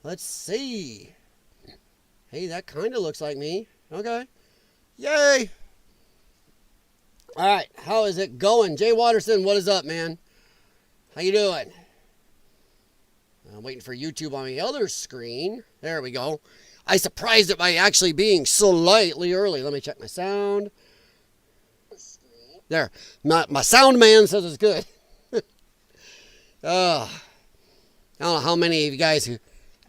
Let's see. Hey, that kind of looks like me. Okay. Yay. All right. How is it going? Jay Watterson, what is up, man? How you doing? I'm waiting for YouTube on the other screen. There we go. I surprised it by actually being slightly early. Let me check my sound. There. My sound man says it's good. I don't know how many of you guys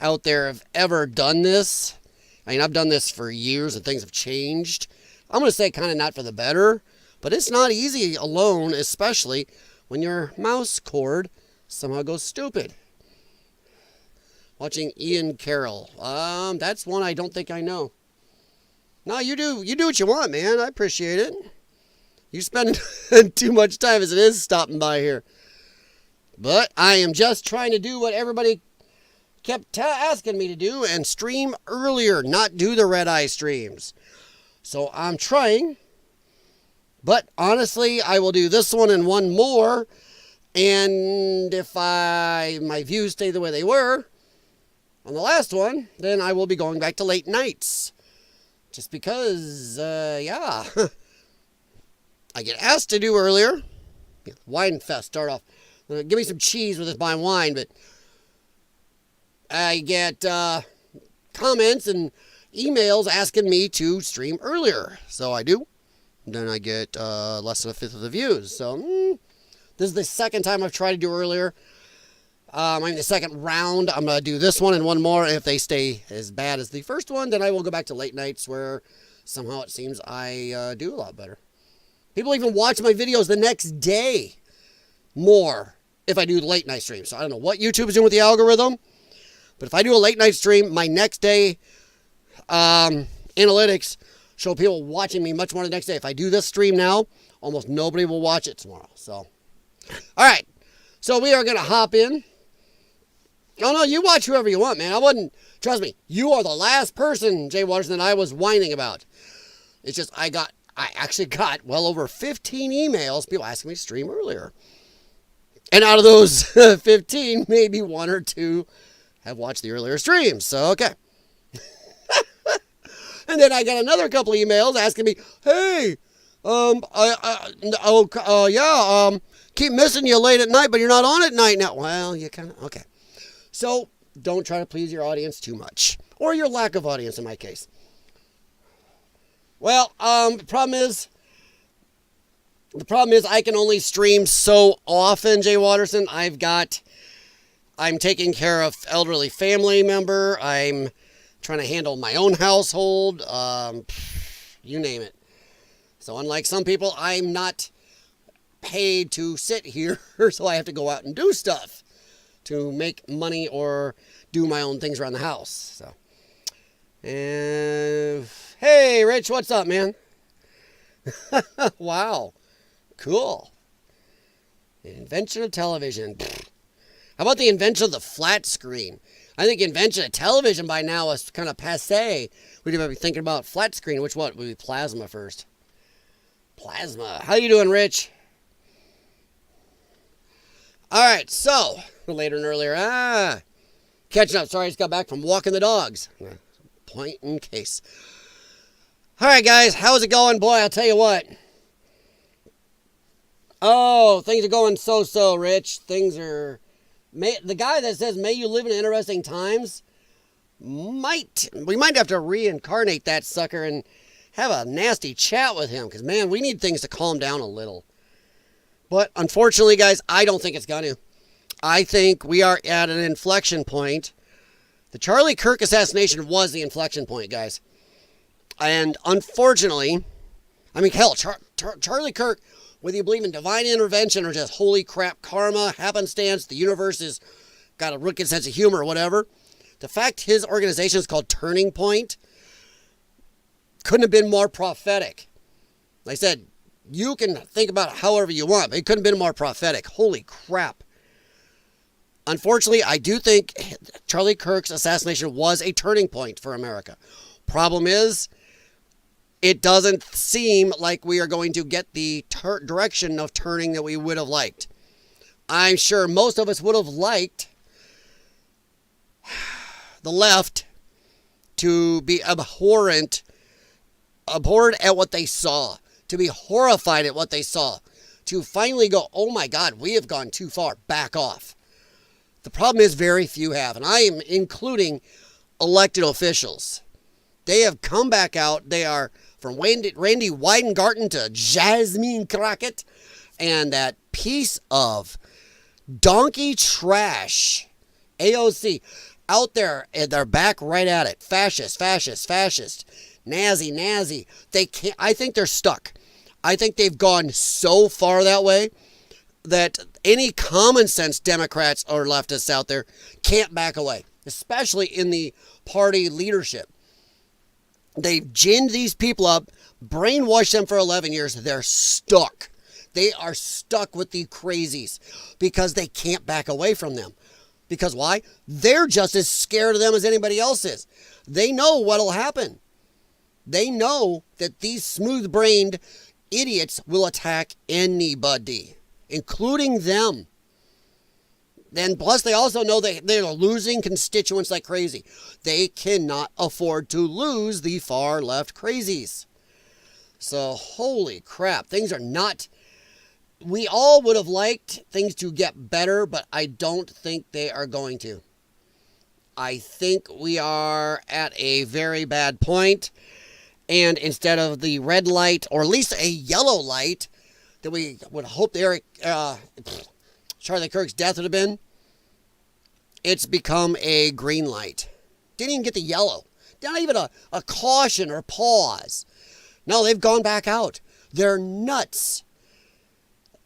out there have ever done this. I mean, I've done this for years and things have changed. I'm going to say kind of not for the better, but it's not easy alone, especially when your mouse cord somehow goes stupid. Watching Ian Carroll. That's one I don't think I know. No, you do what you want, man. I appreciate it. You spend too much time as it is stopping by here. But I am just trying to do what everybody kept asking me to do and stream earlier, not do the red eye streams. So I'm trying. But honestly, I will do this one and one more. And if my views stay the way they were on the last one, then I will be going back to late nights. Just because, yeah. I get asked to do earlier. Wine fest, start off. Give me some cheese with this my wine, but I get comments and emails asking me to stream earlier. So I do. Then I get less than a fifth of the views. So this is the second time I've tried to do earlier. I mean, the second round, I'm going to do this one and one more. If they stay as bad as the first one, then I will go back to late nights where somehow it seems I do a lot better. People even watch my videos the next day more if I do late night streams. So I don't know what YouTube is doing with the algorithm, but if I do a late night stream, my next day analytics show people watching me much more the next day. If I do this stream now, almost nobody will watch it tomorrow. So, all right. So we are going to hop in. Oh, no, you watch whoever you want, man. I wouldn't, trust me, you are the last person, Jay Watterson, that I was whining about. It's just I actually got well over 15 emails, people asking me to stream earlier. And out of those 15, maybe one or two have watched the earlier streams. So, okay. And then I got another couple emails asking me, hey, keep missing you late at night, but you're not on at night now. Well, you kind of, okay. So, don't try to please your audience too much. Or your lack of audience in my case. Well, the problem is I can only stream so often, Jay Watterson. I'm taking care of elderly family member. I'm trying to handle my own household. You name it. So unlike some people, I'm not paid to sit here, so I have to go out and do stuff to make money or do my own things around the house. So, and hey, Rich, what's up, man? Wow. Cool. The invention of television. How about the invention of the flat screen? I think the invention of television by now is kind of passé. We'd be thinking about flat screen, which what? Would be plasma first. Plasma. How you doing, Rich? All right, so, later and earlier. Catching up. Sorry, I just got back from walking the dogs. Point in case. All right, guys, how's it going? Boy, I'll tell you what. Oh, things are going so-so, Rich. Things are... the guy that says, may you live in interesting times, we might have to reincarnate that sucker and have a nasty chat with him. Because, man, we need things to calm down a little. But, unfortunately, guys, I don't think it's going to. I think we are at an inflection point. The Charlie Kirk assassination was the inflection point, guys. And, unfortunately, I mean, hell, Charlie Kirk... whether you believe in divine intervention or just holy crap karma, happenstance, the universe has got a wicked sense of humor or whatever. The fact his organization is called Turning Point couldn't have been more prophetic. Like I said, you can think about it however you want, but it couldn't have been more prophetic. Holy crap. Unfortunately, I do think Charlie Kirk's assassination was a turning point for America. Problem is, it doesn't seem like we are going to get the direction of turning that we would have liked. I'm sure most of us would have liked the left to be abhorrent at what they saw, to be horrified at what they saw, to finally go, oh my God, we have gone too far, back off. The problem is very few have, and I am including elected officials. They have come back out. They are from Randy Weingarten to Jasmine Crockett, and that piece of donkey trash, AOC, out there, and they're back right at it. Fascist. Nazi. They can't. I think they're stuck. I think they've gone so far that way that any common sense Democrats or leftists out there can't back away, especially in the party leadership. They've ginned these people up, brainwashed them for 11 years. They're stuck. They are stuck with the crazies because they can't back away from them. Because why? They're just as scared of them as anybody else is. They know what'll happen. They know that these smooth-brained idiots will attack anybody, including them. And plus, they also know they're losing constituents like crazy. They cannot afford to lose the far-left crazies. So, holy crap, things are not... We all would have liked things to get better, but I don't think they are going to. I think we are at a very bad point, and instead of the red light, or at least a yellow light, that we would hope Charlie Kirk's death would have been, it's become a green light. Didn't even get the yellow. Not even a caution or pause. No, they've gone back out. They're nuts.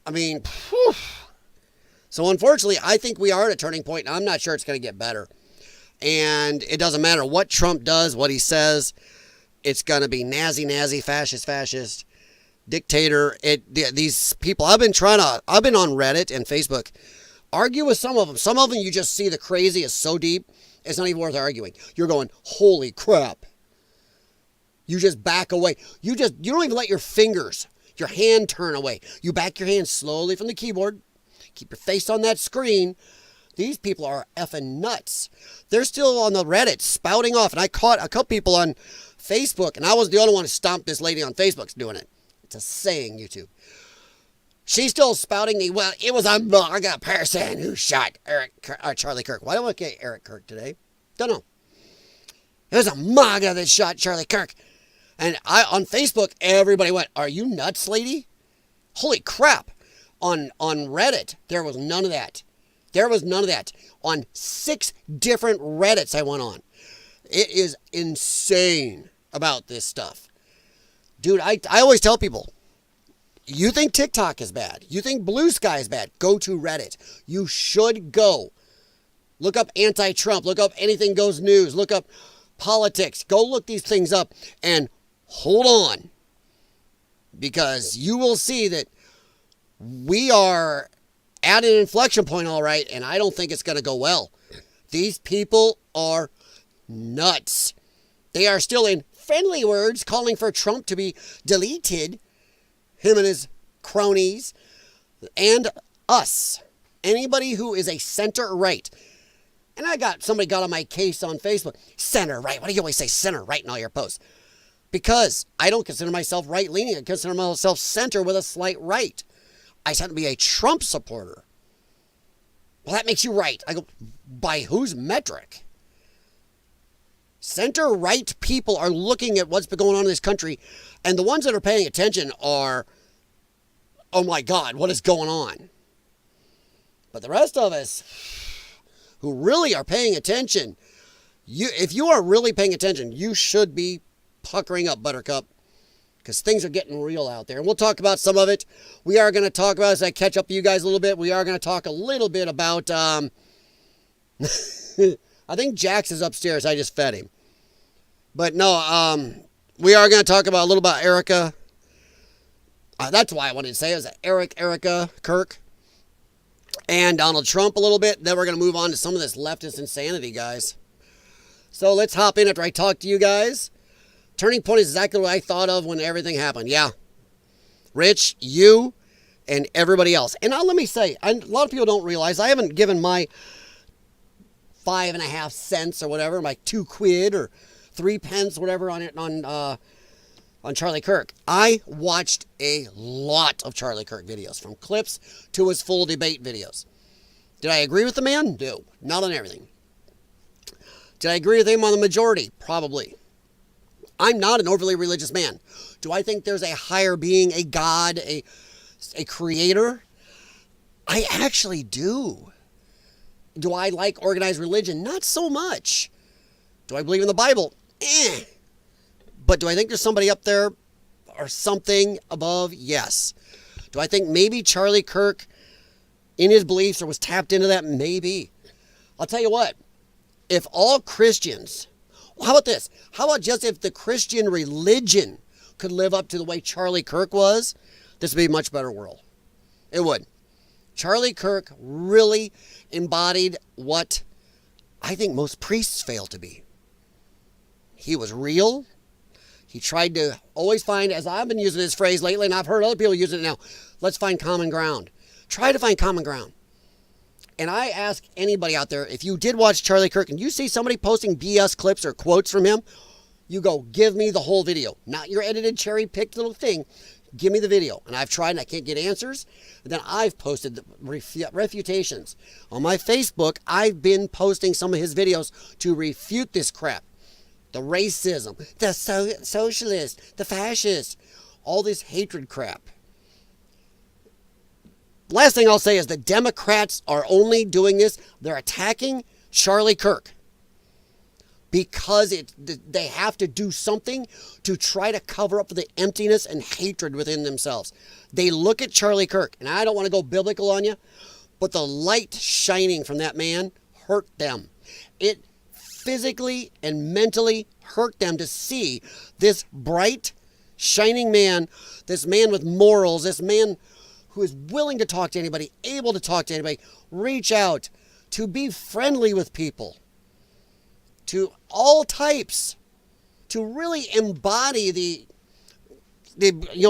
I mean, whew. So unfortunately, I think we are at a turning point, and I'm not sure it's going to get better. And it doesn't matter what Trump does, what he says, it's going to be Nazi, fascist, dictator. These people, I've been on Reddit and Facebook, argue with some of them. Some of them you just see the crazy is so deep, it's not even worth arguing. You're going, holy crap. You just back away. You don't even let your hand turn away. You back your hand slowly from the keyboard. Keep your face on that screen. These people are effing nuts. They're still on the Reddit spouting off. And I caught a couple people on Facebook, and I was the only one to stomp this lady on Facebook doing it. It's a saying, YouTube. She's still spouting me, well, it was a MAGA person who shot Charlie Kirk. Why don't I get Erika Kirk today? Don't know. It was a MAGA that shot Charlie Kirk. And on Facebook, everybody went, are you nuts, lady? Holy crap. On Reddit, there was none of that. On 6 different Reddits I went on. It is insane about this stuff. Dude, I always tell people, you think TikTok is bad. You think Blue Sky is bad. Go to Reddit. You should go. Look up anti-Trump. Look up Anything Goes News. Look up politics. Go look these things up and hold on. Because you will see that we are at an inflection point, all right, and I don't think it's going to go well. These people are nuts. They are still, in friendly words, calling for Trump to be deleted. Him and his cronies. And us. Anybody who is a center-right. And somebody got on my case on Facebook. Center-right. Why do you always say center-right in all your posts? Because I don't consider myself right-leaning. I consider myself center with a slight right. I tend to be a Trump supporter. Well, that makes you right. I go, by whose metric? Center-right people are looking at what's been going on in this country, and the ones that are paying attention are, oh my God, what is going on? But the rest of us who really are paying attention, if you are really paying attention, you should be puckering up, Buttercup, because things are getting real out there. And we'll talk about some of it. We are going to talk about, as I catch up to you guys a little bit, we are going to talk a little bit about, I think Jax is upstairs. I just fed him. But no, we are going to talk about a little about Erika. That's why I wanted to say it was Erika Kirk and Donald Trump a little bit. Then we're going to move on to some of this leftist insanity, guys. So let's hop in after I talk to you guys. Turning point is exactly what I thought of when everything happened. Yeah. Rich, you, and everybody else. And now let me say, a lot of people don't realize I haven't given my 5.5 cents or whatever, like 2 quid or 3 pence, whatever on Charlie Kirk. I watched a lot of Charlie Kirk videos, from clips to his full debate videos. Did I agree with the man? No, not on everything. Did I agree with him on the majority? Probably. I'm not an overly religious man. Do I think there's a higher being, a God, a creator? I actually do. Do I like organized religion? Not so much. Do I believe in the Bible? But do I think there's somebody up there or something above? Yes. Do I think maybe Charlie Kirk in his beliefs or was tapped into that? Maybe. I'll tell you what. If all Christians, how about this? How about just if the Christian religion could live up to the way Charlie Kirk was, this would be a much better world. It would. Charlie Kirk really embodied what I think most priests fail to be. He was real. He tried to always find, as I've been using this phrase lately, and I've heard other people use it now, let's find common ground. Try to find common ground. And I ask anybody out there, if you did watch Charlie Kirk and you see somebody posting BS clips or quotes from him, you go, give me the whole video. Not your edited, cherry-picked little thing. Give me the video. And I've tried and I can't get answers. And then I've posted the refutations. On my Facebook, I've been posting some of his videos to refute this crap. The racism, the socialist, the fascist, all this hatred crap. Last thing I'll say is the Democrats are only doing this. They're attacking Charlie Kirk because they have to do something to try to cover up for the emptiness and hatred within themselves. They look at Charlie Kirk, and I don't want to go biblical on you, but the light shining from that man hurt them. It physically and mentally hurt them to see this bright, shining man, this man with morals, this man who is willing to talk to anybody, able to talk to anybody, reach out, to be friendly with people, to all types, to really embody the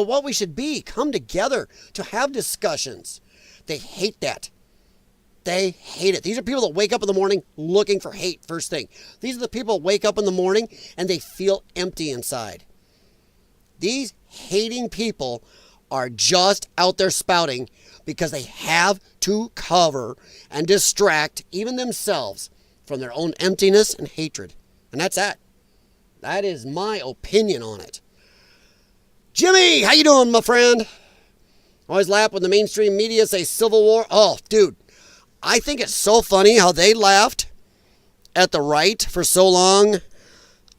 what we should be, come together, to have discussions. They hate that. They hate it. These are people that wake up in the morning looking for hate first thing. These are the people that wake up in the morning and they feel empty inside. These hating people are just out there spouting because they have to cover and distract even themselves from their own emptiness and hatred. And that's that. That is my opinion on it. Jimmy, how you doing, my friend? Always laugh when the mainstream media say civil war. Oh, dude, I think it's so funny how they laughed at the right for so long.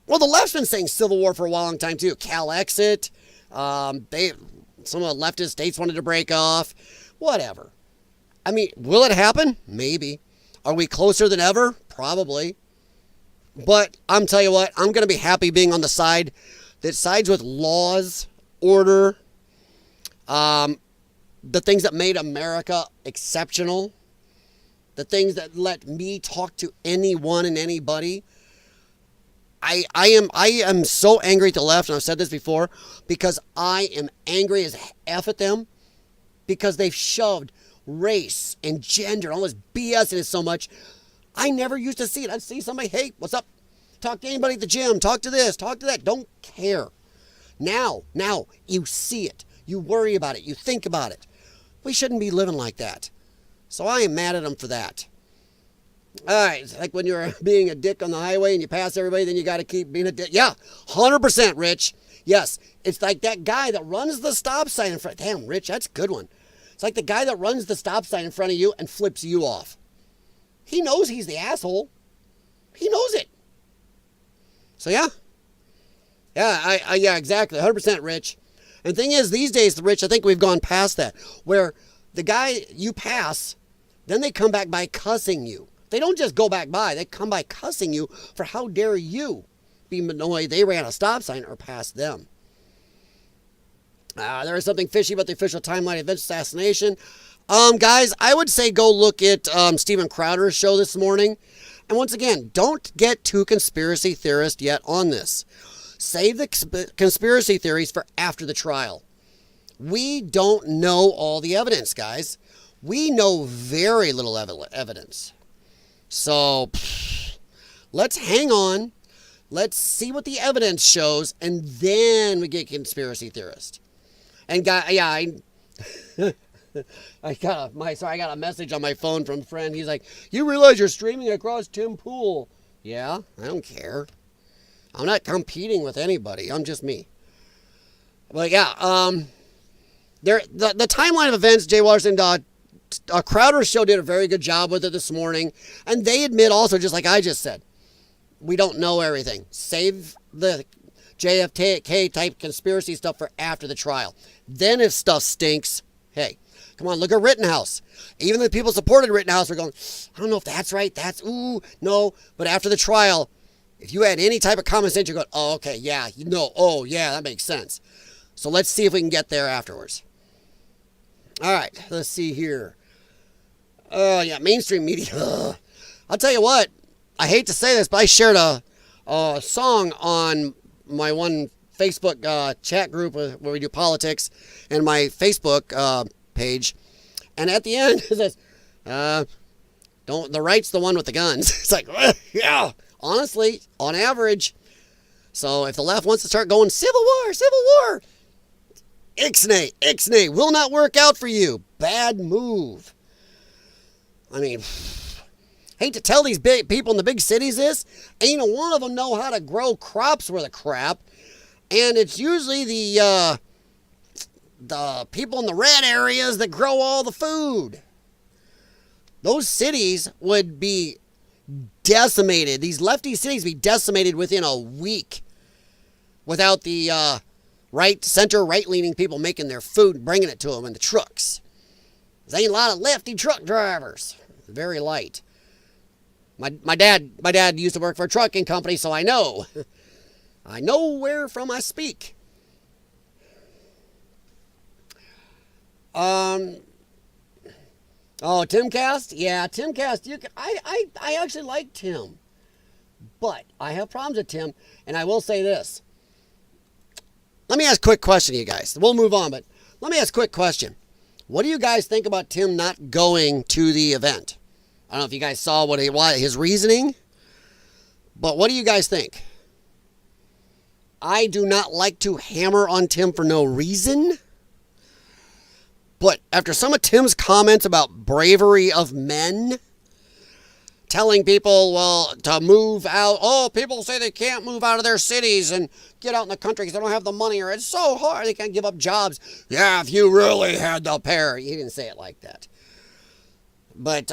Well, the left's been saying civil war for a long time too. Cal exit. Some of the leftist states wanted to break off. Whatever. I mean, will it happen? Maybe. Are we closer than ever? Probably. But I'm telling you what, I'm going to be happy being on the side that sides with laws, order, the things that made America exceptional, the things that let me talk to anyone and anybody. I am so angry at the left, and I've said this before, because I am angry as F at them because they've shoved race and gender and all this BS in it so much. I never used to see it. I'd see somebody, hey, what's up? Talk to anybody at the gym. Talk to this. Talk to that. Don't care. Now, you see it. You worry about it. You think about it. We shouldn't be living like that. So I am mad at them for that. All right, it's like when you're being a dick on the highway and you pass everybody, then you got to keep being a dick. Yeah, 100%, Rich. Yes, it's like that guy that runs the stop sign in front. Damn, Rich, that's a good one. It's like the guy that runs the stop sign in front of you and flips you off. He knows he's the asshole. He knows it. So yeah. Yeah, exactly. 100%, Rich. And the thing is, these days, Rich, I think we've gone past that, where the guy you pass, then they come back by cussing you. They don't just go back by. They come by cussing you for how dare you be annoyed they ran a stop sign or passed them. There is something fishy about the official timeline of assassination. Guys, I would say go look at Steven Crowder's show this morning. And once again, don't get too conspiracy theorist yet on this. Save the conspiracy theories for after the trial. We don't know all the evidence, guys. We know very little evidence. So let's hang on. Let's see what the evidence shows, and then we get conspiracy theorists. And I got a message on my phone from a friend. He's like, "You realize you're streaming across Tim Pool?" Yeah, I don't care. I'm not competing with anybody. I'm just me. But yeah, the timeline of events, Jay Watterson, Crowder's show did a very good job with it this morning, and they admit also, just like I just said, we don't know everything. Save the JFK type conspiracy stuff for after the trial. Then if stuff stinks, hey, come on, look at Rittenhouse. Even the people supported Rittenhouse were going, I don't know if that's right. No. But after the trial, if you had any type of common sense, you're going, oh, okay, yeah, that makes sense. So let's see if we can get there afterwards. All right, let's see here. Oh, yeah, mainstream media. I'll tell you what, I hate to say this, but I shared a song on my one Facebook chat group where we do politics and my Facebook page. And at the end, it says, the right's the one with the guns. It's like, yeah, honestly, on average. So if the left wants to start going, civil war, ixnay, will not work out for you. Bad move. I mean, hate to tell these big people in the big cities this. Ain't one of them know how to grow crops worth of crap. And it's usually the people in the red areas that grow all the food. Those cities would be decimated. These lefty cities would be decimated within a week without the right-leaning people making their food and bringing it to them in the trucks. There ain't a lot of lefty truck drivers. Very light. My dad used to work for a trucking company, so I know. I know wherefrom I speak. Timcast? Yeah, Timcast. I actually like Tim. But I have problems with Tim, and I will say this. Let me ask a quick question to you guys. We'll move on, but let me ask a quick question. What do you guys think about Tim not going to the event? I don't know if you guys saw his reasoning, but what do you guys think? I do not like to hammer on Tim for no reason, but after some of Tim's comments about bravery of men, telling people, well, to move out. Oh, people say they can't move out of their cities and get out in the country because they don't have the money, or it's so hard, they can't give up jobs. Yeah, if you really had the pair. He didn't say it like that. But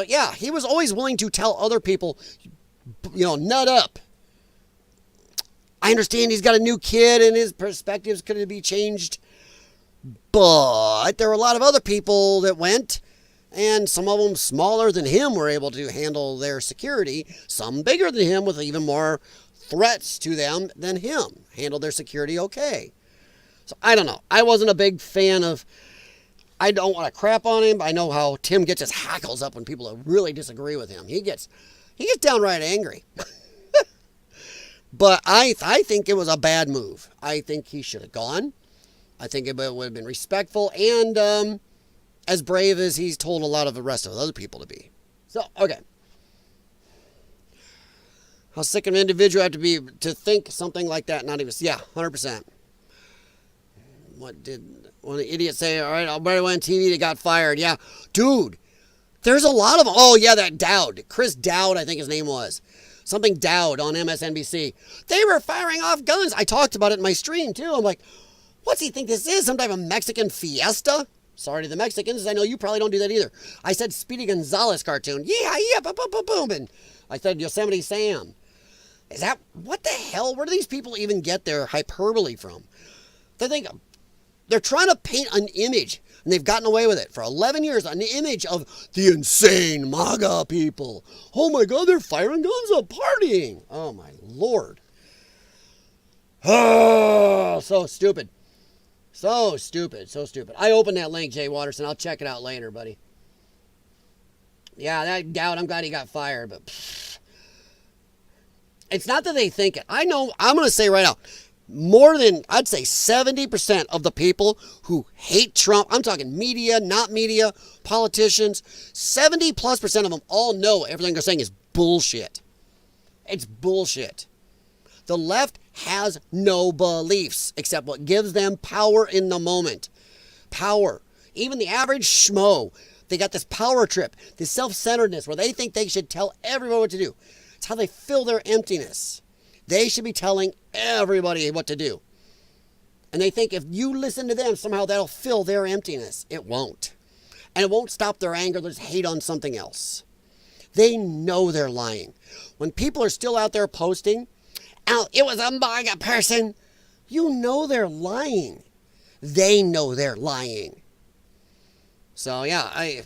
yeah, he was always willing to tell other people, nut up. I understand he's got a new kid and his perspectives could be changed. But there were a lot of other people that went, and some of them smaller than him were able to handle their security. Some bigger than him with even more threats to them than him handled their security okay. So I don't know. I wasn't a big fan of, I don't want to crap on him. I know how Tim gets his hackles up when people really disagree with him. He gets downright angry. But I think it was a bad move. I think he should have gone. I think it would have been respectful and as brave as he's told a lot of the rest of the other people to be. So, okay. How sick of an individual have to be to think something like that? Not even, yeah, 100%. When the idiot say, all right, everybody went on TV, they got fired. Yeah, dude, there's a lot of them. Oh, yeah, that Dowd. Chris Dowd, I think his name was. Something Dowd on MSNBC. They were firing off guns. I talked about it in my stream, too. I'm like, what's he think this is? Some type of Mexican fiesta? Sorry to the Mexicans. I know you probably don't do that either. I said Speedy Gonzales cartoon. Yeah, boom, boom, boom, boom. And I said Yosemite Sam. Is that, what the hell? Where do these people even get their hyperbole from? They're trying to paint an image, and they've gotten away with it for 11 years, an image of the insane MAGA people. Oh my God, they're firing guns up, partying. Oh my Lord. Oh, so stupid. So stupid. I opened that link, Jay Watterson. I'll check it out later, buddy. Yeah, that Dowd, I'm glad he got fired, but it's not that they think it. I know, I'm going to say right now, More than, I'd say 70% of the people who hate Trump, I'm talking media, not media, politicians, 70+% of them all know everything they're saying is bullshit. It's bullshit. The left has no beliefs except what gives them power in the moment. Power. Even the average schmo, they got this power trip, this self-centeredness where they think they should tell everyone what to do. It's how they fill their emptiness. They should be telling everybody what to do. And they think if you listen to them, somehow that'll fill their emptiness. It won't. And it won't stop their anger. They'll just hate on something else. They know they're lying. When people are still out there posting, "Oh, it was a MAGA person," you know they're lying. They know they're lying. So yeah, I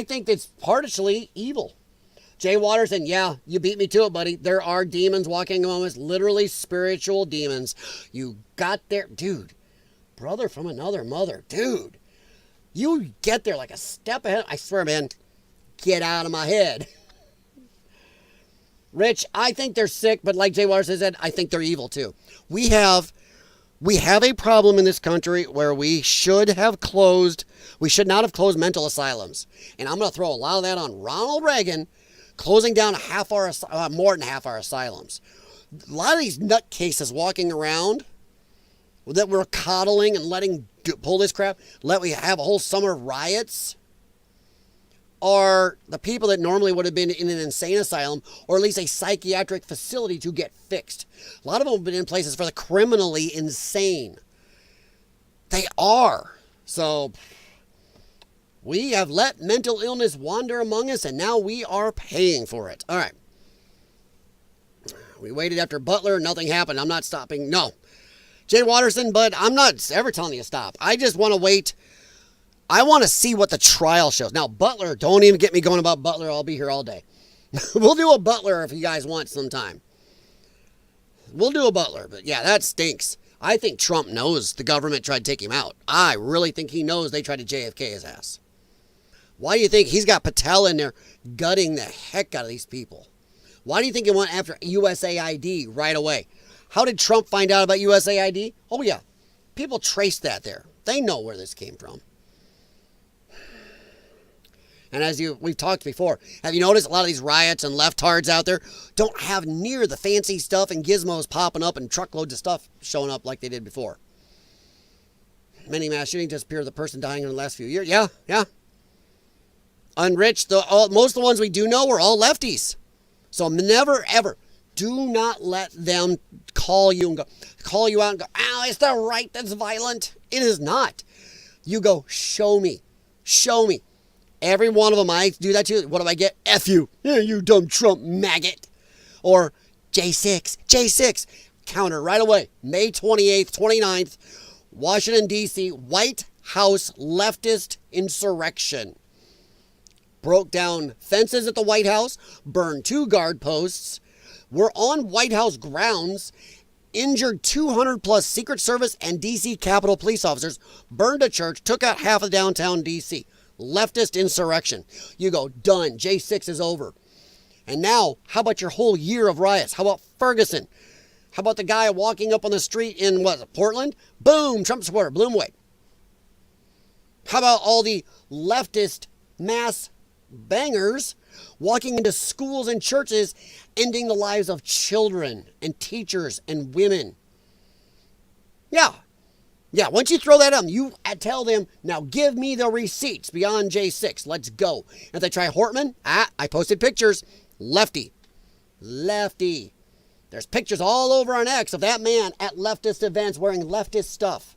think it's partially evil. Jay Watterson, yeah, you beat me to it, buddy. There are demons walking among us, literally spiritual demons. You got there, dude. Brother from another mother, dude. You get there like a step ahead. I swear, man, get out of my head. Rich, I think they're sick, but like Jay Watterson said, I think they're evil too. We have a problem in this country where we should not have closed mental asylums. And I'm going to throw a lot of that on Ronald Reagan, closing down more than half our asylums. A lot of these nutcases walking around that we're coddling and letting pull this crap, we have a whole summer of riots, are the people that normally would have been in an insane asylum or at least a psychiatric facility to get fixed. A lot of them have been in places for the criminally insane. They are. So we have let mental illness wander among us, and now we are paying for it. All right. We waited after Butler. Nothing happened. I'm not stopping. No. Jay Watterson, but I'm not ever telling you to stop. I just want to wait. I want to see what the trial shows. Now, Butler, don't even get me going about Butler. I'll be here all day. We'll do a Butler if you guys want sometime. We'll do a Butler, but yeah, that stinks. I think Trump knows the government tried to take him out. I really think he knows they tried to JFK his ass. Why do you think he's got Patel in there gutting the heck out of these people? Why do you think he went after USAID right away? How did Trump find out about USAID? Oh yeah, people traced that there. They know where this came from. And as we've talked before, have you noticed a lot of these riots and leftards out there don't have near the fancy stuff and gizmos popping up and truckloads of stuff showing up like they did before? Many mass shootings disappear the person dying in the last few years. Yeah. Unrich, most of the ones we do know are all lefties. So never, ever, do not let them call you out and go, "Oh, it's the right that's violent." It is not. You go, show me. Every one of them, I do that too. What do I get? F you. Yeah, you dumb Trump maggot. Or J6. Counter right away. May 28th, 29th, Washington, D.C., White House leftist insurrection. Broke down fences at the White House, burned 2 guard posts, were on White House grounds, injured 200 plus Secret Service and D.C. Capitol police officers, burned a church, took out half of downtown D.C. Leftist insurrection. You go, done. J6 is over. And now, how about your whole year of riots? How about Ferguson? How about the guy walking up on the street in, Portland? Boom, Trump supporter, blew him away. How about all the leftist mass bangers walking into schools and churches, ending the lives of children and teachers and women? Yeah, once you throw that on, you tell them, now give me the receipts beyond J6. Let's go. If they try Hortman, I posted pictures. Lefty. There's pictures all over on X of that man at leftist events wearing leftist stuff.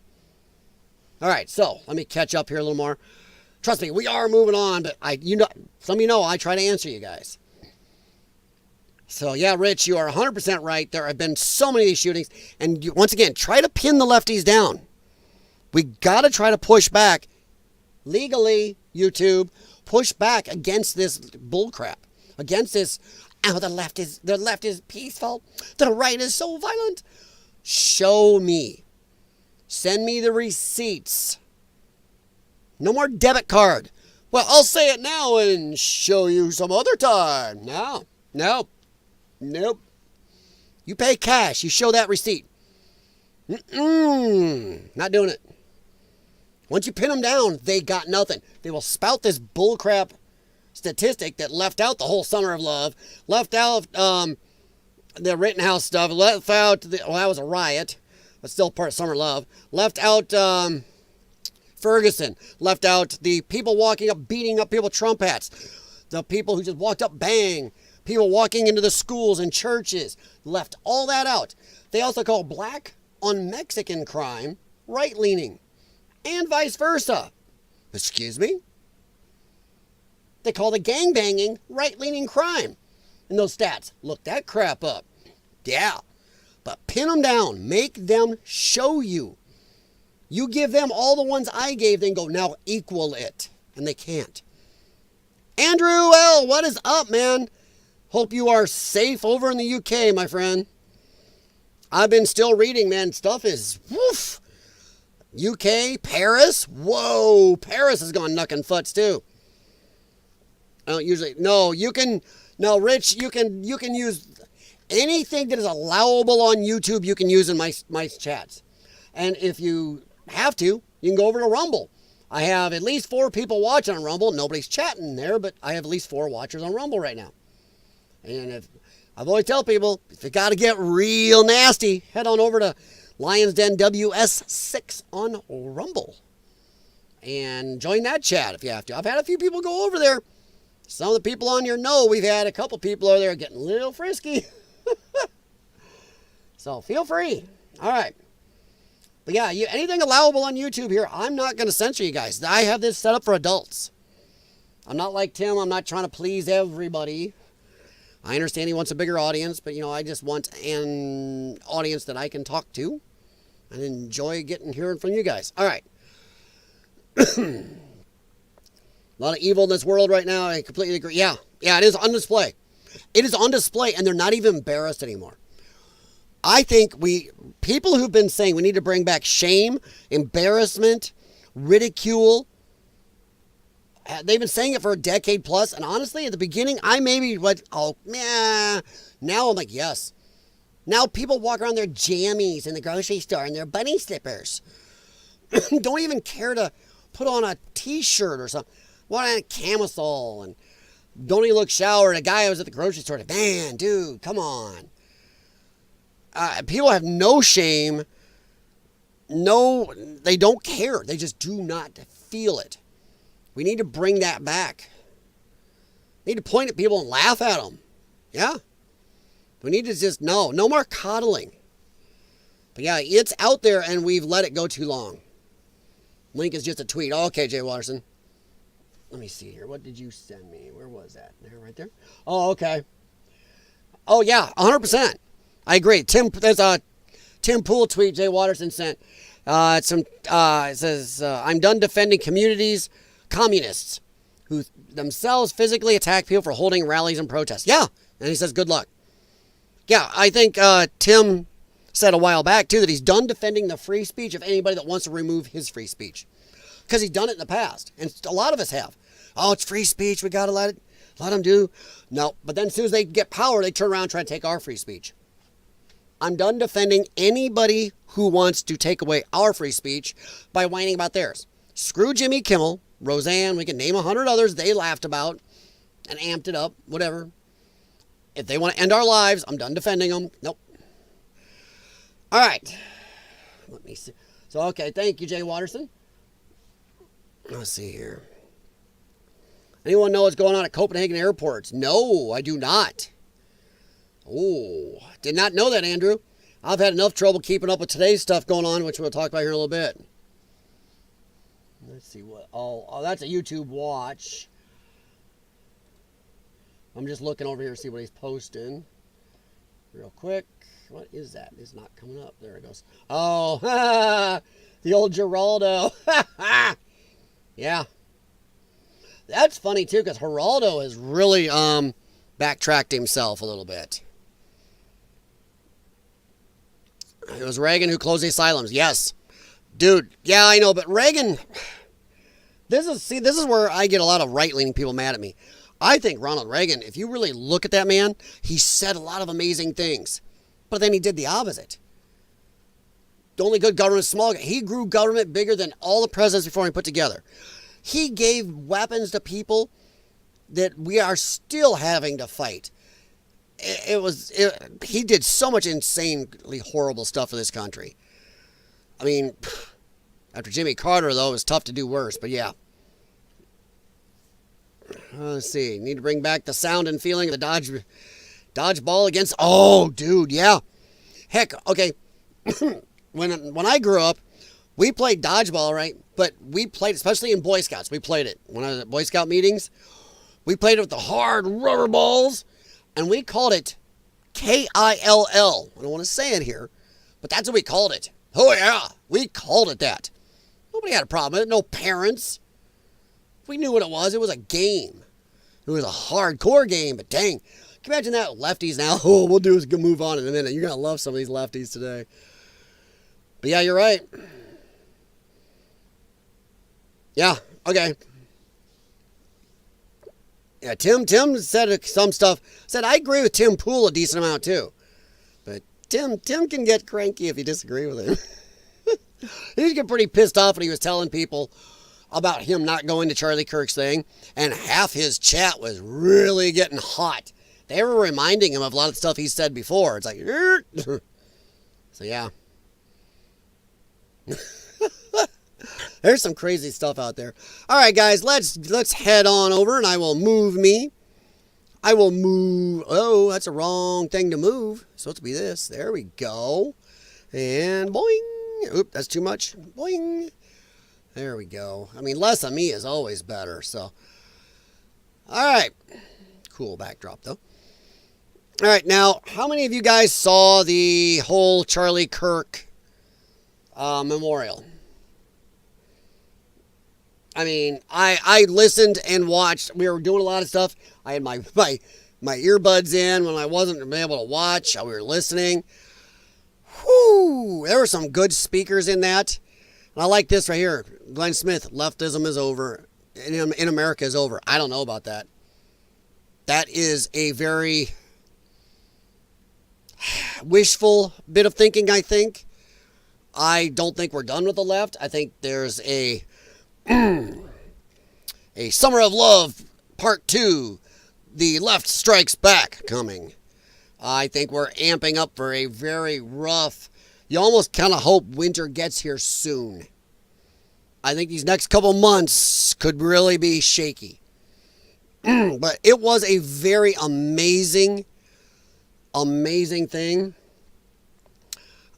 All right, so let me catch up here a little more. Trust me, we are moving on, but some of you know I try to answer you guys. So yeah, Rich, you are 100% right. There have been so many of these shootings, and once again, try to pin the lefties down. We got to try to push back legally, YouTube, push back against this bullcrap, against this, the left is peaceful, the right is so violent. Show me. Send me the receipts. No more debit card. Well, I'll say it now and show you some other time. No. You pay cash. You show that receipt. Not doing it. Once you pin them down, they got nothing. They will spout this bullcrap statistic that left out the whole Summer of Love, left out the Rittenhouse stuff, left out, well, that was a riot, but still part of Summer of Love, left out Ferguson, left out the people walking up, beating up people with Trump hats, the people who just walked up, bang, people walking into the schools and churches, left all that out. They also call black on Mexican crime right-leaning, and vice versa. Excuse me? They call the gangbanging right-leaning crime in those stats. Look that crap up. Yeah. But pin them down. Make them show you. You give them all the ones I gave, then go, now equal it. And they can't. Andrew L., what is up, man? Hope you are safe over in the UK, my friend. I've been still reading, man. Stuff is, woof. UK, Paris. Whoa, Paris has gone knucking foots, too. I don't usually, no, you can, no, Rich, you can use anything that is allowable on YouTube, you can use in my chats. And if you have to, you can go over to Rumble. I have at least 4 people watching on Rumble. Nobody's chatting there, but I have at least 4 watchers on Rumble right now. And if I've always tell people, if you got to get real nasty, head on over to Lions Den WS6 on Rumble. And join that chat if you have to. I've had a few people go over there. Some of the people on here know we've had a couple people over there getting a little frisky. So feel free. All right. But yeah, anything allowable on YouTube here, I'm not going to censor you guys. I have this set up for adults. I'm not like Tim. I'm not trying to please everybody. I understand he wants a bigger audience, but, you know, I just want an audience that I can talk to and enjoy hearing from you guys. All right. A lot of evil in this world right now. I completely agree. Yeah, it is on display. It is on display, and they're not even embarrassed anymore. I think people who've been saying we need to bring back shame, embarrassment, ridicule, they've been saying it for a decade plus, and honestly, at the beginning, I maybe went, oh, nah. Now I'm like, yes. Now people walk around their jammies in the grocery store in their bunny slippers. Don't even care to put on a t-shirt or something. Want a camisole and don't even look showered. A guy was at the grocery store, man, dude, come on. People have no shame. No, they don't care. They just do not feel it. We need to bring that back. We need to point at people and laugh at them. Yeah. We need to just, no more coddling. But yeah, it's out there and we've let it go too long. Link is just a tweet. Oh, okay, Jay Watterson. Let me see here. What did you send me? Where was that? There, right there? Oh, okay. Oh, yeah, 100%. I agree. There's a Tim Pool tweet Jay Watterson sent. It says, I'm done defending communists who themselves physically attack people for holding rallies and protests. Yeah. And he says, good luck. Yeah, I think Tim said a while back, too, that he's done defending the free speech of anybody that wants to remove his free speech. Because he's done it in the past. And a lot of us have. Oh, it's free speech. We got to let them do. No. But then as soon as they get power, they turn around and try to take our free speech. I'm done defending anybody who wants to take away our free speech by whining about theirs. Screw Jimmy Kimmel, Roseanne, we can name 100 others they laughed about and amped it up, whatever. If they want to end our lives, I'm done defending them. Nope. All right. Let me see. So, okay, thank you, Jay Watterson. Let's see here. Anyone know what's going on at Copenhagen airports? No, I do not. Oh, did not know that, Andrew. I've had enough trouble keeping up with today's stuff going on, which we'll talk about here in a little bit. Let's see what. Oh, that's a YouTube watch. I'm just looking over here to see what he's posting. Real quick. What is that? It's not coming up. There it goes. Oh, the old Geraldo. Yeah. That's funny, too, because Geraldo has really backtracked himself a little bit. It was Reagan who closed the asylums. Yes. Dude, yeah, I know, but Reagan, this is where I get a lot of right-leaning people mad at me. I think Ronald Reagan, if you really look at that man, he said a lot of amazing things. But then he did the opposite. The only good government is small. He grew government bigger than all the presidents before he put together. He gave weapons to people that we are still having to fight. He did so much insanely horrible stuff for this country. I mean, after Jimmy Carter, though, it was tough to do worse, but yeah. Let's see. Need to bring back the sound and feeling of the dodgeball against... Oh, dude, yeah. Heck, okay. When I grew up, we played dodgeball, right? But we played, especially in Boy Scouts, we played it. When I was at Boy Scout meetings, we played it with the hard rubber balls, and we called it KILL. I don't want to say it here, but that's what we called it. Oh, yeah, we called it that. Nobody had a problem with it. No parents. We knew what it was. It was a game. It was a hardcore game, but dang. Can you imagine that? Lefties now. Oh, we'll do is move on in a minute. You're going to love some of these lefties today. But yeah, you're right. Yeah, okay. Yeah, Tim said some stuff. Said I agree with Tim Pool a decent amount too. But Tim can get cranky if you disagree with him. He get pretty pissed off when he was telling people about him not going to Charlie Kirk's thing, and half his chat was really getting hot. They were reminding him of a lot of stuff he said before. It's like, so yeah. There's some crazy stuff out there. All right, guys, let's head on over, and I will move. Oh, that's a wrong thing to move. It's supposed to be this. There we go. And boing. Oop, that's too much. Boing. There we go. I mean, less of me is always better. So, all right. Cool backdrop, though. All right, now, how many of you guys saw the whole Charlie Kirk memorial? I mean, I listened and watched. We were doing a lot of stuff. I had my earbuds in when I wasn't able to watch. We were listening. Whew, there were some good speakers in that. And I like this right here. Glenn Smith, leftism is over. In America is over. I don't know about that. That is a very wishful bit of thinking, I think. I don't think we're done with the left. I think there's a Summer of Love Part 2, The Left Strikes Back coming. I think we're amping up for a very rough, you almost kind of hope winter gets here soon. I think these next couple months could really be shaky. But it was a very amazing thing.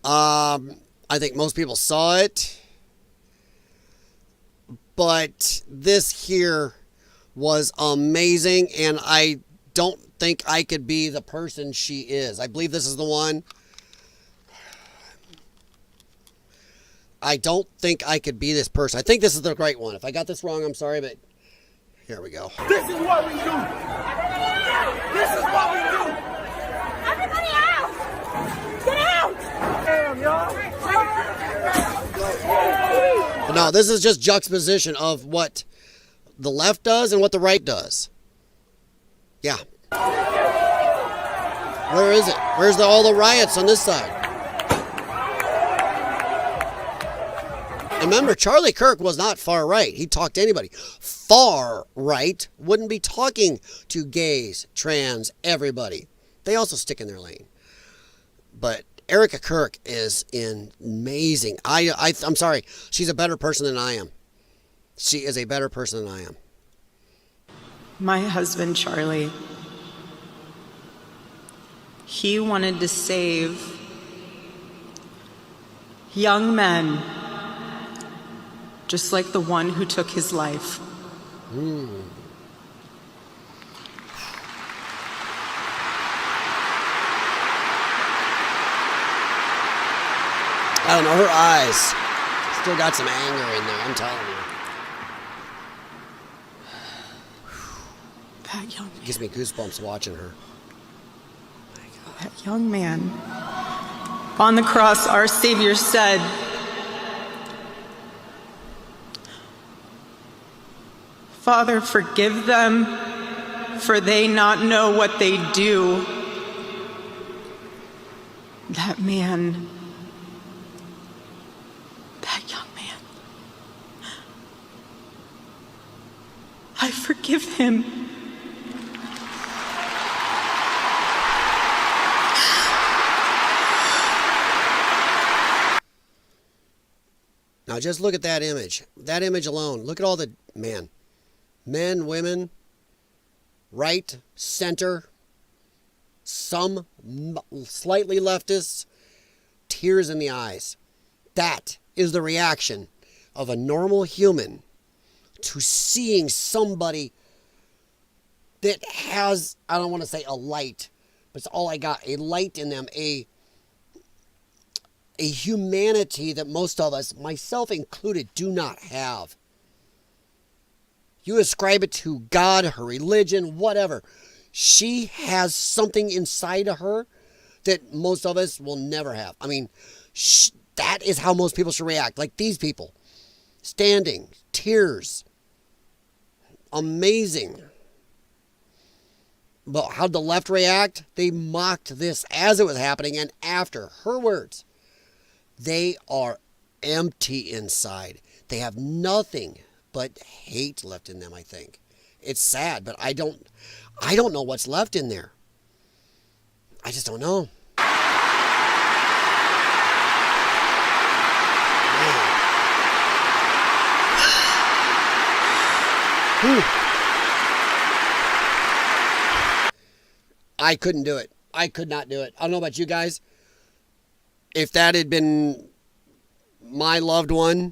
I think most people saw it. But this here was amazing, and I don't think I could be the person she is. I believe this is the one. I don't think I could be this person. I think this is the right one. If I got this wrong, I'm sorry, but here we go. This is what we do. This is what we do. Everybody out! Get out! Damn, y'all. But no, this is just juxtaposition of what the left does and what the right does. Yeah. Where is it? Where's all the riots on this side? And remember, Charlie Kirk was not far right. He talked to anybody. Far right wouldn't be talking to gays, trans, everybody. They also stick in their lane. But Erika Kirk is amazing. I'm sorry. She's a better person than I am. She is a better person than I am. My husband, Charlie, he wanted to save young men just like the one who took his life. I don't know, her eyes still got some anger in there, I'm telling you. That young man. Gives me goosebumps watching her. That young man. On the cross, our Savior said, "Father, forgive them, for they not know what they do." that man, that young man, I forgive him. Now just look at that image. That image alone. Look at all the men, women, right, center, some slightly leftists, tears in the eyes. That is the reaction of a normal human to seeing somebody that has, I don't want to say a light, but it's all I got, a light in them, a humanity that most of us, myself included, do not have. You ascribe it to God, her religion, whatever. She has something inside of her that most of us will never have. I mean, that is how most people should react. Like these people. Standing, tears. Amazing. But how'd the left react? They mocked this as it was happening, and after her words. They are empty inside. They have nothing but hate left in them, I think. It's sad, but I don't know what's left in there. I just don't know. I couldn't do it. I could not do it. I don't know about you guys. If that had been my loved one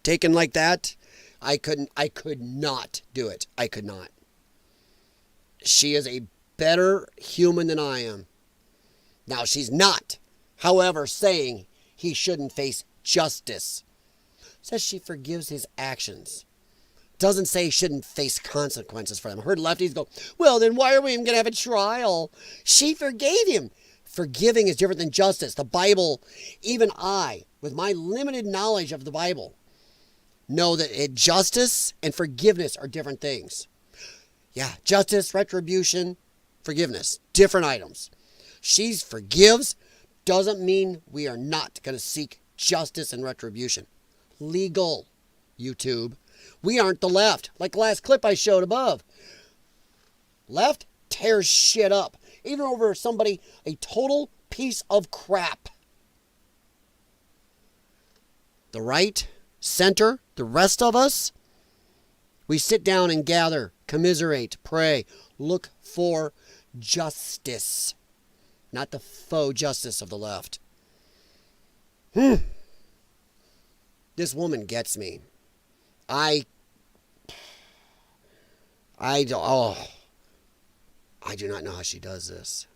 taken like that, I could not do it. I could not. She is a better human than I am. Now, she's not, however, saying he shouldn't face justice. Says she forgives his actions. Doesn't say he shouldn't face consequences for them. I heard lefties go, well, then why are we even going to have a trial? She forgave him. Forgiving is different than justice. The Bible, even I, with my limited knowledge of the Bible, know that justice and forgiveness are different things. Yeah, justice, retribution, forgiveness, different items. She forgives doesn't mean we are not going to seek justice and retribution. Legal, YouTube. We aren't the left, like the last clip I showed above. Left tears shit up. Even over somebody, a total piece of crap. The right, center, the rest of us, we sit down and gather, commiserate, pray, look for justice. Not the faux justice of the left. This woman gets me. I do not know how she does this.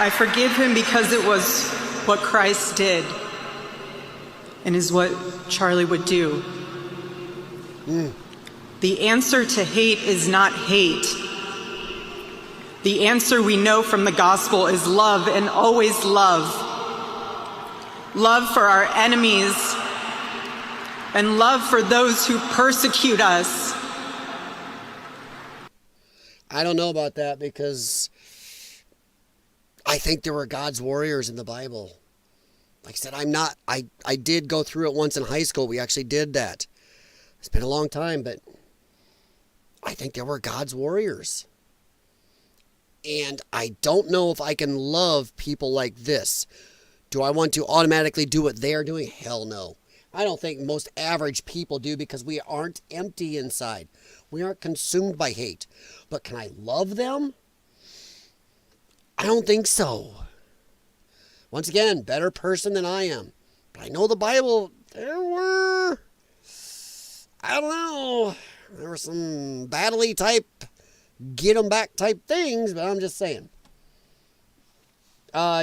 I forgive him because it was what Christ did and is what Charlie would do. The answer to hate is not hate. The answer we know from the gospel is love, and always love. Love for our enemies and love for those who persecute us. I don't know about that because I think there were God's warriors in the Bible. Like I said, I did go through it once in high school. We actually did that. It's been a long time, but I think there were God's warriors. And I don't know if I can love people like this. Do I want to automatically do what they're doing? Hell no. I don't think most average people do because we aren't empty inside. We aren't consumed by hate. But can I love them? I don't think so. Once again, better person than I am. But I know the Bible, there were, I don't know, there were some battle-y type, get them back type things, but I'm just saying.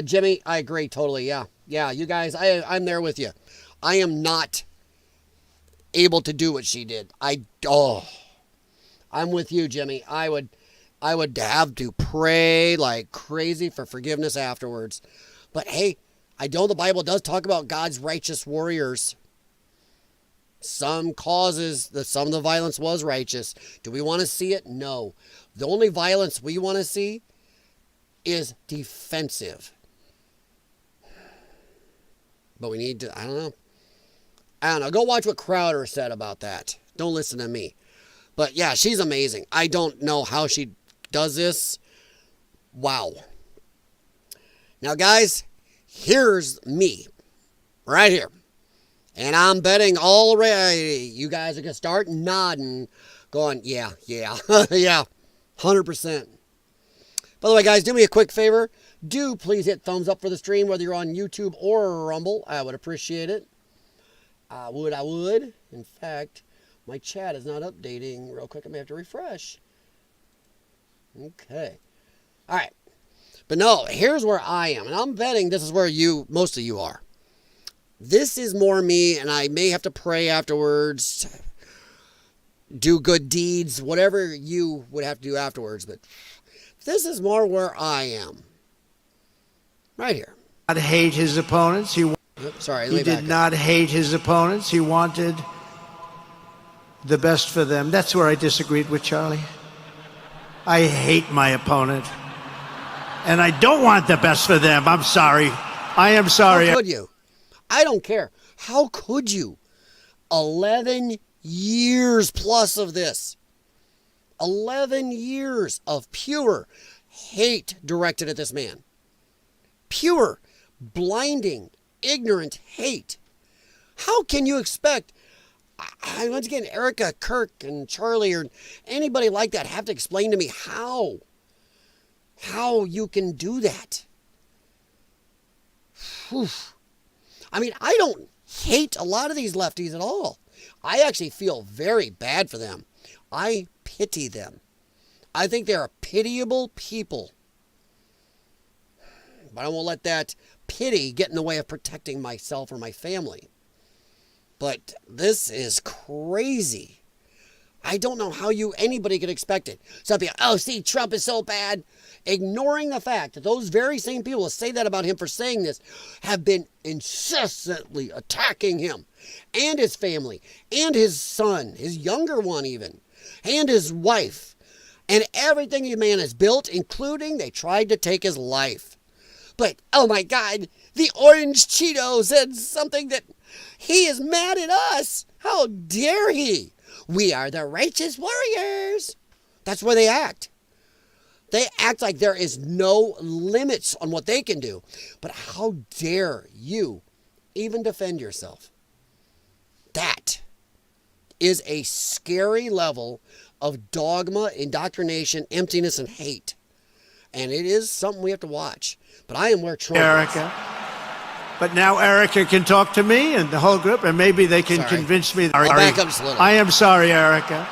Jimmy, I agree totally, yeah. Yeah, you guys, I'm there with you. I am not able to do what she did. I'm with you, Jimmy. I would have to pray like crazy for forgiveness afterwards. But hey, I know the Bible does talk about God's righteous warriors. Some of the violence was righteous. Do we want to see it? No. The only violence we want to see is defensive. But we need to, I don't know. Go watch what Crowder said about that. Don't listen to me. But yeah, she's amazing. I don't know how she does this. Wow. Now, guys, here's me. Right here. And I'm betting already you guys are going to start nodding, going, yeah, yeah, 100%. By the way, guys, do me a quick favor. Do please hit thumbs up for the stream, whether you're on YouTube or Rumble. I would appreciate it. I would. In fact, my chat is not updating real quick. I may have to refresh. Okay. All right. But no, here's where I am. And I'm betting this is where most of you are. This is more me, and I may have to pray afterwards, do good deeds, whatever you would have to do afterwards. But this is more where I am. Right here. Not hate his opponents. He did not hate his opponents. He wanted the best for them. That's where I disagreed with Charlie. I hate my opponent. And I don't want the best for them. I'm sorry. I am sorry. How could you? I don't care. How could you? 11 years plus of this. 11 years of pure hate directed at this man. Pure, blinding, ignorant hate. How can you expect, once again, Erika Kirk and Charlie or anybody like that have to explain to me how you can do that? Whew. I mean, I don't hate a lot of these lefties at all. I actually feel very bad for them. I pity them. I think they're pitiable people. But I won't let that pity get in the way of protecting myself or my family. But this is crazy. I don't know how anybody could expect it. Some people, oh, see, Trump is so bad. Ignoring the fact that those very same people who say that about him for saying this have been incessantly attacking him and his family and his son, his younger one even, and his wife, and everything the man has built, including they tried to take his life. But, oh my God, the Orange Cheeto said something that he is mad at us. How dare he? We are the righteous warriors. That's where they act. They act like there is no limits on what they can do. But how dare you even defend yourself? That is a scary level of dogma, indoctrination, emptiness, and hate. And it is something we have to watch. But I am where Trump Erika. But now Erika can talk to me and the whole group, and maybe they can convince me. I'll back up just a little. I am sorry, Erika.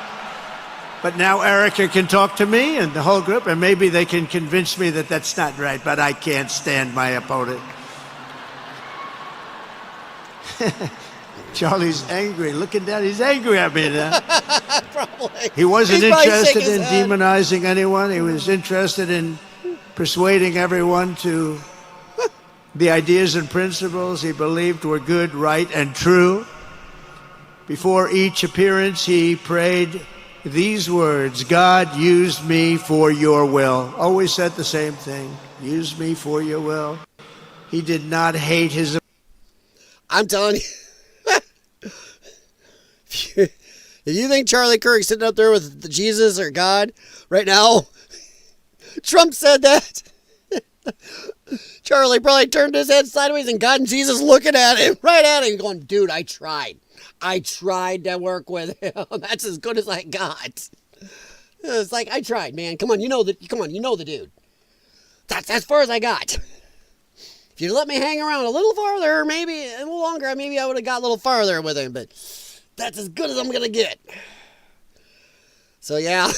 But now Erika can talk to me and the whole group, and maybe they can convince me that that's not right, but I can't stand my opponent. Charlie's angry. Looking down, he's angry at me now. Probably. He wasn't interested in demonizing anyone. He was interested in persuading everyone to the ideas and principles he believed were good, right, and true. Before each appearance, he prayed these words: God, use me for your will. Always said the same thing. Use me for your will. He did not hate his... I'm telling you, if you think Charlie Kirk's sitting up there with Jesus or God right now, Trump said that. Charlie probably turned his head sideways and God and Jesus looking at him, right at him, going, dude, I tried. I tried to work with him. That's as good as I got. It's like, I tried, man. Come on, you know the dude. That's as far as I got. If you'd let me hang around a little farther, maybe a little longer, maybe I would have got a little farther with him, but that's as good as I'm going to get. So, yeah.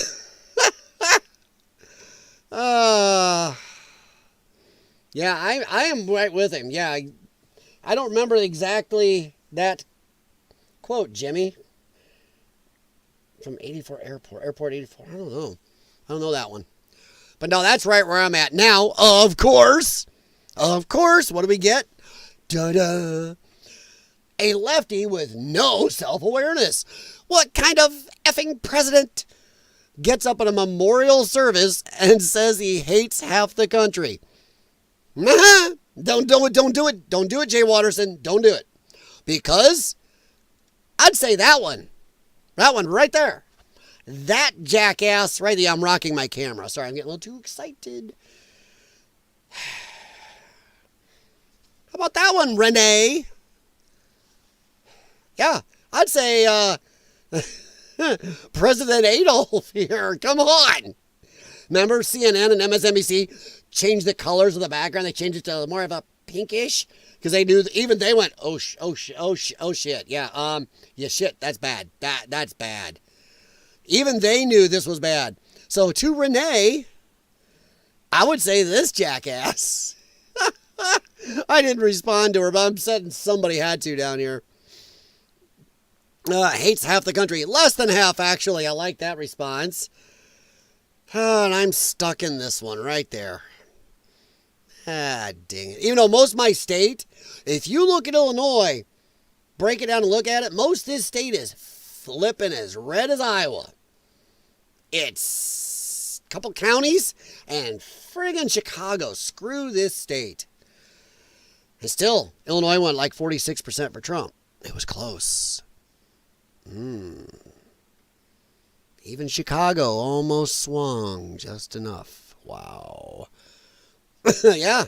Yeah, I am right with him. Yeah, I don't remember exactly that quote, Jimmy, from 84 Airport 84. I don't know that one. But no, that's right where I'm at now. Of course, what do we get? Da-da. A lefty with no self-awareness. What kind of effing president gets up at a memorial service and says he hates half the country? Don't do it. Don't do it, Jay Watterson. Don't do it. Because I'd say that one right there. That jackass right there. I'm rocking my camera. Sorry, I'm getting a little too excited. How about that one, Renee? Yeah, I'd say President Adolf here. Come on. Remember CNN and MSNBC changed the colors of the background? They changed it to more of a pinkish because they knew, even they went, oh shit. Yeah, shit, that's bad. That's bad. Even they knew this was bad. So to Renee, I would say this jackass. I didn't respond to her, but I'm certain somebody had to down here. Hates half the country. Less than half, actually. I like that response. And I'm stuck in this one right there. Dang it. Even though most of my state, if you look at Illinois, break it down and look at it, most of this state is flipping as red as Iowa. It's a couple counties and friggin' Chicago. Screw this state. And still, Illinois went like 46% for Trump. It was close. Even Chicago almost swung just enough. Wow. Yeah.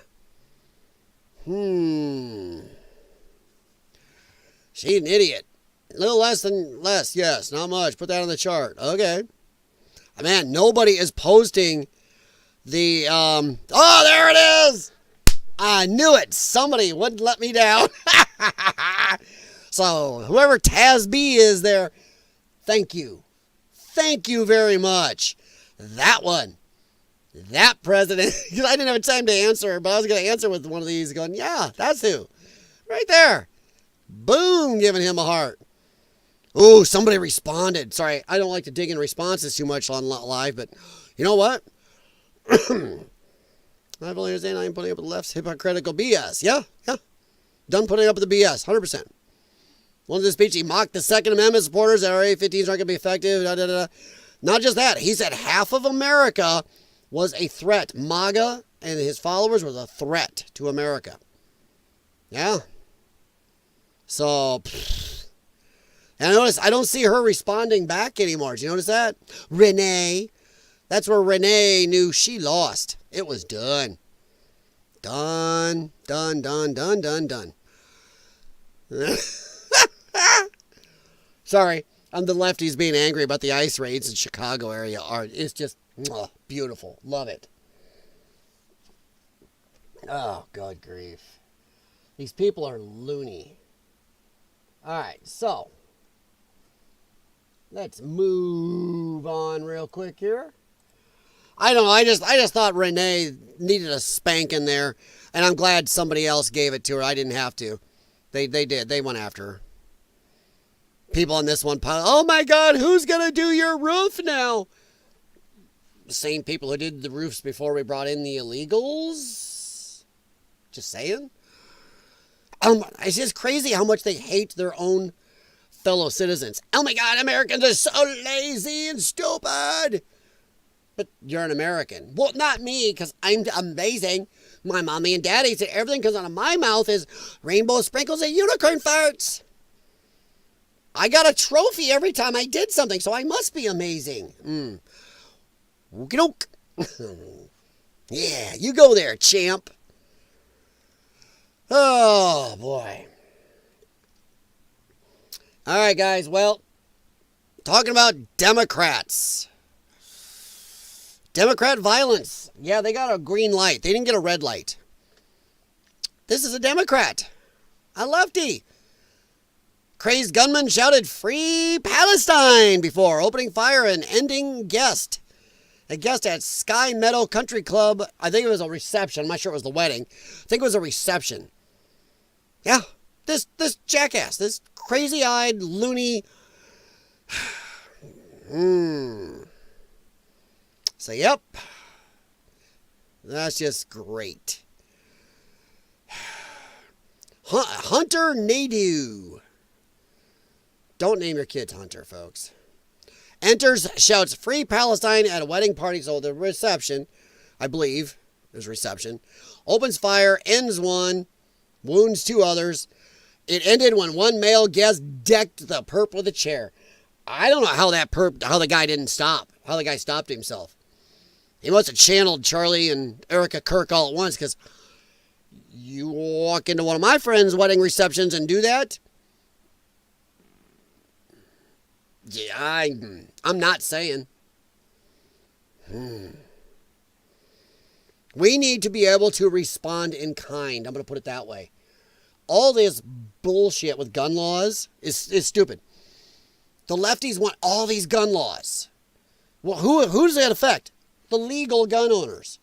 She's an idiot. A little less than less. Yes, not much. Put that on the chart. Okay. Man, nobody is posting the, oh, there it is. I knew it. Somebody wouldn't let me down. So, whoever Taz B is there, thank you. Thank you very much. That one. That president. Because I didn't have time to answer, but I was going to answer with one of these going, yeah, that's who. Right there. Boom, giving him a heart. Ooh, somebody responded. Sorry, I don't like to dig in responses too much on live, but you know what? I believe understand I am putting up with the left's hypocritical BS. Yeah. Done putting up with the BS, 100%. One of the speech, he mocked the Second Amendment supporters that RA-15s aren't going to be effective. Not just that. He said half of America was a threat. MAGA and his followers was a threat to America. Yeah. So, and notice, I don't see her responding back anymore. Do you notice that? Renee. That's where Renee knew she lost. It was done. Done. Sorry, I'm the lefties being angry about the ICE raids in Chicago area. It's just beautiful. Love it. Oh, God grief. These people are loony. All right, so let's move on real quick here. I don't know. I just thought Renee needed a spanking there, and I'm glad somebody else gave it to her. I didn't have to. They did. They went after her. People on this one pile. Oh my God, who's gonna do your roof now? The same people who did the roofs before we brought in the illegals. Just saying. It's just crazy how much they hate their own fellow citizens. Oh my God, Americans are so lazy and stupid. But you're an American. Well, not me, because I'm amazing. My mommy and daddy said everything comes out of my mouth is rainbow sprinkles and unicorn farts. I got a trophy every time I did something, so I must be amazing. Okey-doke. Yeah, you go there, champ. Oh, boy. All right, guys. Well, talking about Democrats. Democrat violence. Yeah, they got a green light. They didn't get a red light. This is a Democrat. A lefty. Crazed gunman shouted, "Free Palestine," before opening fire and ending guest. A guest at Sky Meadow Country Club. I think it was a reception. I'm not sure it was the wedding. I think it was a reception. Yeah, this jackass, this crazy-eyed, loony. So, yep. That's just great. Hunter Nadu. Don't name your kids Hunter, folks. Enters, shouts, "Free Palestine" at a wedding party. So the reception, I believe, there's reception. Opens fire, ends one, wounds 2 others. It ended when one male guest decked the perp with a chair. I don't know how the guy didn't stop. How the guy stopped himself. He must have channeled Charlie and Erika Kirk all at once, because you walk into one of my friends' wedding receptions and do that. Yeah, I'm not saying. We need to be able to respond in kind. I'm going to put it that way. All this bullshit with gun laws is stupid. The lefties want all these gun laws. Well, who does that affect? The legal gun owners.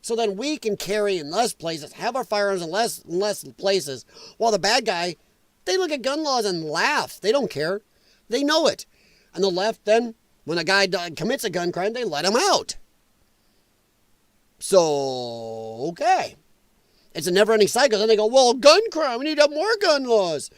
So then we can carry in less places, have our firearms in less places, while the bad guy, they look at gun laws and laugh. They don't care. They know it. And the left then, when a guy commits a gun crime, they let him out. So, okay. It's a never-ending cycle. Then they go, well, gun crime, we need to have more gun laws.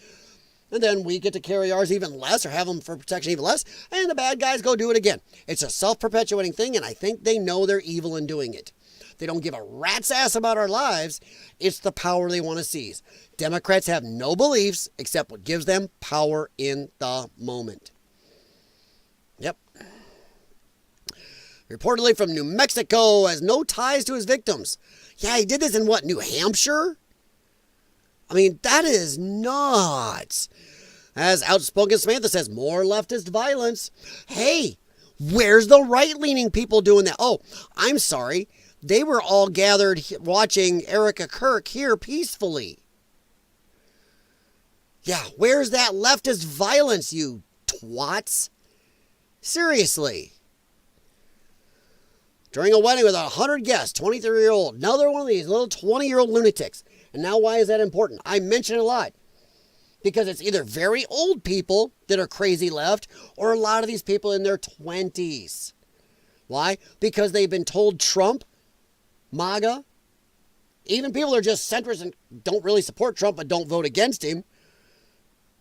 And then we get to carry ours even less, or have them for protection even less, and the bad guys go do it again. It's a self-perpetuating thing, and I think they know they're evil in doing it. They don't give a rat's ass about our lives. It's the power they want to seize. Democrats have no beliefs except what gives them power in the moment. Yep. Reportedly from New Mexico, has no ties to his victims. Yeah, he did this in what, New Hampshire? I mean, that is nuts. As outspoken Samantha says, more leftist violence. Hey, where's the right-leaning people doing that? Oh, I'm sorry. They were all gathered watching Erika Kirk here peacefully. Yeah, where's that leftist violence, you twats? Seriously. During a wedding with 100 guests, 23-year-old, another one of these little 20-year-old lunatics. And now why is that important? I mention it a lot. Because it's either very old people that are crazy left, or a lot of these people in their 20s. Why? Because they've been told Trump, MAGA, even people that are just centrists and don't really support Trump but don't vote against him.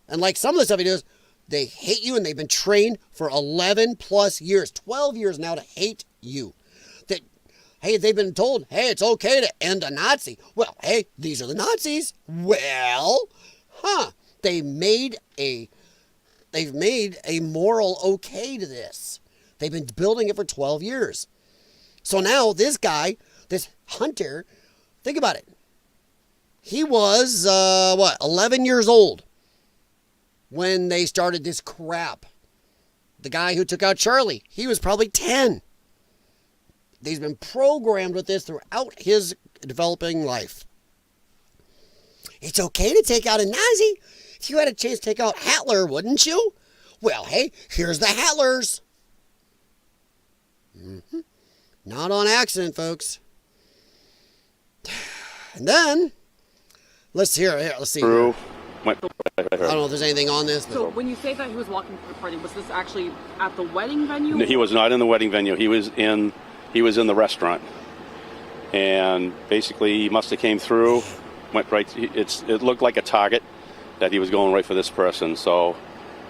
And like some of the stuff he does, they hate you, and they've been trained for 11 plus years, 12 years now to hate you. That, hey, they've been told, hey, it's okay to end a Nazi. Well, hey, these are the Nazis. Well, they've made a moral okay to this. They've been building it for 12 years. So now this guy, this Hunter, think about it. He was, 11 years old when they started this crap. The guy who took out Charlie, he was probably 10. He's been programmed with this throughout his developing life. It's okay to take out a Nazi. If you had a chance to take out Hitler, wouldn't you? Well, hey, here's the Hitlers. Not on accident, folks. And then, let's see. True. I don't know if there's anything on this. But... So when you say that he was walking to the party, was this actually at the wedding venue? No, he was not in the wedding venue. He was in the restaurant, and basically he must have came through, went right. It looked like a target that he was going right for this person. So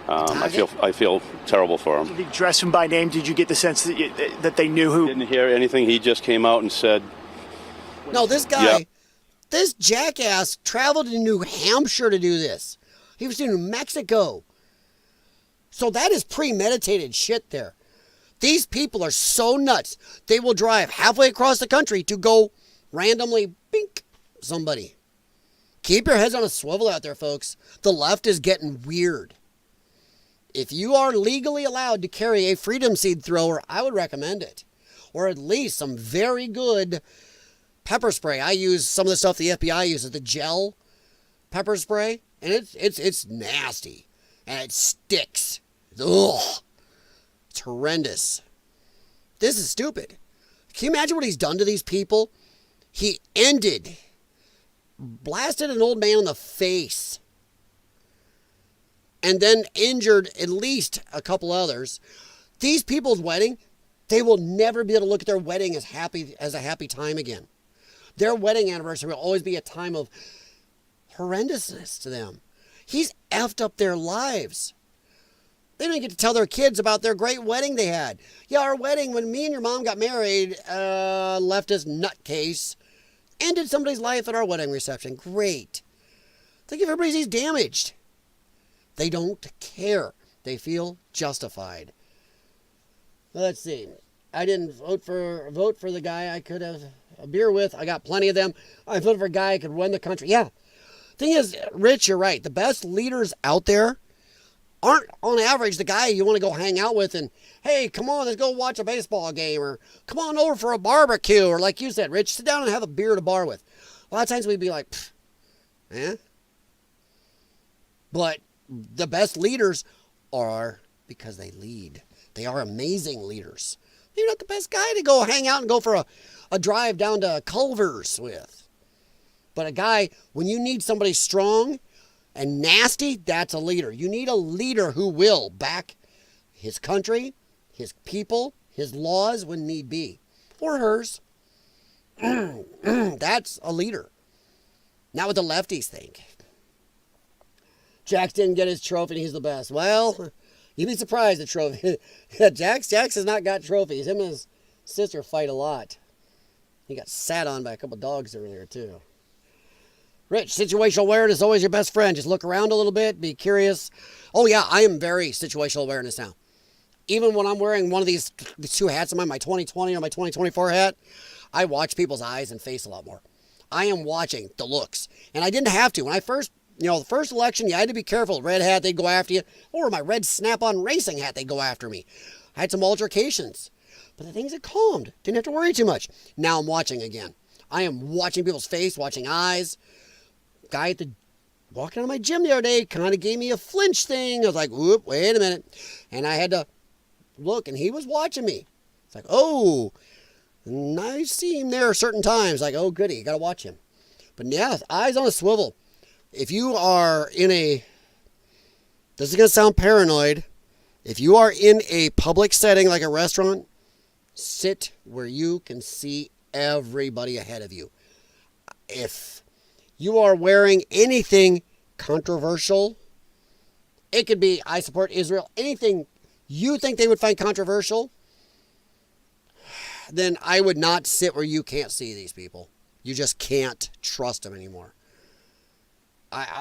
I feel terrible for him. Did he dress him by name? Did you get the sense that they knew who? Didn't hear anything. He just came out and said. No, this guy, this jackass traveled to New Hampshire to do this. He was in New Mexico. So that is premeditated shit there. These people are so nuts. They will drive halfway across the country to go randomly bink somebody. Keep your heads on a swivel out there, folks. The left is getting weird. If you are legally allowed to carry a freedom seed thrower, I would recommend it. Or at least some very good pepper spray. I use some of the stuff the FBI uses, the gel pepper spray, and it's nasty, and it sticks. Ugh. It's horrendous. This is stupid. Can you imagine what he's done to these people? He blasted an old man in the face and then injured at least a couple others. These people's wedding, they will never be able to look at their wedding as a happy time again. Their wedding anniversary will always be a time of horrendousness to them. He's effed up their lives. They don't get to tell their kids about their great wedding they had. Yeah, our wedding, when me and your mom got married, leftist nutcase, ended somebody's life at our wedding reception. Great. Think if everybody sees damaged. They don't care. They feel justified. Let's see. I didn't vote for the guy I could have a beer with. I got plenty of them. I voted for a guy who could run the country. Yeah. Thing is, Rich, you're right. The best leaders out there aren't, on average, the guy you want to go hang out with and, hey, come on, let's go watch a baseball game, or come on over for a barbecue, or like you said, Rich, sit down and have a beer at a bar with. A lot of times we'd be like, eh? But the best leaders are because they lead. They are amazing leaders. You're not the best guy to go hang out and go for a drive down to Culver's with. But a guy, when you need somebody strong and nasty, that's a leader. You need a leader who will back his country, his people, his laws when need be. Or hers. That's a leader. Not what the lefties think. Jax didn't get his trophy and he's the best. Well, you'd be surprised the trophy. Jax has not got trophies. Him and his sister fight a lot. He got sat on by a couple dogs earlier, too. Rich, situational awareness is always your best friend. Just look around a little bit, be curious. Oh, yeah, I am very situational awareness now. Even when I'm wearing one of these two hats, I'm on my 2020 or my 2024 hat, I watch people's eyes and face a lot more. I am watching the looks. And I didn't have to. When I first, the first election, you had to be careful. Red hat, they'd go after you. Or my red snap-on racing hat, they'd go after me. I had some altercations. But the things had calmed. Didn't have to worry too much. Now I'm watching again. I am watching people's face, watching eyes. Guy walking out of my gym the other day kind of gave me a flinch thing. I was like, whoop, wait a minute. And I had to look, and he was watching me. It's like, oh, and I see him there certain times. Like, oh, goody, you got to watch him. But yeah, eyes on a swivel. If you are in this is going to sound paranoid. If you are in a public setting like a restaurant, sit where you can see everybody ahead of you. If you are wearing anything controversial, it could be, I support Israel, anything you think they would find controversial, then I would not sit where you can't see these people. You just can't trust them anymore.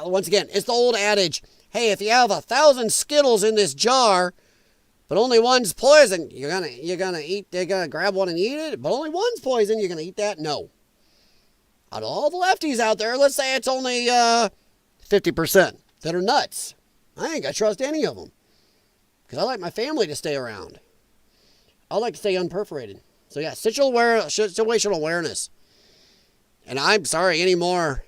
Once again, it's the old adage, hey, if you have 1,000 Skittles in this jar, but only one's poison, you're gonna grab one and eat it, but only one's poison, you're gonna eat that? No. Out of all the lefties out there, let's say it's only 50% that are nuts. I ain't gonna trust any of them. Because I like my family to stay around. I like to stay unperforated. So yeah, situational awareness. And I'm sorry anymore.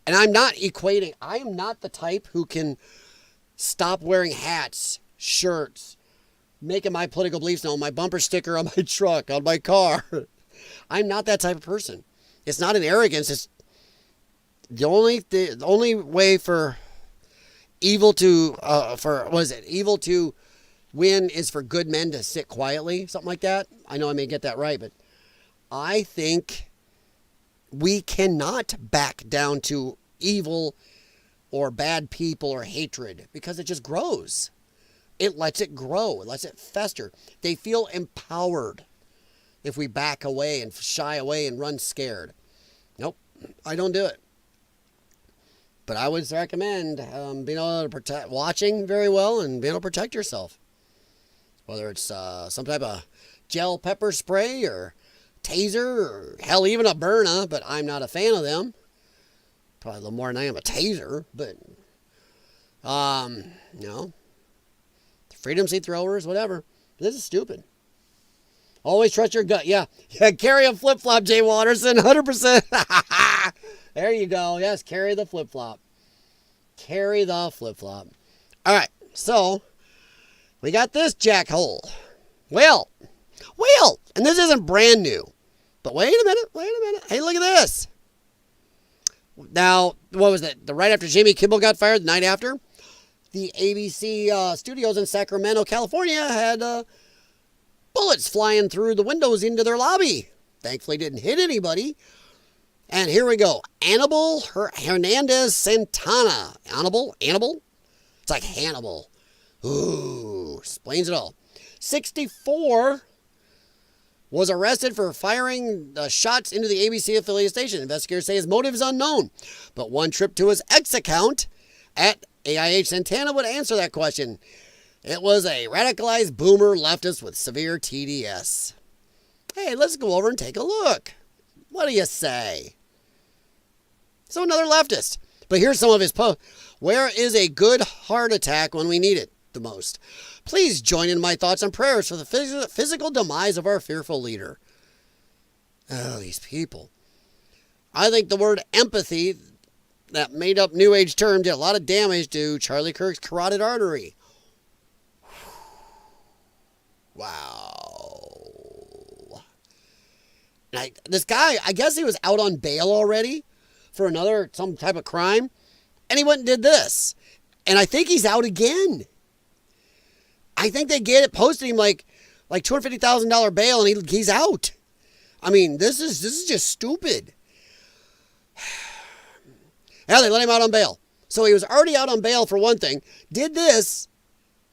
And I'm not equating. I am not the type who can stop wearing hats, shirts, making my political beliefs known, my bumper sticker on my truck, on my car. I'm not that type of person. It's not an arrogance. It's the only way for evil to evil to win is for good men to sit quietly, something like that. I know I may get that right, but I think we cannot back down to evil or bad people or hatred because it just grows. It lets it grow. It lets it fester. They feel empowered if we back away and shy away and run scared. Nope, I don't do it. But I would recommend being able to watching very well and being able to protect yourself. Whether it's some type of gel pepper spray or taser or hell, even a Byrna, but I'm not a fan of them. Probably a little more than I am a taser, but freedom seat throwers, whatever. This is stupid. Always trust your gut. Yeah, carry a flip-flop, Jay Watterson, 100%. There you go. Yes, carry the flip-flop. Carry the flip-flop. All right, so we got this jackhole. Well, and this isn't brand new. But wait a minute. Hey, look at this. Now, what was that? The right after Jimmy Kimmel got fired, the night after? the ABC studios in Sacramento, California had bullets flying through the windows into their lobby. Thankfully didn't hit anybody. And here we go. Annabelle Hernandez Santana. Annabelle? It's like Hannibal. Ooh, explains it all. 64 was arrested for firing shots into the ABC affiliate station. Investigators say his motive is unknown. But one trip to his X account at AIH Santana would answer that question. It was a radicalized boomer leftist with severe TDS. Hey, let's go over and take a look. What do you say? So another leftist. But here's some of his posts. Where is a good heart attack when we need it the most? Please join in my thoughts and prayers for the physical demise of our fearful leader. Oh, these people. I think the word empathy, that made up New Age term, did a lot of damage to Charlie Kirk's carotid artery. Wow. Now, this guy, I guess he was out on bail already for some type of crime. And he went and did this. And I think he's out again. I think they posted him like $250,000 bail, and he's out. I mean, this is just stupid. Yeah, they let him out on bail. So he was already out on bail for one thing, did this,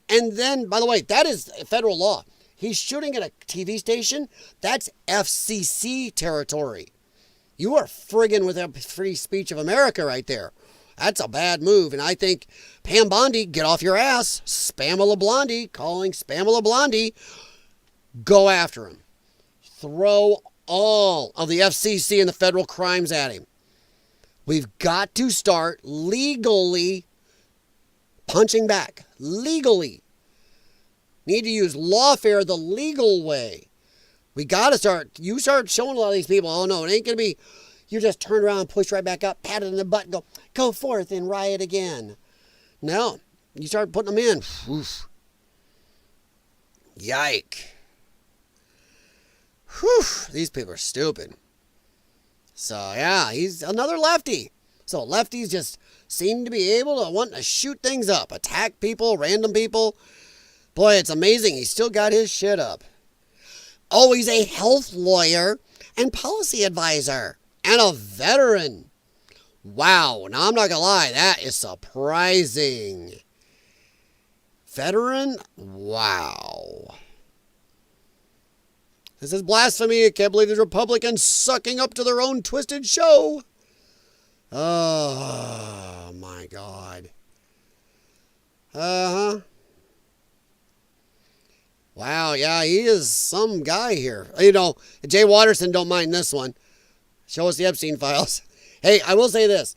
and then, by the way, that is federal law. He's shooting at a TV station. That's FCC territory. You are friggin' with the free speech of America right there. That's a bad move. And I think Pam Bondi, get off your ass. Spamela Blondie, calling Spamela Blondie. Go after him. Throw all of the FCC and the federal crimes at him. We've got to start legally punching back. Legally. Need to use lawfare the legal way. We got to start showing a lot of these people, oh no, it ain't going to be, you just turn around, push right back up, pat it in the butt, and go forth and riot again. No, you start putting them in. Oof. Yike. Whew, these people are stupid. So yeah, he's another lefty. So lefties just seem to be able to want to shoot things up, attack people, random people. Boy, it's amazing. He's still got his shit up. Oh, he's a health lawyer and policy advisor and a veteran. Wow. Now, I'm not going to lie. That is surprising. Veteran? Wow. This is blasphemy. I can't believe there's Republicans sucking up to their own twisted show. Oh, my God. Uh-huh. Wow, yeah, he is some guy here. You know, Jay Watterson don't mind this one. Show us the Epstein files. Hey, I will say this.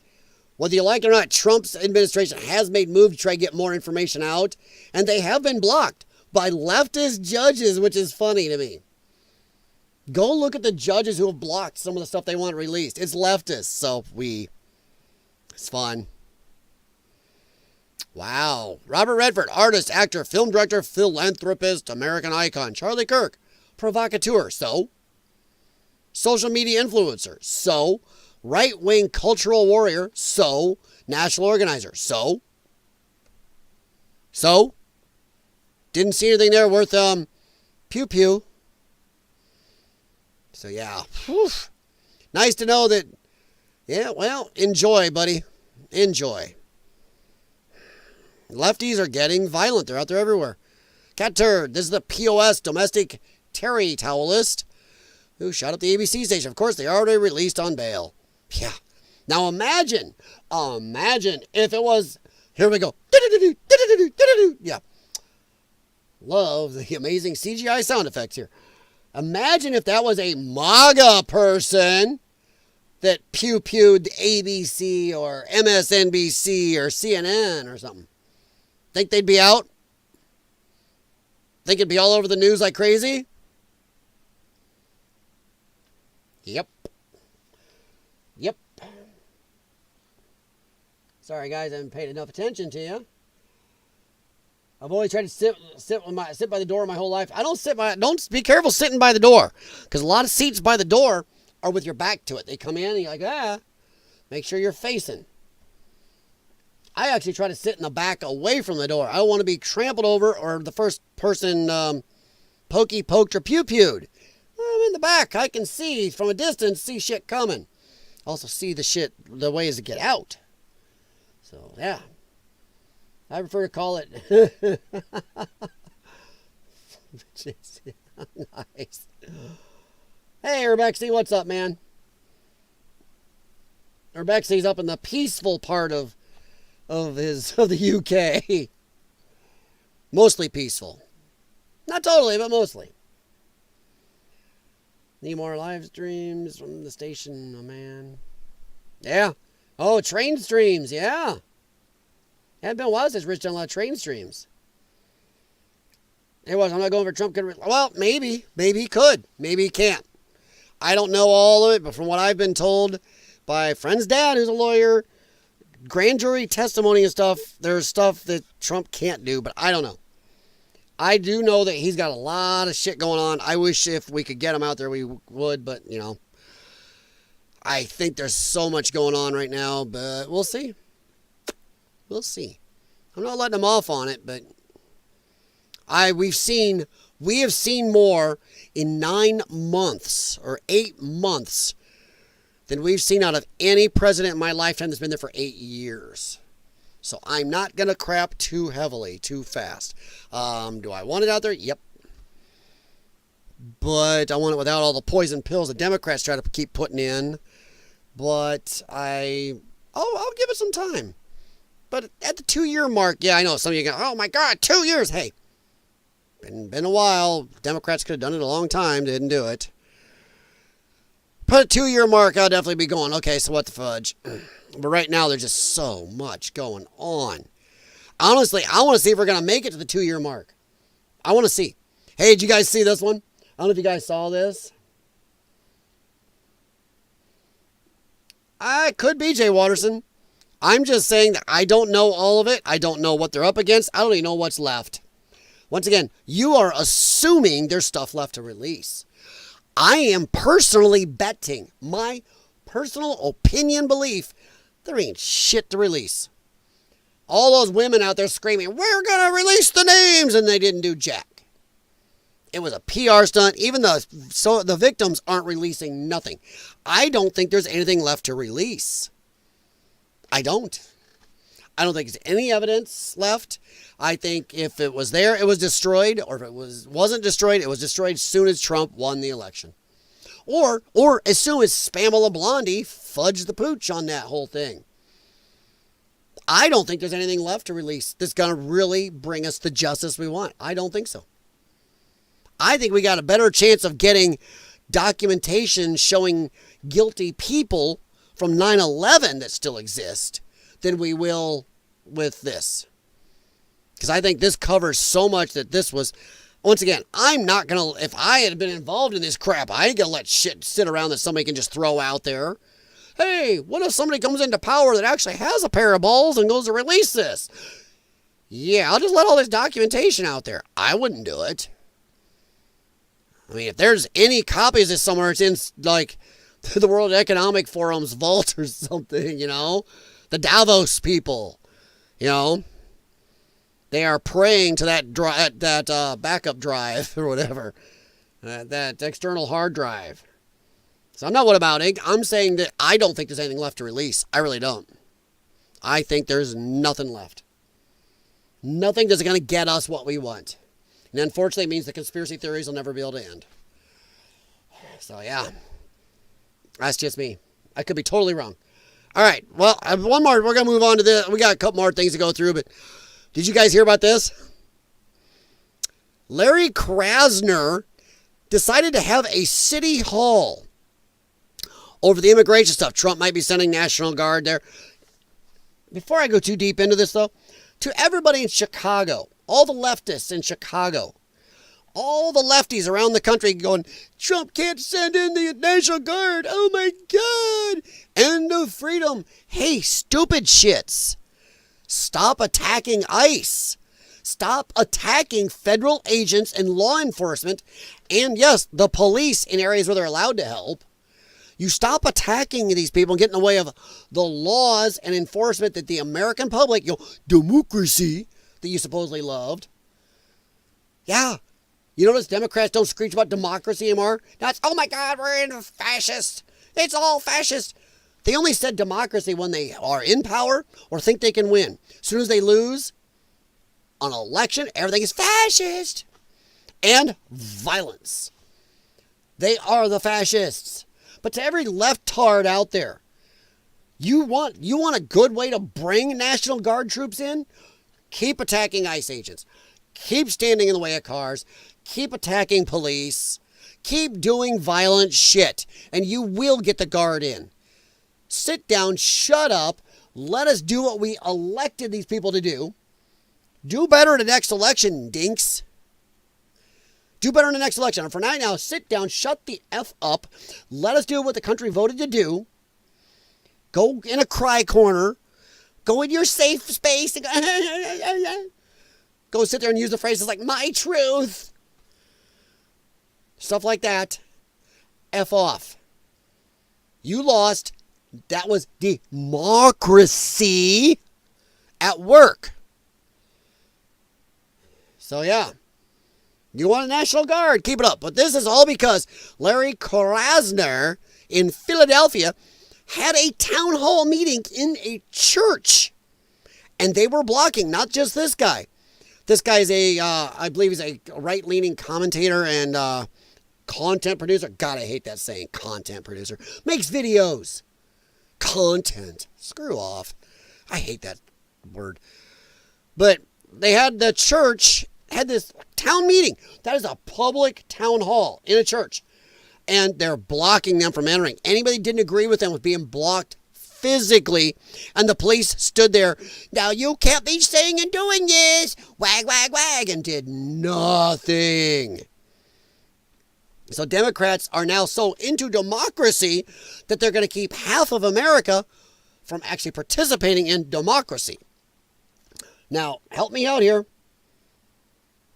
Whether you like it or not, Trump's administration has made moves to try to get more information out, and they have been blocked by leftist judges, which is funny to me. Go look at the judges who have blocked some of the stuff they want released. It's leftists, so it's fun. Wow. Robert Redford, artist, actor, film director, philanthropist, American icon. Charlie Kirk, provocateur. So? Social media influencer. So? Right-wing cultural warrior. So? National organizer. So? Didn't see anything there worth, pew-pew. So, yeah. Whew. Nice to know that, yeah, well, enjoy, buddy. Enjoy. Lefties are getting violent. They're out there everywhere. Cat Turd. This is the POS domestic Terry towelist who shot up the ABC station. Of course, they already released on bail. Yeah. Now imagine if it was, here we go. Yeah. Love the amazing CGI sound effects here. Imagine if that was a MAGA person that pew-pewed ABC or MSNBC or CNN or something. Think they'd be out? Think it'd be all over the news like crazy? Yep. Sorry, guys, I haven't paid enough attention to you. I've always tried to sit by the door my whole life. Don't be careful sitting by the door, because a lot of seats by the door are with your back to it. They come in and you're like, make sure you're facing. I actually try to sit in the back away from the door. I don't want to be trampled over or the first person poked or pew-pewed. I'm in the back. I can see from a distance, see shit coming. Also see the shit, the ways to get out. So, yeah. I prefer to call it... Nice. Hey, Urbexy, what's up, man? Urbexy's up in the peaceful part of the UK. Mostly peaceful. Not totally, but mostly. Need more live streams from the station, oh man. Yeah. Oh, train streams, yeah. Hadn't been a while since Rich done a lot of train streams. Hey, I'm not going for Trump. Well, maybe. Maybe he could. Maybe he can't. I don't know all of it, but from what I've been told by a friend's dad, who's a lawyer, grand jury testimony and stuff, there's stuff that Trump can't do, but I don't know. I do know that he's got a lot of shit going on. I wish if we could get him out there, we would, but, you know, I think there's so much going on right now, but we'll see. We'll see. I'm not letting him off on it, but we have seen more in 9 months or 8 months than we've seen out of any president in my lifetime that's been there for 8 years. So I'm not going to crap too heavily, too fast. Do I want it out there? Yep. But I want it without all the poison pills the Democrats try to keep putting in. But I'll give it some time. But at the 2-year mark, yeah, I know some of you go, oh my God, 2 years. Hey, been a while. Democrats could have done it a long time. They didn't do it. But at 2-year mark, I'll definitely be going, okay, so what the fudge? But right now, there's just so much going on. Honestly, I want to see if we're going to make it to the 2-year mark. I want to see. Hey, did you guys see this one? I don't know if you guys saw this. It could be Jay Watterson. I'm just saying that I don't know all of it. I don't know what they're up against. I don't even know what's left. Once again, you are assuming there's stuff left to release. I am personally betting, my personal opinion belief, there ain't shit to release. All those women out there screaming, we're going to release the names, and they didn't do jack. It was a PR stunt. Even the victims aren't releasing nothing. I don't think there's anything left to release. I don't think there's any evidence left. I think if it was there, it was destroyed. Or if it wasn't destroyed, it was destroyed as soon as Trump won the election. Or as soon as Spamela Blondie fudged the pooch on that whole thing. I don't think there's anything left to release that's going to really bring us the justice we want. I don't think so. I think we got a better chance of getting documentation showing guilty people from 9/11 that still exist than we will with this. Because I think this covers so much that this was, once again, I'm not going to, if I had been involved in this crap, I ain't going to let shit sit around that somebody can just throw out there. Hey, what if somebody comes into power that actually has a pair of balls and goes to release this? Yeah, I'll just let all this documentation out there. I wouldn't do it. I mean, if there's any copies of somewhere, it's in, like, the World Economic Forum's vault or something, you know? The Davos people, you know? They are praying to that backup drive or whatever. That external hard drive. So I'm not whatabouting. I'm saying that I don't think there's anything left to release. I really don't. I think there's nothing left. Nothing that's going to get us what we want. And unfortunately, it means the conspiracy theories will never be able to end. So, yeah. That's just me. I could be totally wrong. All right. Well, one more. We're going to move on to this. We got a couple more things to go through, but did you guys hear about this? Larry Krasner decided to have a city hall over the immigration stuff. Trump might be sending National Guard there. Before I go too deep into this, though, to everybody in Chicago, all the leftists in Chicago, all the lefties around the country going, Trump can't send in the National Guard. Oh, my God. End of freedom. Hey, stupid shits. Stop attacking ICE. Stop attacking federal agents and law enforcement. And, yes, the police in areas where they're allowed to help. You stop attacking these people and get in the way of the laws and enforcement that the American public, democracy that you supposedly loved. Yeah. You notice Democrats don't screech about democracy anymore? Now it's, oh my God, we're in fascist. It's all fascist. They only said democracy when they are in power or think they can win. As soon as they lose an election, everything is fascist. And violence. They are the fascists. But to every leftard out there, you want a good way to bring National Guard troops in? Keep attacking ICE agents. Keep standing in the way of cars. Keep attacking police. Keep doing violent shit. And you will get the Guard in. Sit down, shut up, let us do what we elected these people to do. Do better in the next election, dinks. Do better in the next election. And for now, sit down, shut the F up. Let us do what the country voted to do. Go in a cry corner. Go in your safe space. And go sit there and use the phrases like, my truth. Stuff like that. F off. You lost. That was democracy at work. So, yeah. You want a National Guard, keep it up. But this is all because Larry Krasner in Philadelphia had a town hall meeting in a church. And they were blocking, not just this guy. This guy's I believe he's a right-leaning commentator and content producer. God, I hate that saying, content producer. Makes videos. Content. Screw off. I hate that word. But they had the church had this town meeting. That is a public town hall in a church. And they're blocking them from entering. Anybody didn't agree with them was being blocked physically. And the police stood there. Now you can't be saying and doing this. Wag, wag, wag. And did nothing. So Democrats are now so into democracy that they're going to keep half of America from actually participating in democracy. Now, help me out here.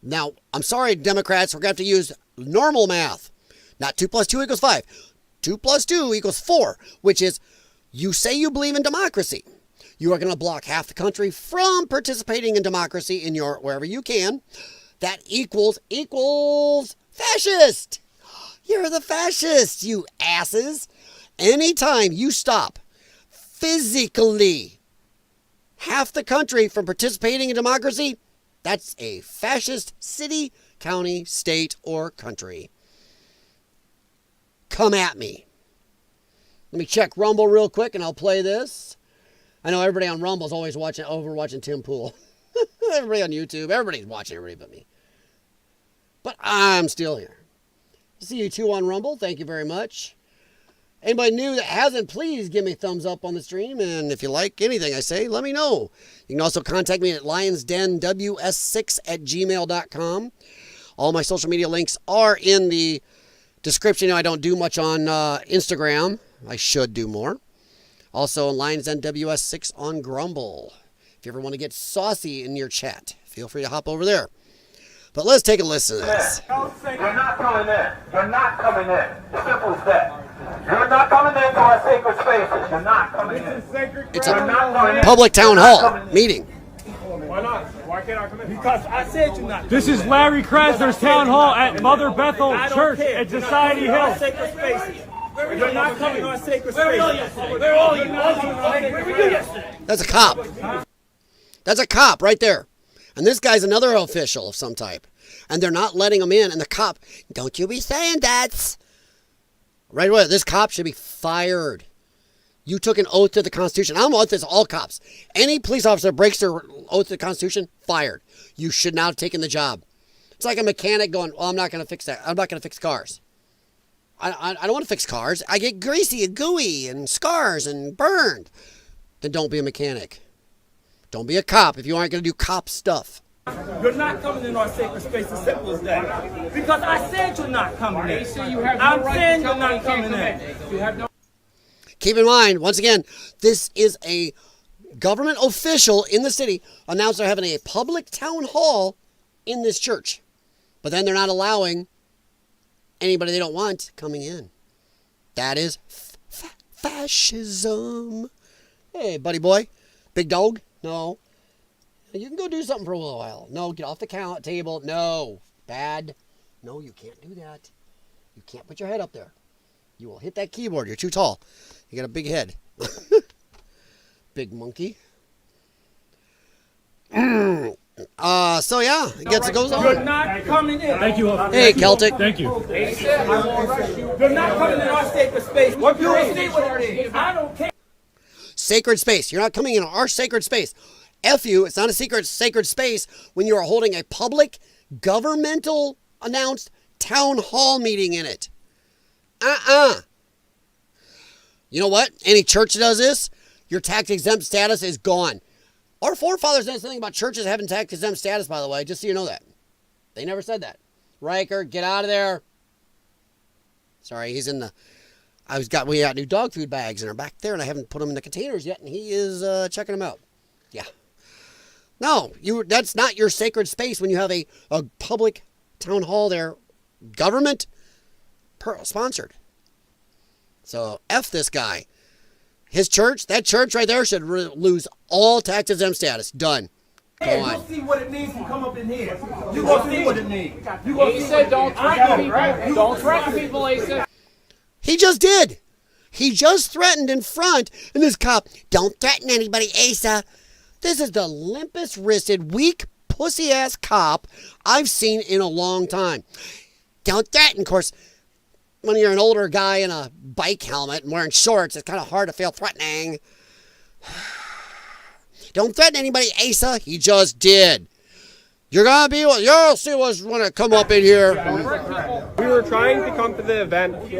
Now, I'm sorry, Democrats, we're going to have to use normal math. Not 2 plus 2 equals 5. 2 plus 2 equals 4, which is you say you believe in democracy. You are going to block half the country from participating in democracy in your wherever you can. That equals fascist. You're the fascists, you asses. Anytime you stop physically half the country from participating in democracy, that's a fascist city, county, state, or country. Come at me. Let me check Rumble real quick and I'll play this. I know everybody on Rumble is always watching Tim Pool. Everybody on YouTube, everybody's watching everybody but me. But I'm still here. See you two on Rumble. Thank you very much. Anybody new that hasn't, please give me a thumbs up on the stream. And if you like anything I say, let me know. You can also contact me at lionsdenws6@gmail.com. All my social media links are in the description. I don't do much on Instagram. I should do more. Also, LionsDenWS6 on Grumble. If you ever want to get saucy in your chat, feel free to hop over there. But let's take a listen to this. You're not coming in. You're not coming in. Simple as that. You're not coming into our sacred spaces. You're not coming in. It's a public town hall meeting. Why not? Why can't I come in? Because I said you're not. This is Larry Krasner's town hall at Mother Bethel Church at Society Hill. Sacred spaces. You're not coming to our sacred spaces. Where are you? Where were you yesterday? That's a cop. That's a cop right there. And this guy's another official of some type. And they're not letting him in. And the cop, don't you be saying that. Right away, this cop should be fired. You took an oath to the Constitution. I'm on this, all cops. Any police officer breaks their oath to the Constitution, fired. You should not have taken the job. It's like a mechanic going, well, I'm not going to fix that. I'm not going to fix cars. I don't want to fix cars. I get greasy and gooey and scars and burned. Then don't be a mechanic. Don't be a cop if you aren't going to do cop stuff. You're not coming in our sacred space, as simple as that. Because I said you're not coming in. I'm saying you're not coming in. Keep in mind, once again, this is a government official in the city announced they're having a public town hall in this church. But then they're not allowing anybody they don't want coming in. That is Fascism. Hey, buddy boy. Big dog? No. You can go do something for a little while. No, get off the table. No. Bad. No, you can't do that. You can't put your head up there. You will hit that keyboard. You're too tall. You got a big head. Big monkey. So yeah, it goes on. You're not coming in. Thank you. Hey, Celtic. Thank you. You're not coming in our sacred space. What you see what it is? I don't care. Sacred space. You're not coming in our sacred space. F you. It's not a sacred space when you are holding a public, governmental announced town hall meeting in it. You know what? Any church that does this, your tax exempt status is gone. Our forefathers didn't say anything about churches having tax exempt status, by the way, just so you know that. They never said that. Riker, get out of there. Sorry, he's in the... We got new dog food bags and they're back there, and I haven't put them in the containers yet, and he is checking them out. Yeah. No, that's not your sacred space when you have a public town hall there, government sponsored. So F this guy. His church, that church right there should lose all tax exempt status. Done. Go on. You'll see what it means to come up in here. You gonna see what it means. He said don't threaten people. Don't threaten people, he said. He just did. He just threatened in front, and this cop, don't threaten anybody, Asa. This is the limpest-wristed, weak, pussy-ass cop I've seen in a long time. Don't threaten. Of course, when you're an older guy in a bike helmet and wearing shorts, it's kind of hard to feel threatening. Don't threaten anybody, Asa. He just did. You'll see what's going to come up in here. We were trying to come to the event.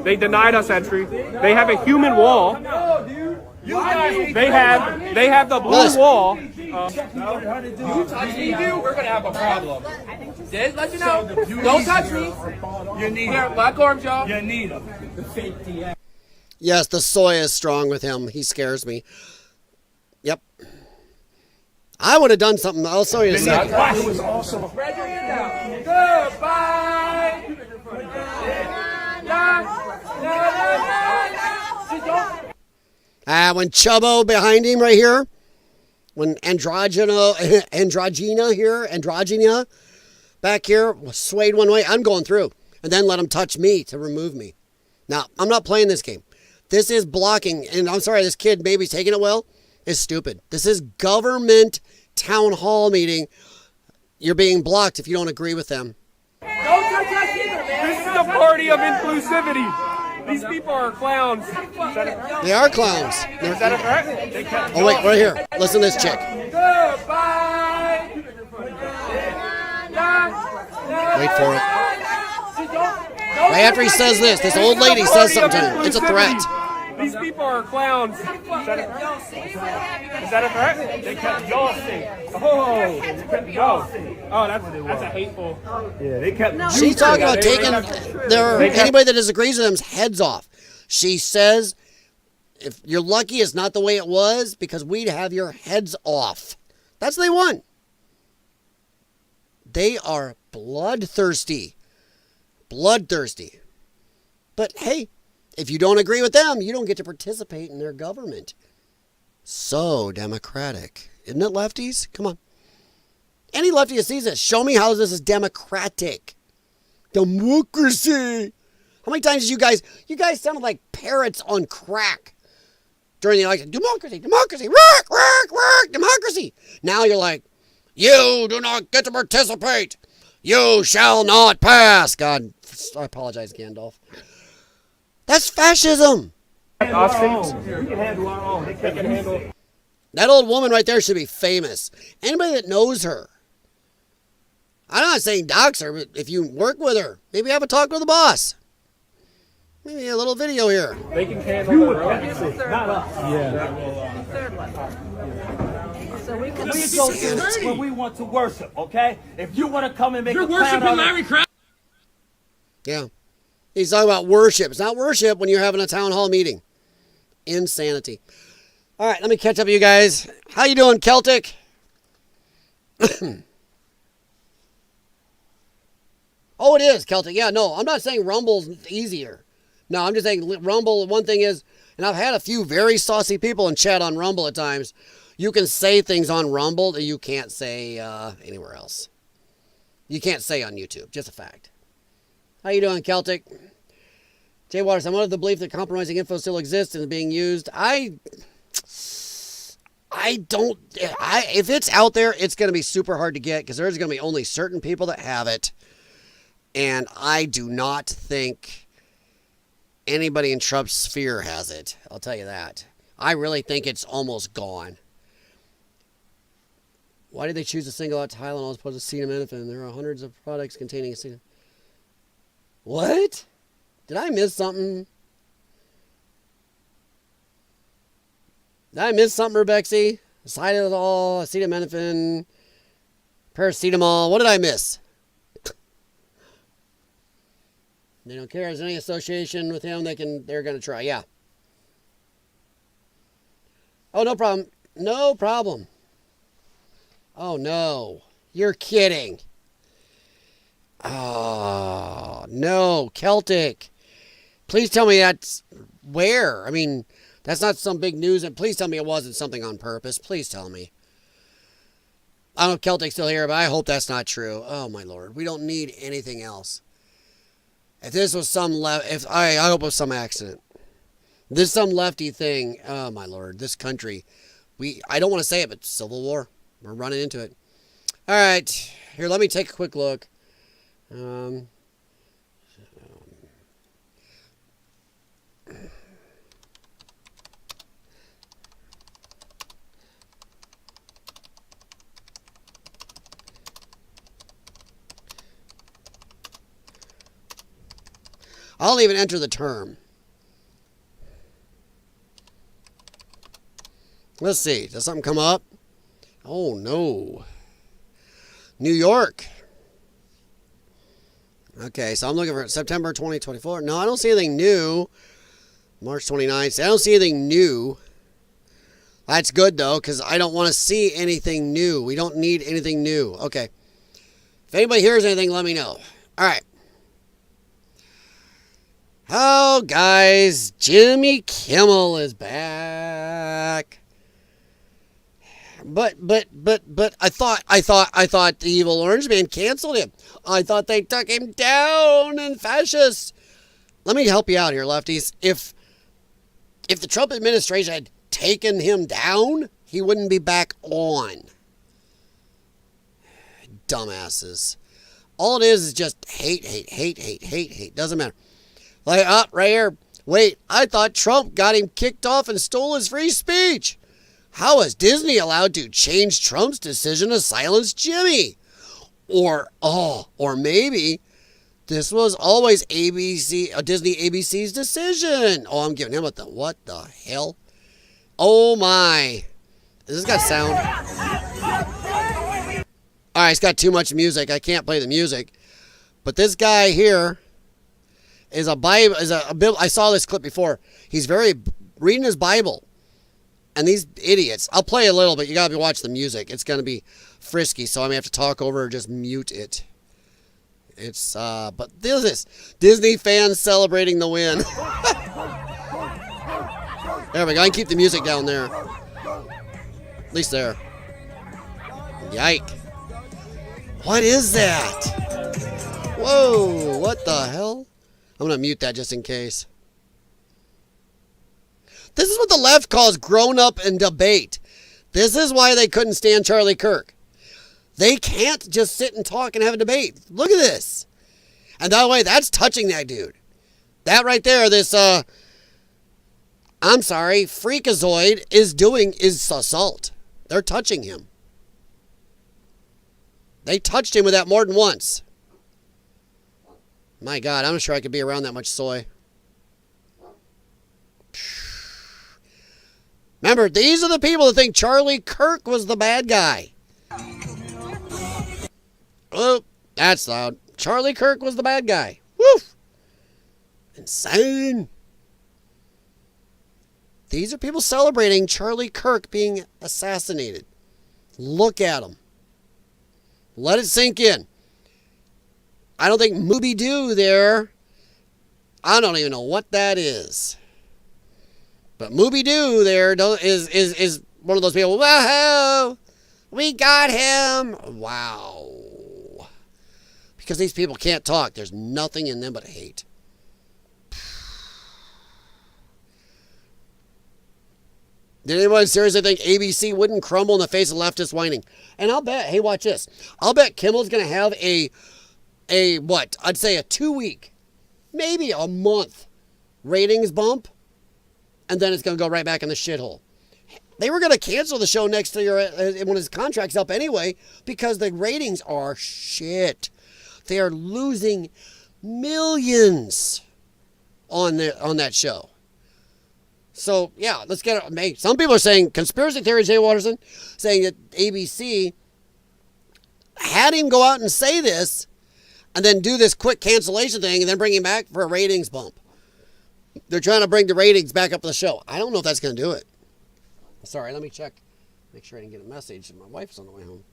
They denied us entry. They have a human wall. They have the blue wall. You touch me, we're gonna have a problem. Just let you know. Don't touch me. You need Here, black arms, y'all. You need them. The safety act. Yes, the soy is strong with him. He scares me. Yep. I would have done something. I'll show you in a second. It was awesome. Spread your hand out. Goodbye. When Chubbo behind him right here, when Androgina back here swayed one way, I'm going through. And then let him touch me to remove me. Now, I'm not playing this game. This is blocking, and I'm sorry, this kid maybe taking it well, is stupid. This is government town hall meeting. You're being blocked if you don't agree with them. Don't touch us either, man. This is a party of inclusivity. These people are clowns. They are clowns. Is that a threat? Oh, wait, right here. Listen to this chick. Goodbye. Wait for it. Right after he says this old lady says something to him. It's a threat. These people are clowns. Is that a threat? They kept y'all safe. Oh, that's a hateful. Yeah, they kept. She's talking about taking anybody that disagrees with them's heads off. She says, if you're lucky, it's not the way it was because we'd have your heads off. That's what they want. They are bloodthirsty. Bloodthirsty. But hey, if you don't agree with them, you don't get to participate in their government. So democratic. Isn't it, lefties? Come on. Any lefty that sees this, show me how this is democratic. Democracy. How many times did you guys sounded like parrots on crack during the election. Democracy, democracy, work, democracy. Now you're like, you do not get to participate. You shall not pass. God, I apologize, Gandalf. That's fascism. That old woman right there should be famous. Anybody that knows her. I'm not saying dox her, but if you work with her, maybe have a talk with the boss. Maybe a little video here. They can handle their own. Not us. So we go to where we want to worship, okay? If you want to come and make a clown out of Larry Kraft. Yeah. He's talking about worship. It's not worship when you're having a town hall meeting. Insanity. All right, let me catch up with you guys. How you doing, Celtic? Oh, it is, Celtic. Yeah, no, I'm not saying Rumble's easier. No, I'm just saying Rumble, one thing is, and I've had a few very saucy people in chat on Rumble at times. You can say things on Rumble that you can't say anywhere else. You can't say on YouTube. Just a fact. How you doing, Celtic? Jay Waters, I'm under the belief that compromising info still exists and is being used. If it's out there, it's going to be super hard to get because there's going to be only certain people that have it. And I do not think anybody in Trump's sphere has it. I'll tell you that. I really think it's almost gone. Why did they choose to single out Tylenol as opposed to acetaminophen? There are hundreds of products containing acetaminophen. What? Did I miss something? Did I miss something, Rebexy? Cytosol, acetaminophen, paracetamol. What did I miss? They don't care if there's any association with him. They're going to try. Yeah. Oh, no problem. No problem. Oh, no. You're kidding. Oh, no. Celtic. Please tell me that's where. I mean, that's not some big news. And please tell me it wasn't something on purpose. Please tell me. I don't know if Celtic's still here, but I hope that's not true. Oh, my Lord. We don't need anything else. If this was I hope it was some accident. This is some lefty thing. Oh, my Lord. This country. I don't want to say it, but civil war. We're running into it. All right. Here, let me take a quick look. I'll even enter the term. Let's see. Does something come up? Oh, no. New York. Okay, so I'm looking for September 2024. No, I don't see anything new. March 29th. I don't see anything new. That's good, though, because I don't want to see anything new. We don't need anything new. Okay. If anybody hears anything, let me know. All right. Oh, guys, Jimmy Kimmel is back. But I thought the evil orange man canceled him. I thought they took him down and fascists. Let me help you out here, lefties. If the Trump administration had taken him down, he wouldn't be back on. Dumbasses. All it is just hate. Doesn't matter. Like, right here. Wait, I thought Trump got him kicked off and stole his free speech. How is Disney allowed to change Trump's decision to silence Jimmy? Or maybe this was always Disney ABC's decision. Oh, I'm giving him what the hell? Oh my. This has got sound. All right, it's got too much music. I can't play the music. But this guy here is a Bible. I saw this clip before. He's reading his Bible. And these idiots, I'll play a little bit. You got to watch the music. It's going to be frisky, so I may have to talk over or just mute it. But this Disney fans celebrating the win. There we go. I can keep the music down there. At least there. Yike. What is that? Whoa, what the hell? I'm going to mute that just in case. This is what the left calls grown up and debate. This is why they couldn't stand Charlie Kirk. They can't just sit and talk and have a debate. Look at this. And by the way, that's touching that dude. That right there, this, freakazoid is assault. They're touching him. They touched him with that more than once. My God, I'm not sure I could be around that much soy. Remember, these are the people that think Charlie Kirk was the bad guy. Oh, that's loud. Charlie Kirk was the bad guy. Woof. Insane. These are people celebrating Charlie Kirk being assassinated. Look at them. Let it sink in. I don't think Mooby Doo there I don't even know what that is. But Mooby Doo there is one of those people. Whoa, we got him. Wow. Because these people can't talk. There's nothing in them but hate. Did anyone seriously think ABC wouldn't crumble in the face of leftist whining? And I'll bet, hey, watch this. I'll bet Kimmel's going to have what? I'd say a 2-week, maybe a month ratings bump. And then it's going to go right back in the shithole. They were going to cancel the show next year when his contract's up anyway because the ratings are shit. They are losing millions on that show. So, yeah, let's get it. Some people are saying, conspiracy theory, Jay Watterson, saying that ABC had him go out and say this and then do this quick cancellation thing and then bring him back for a ratings bump. They're trying to bring the ratings back up to the show. I don't know if that's going to do it. Sorry, let me check. Make sure I didn't get a message. My wife's on the way home.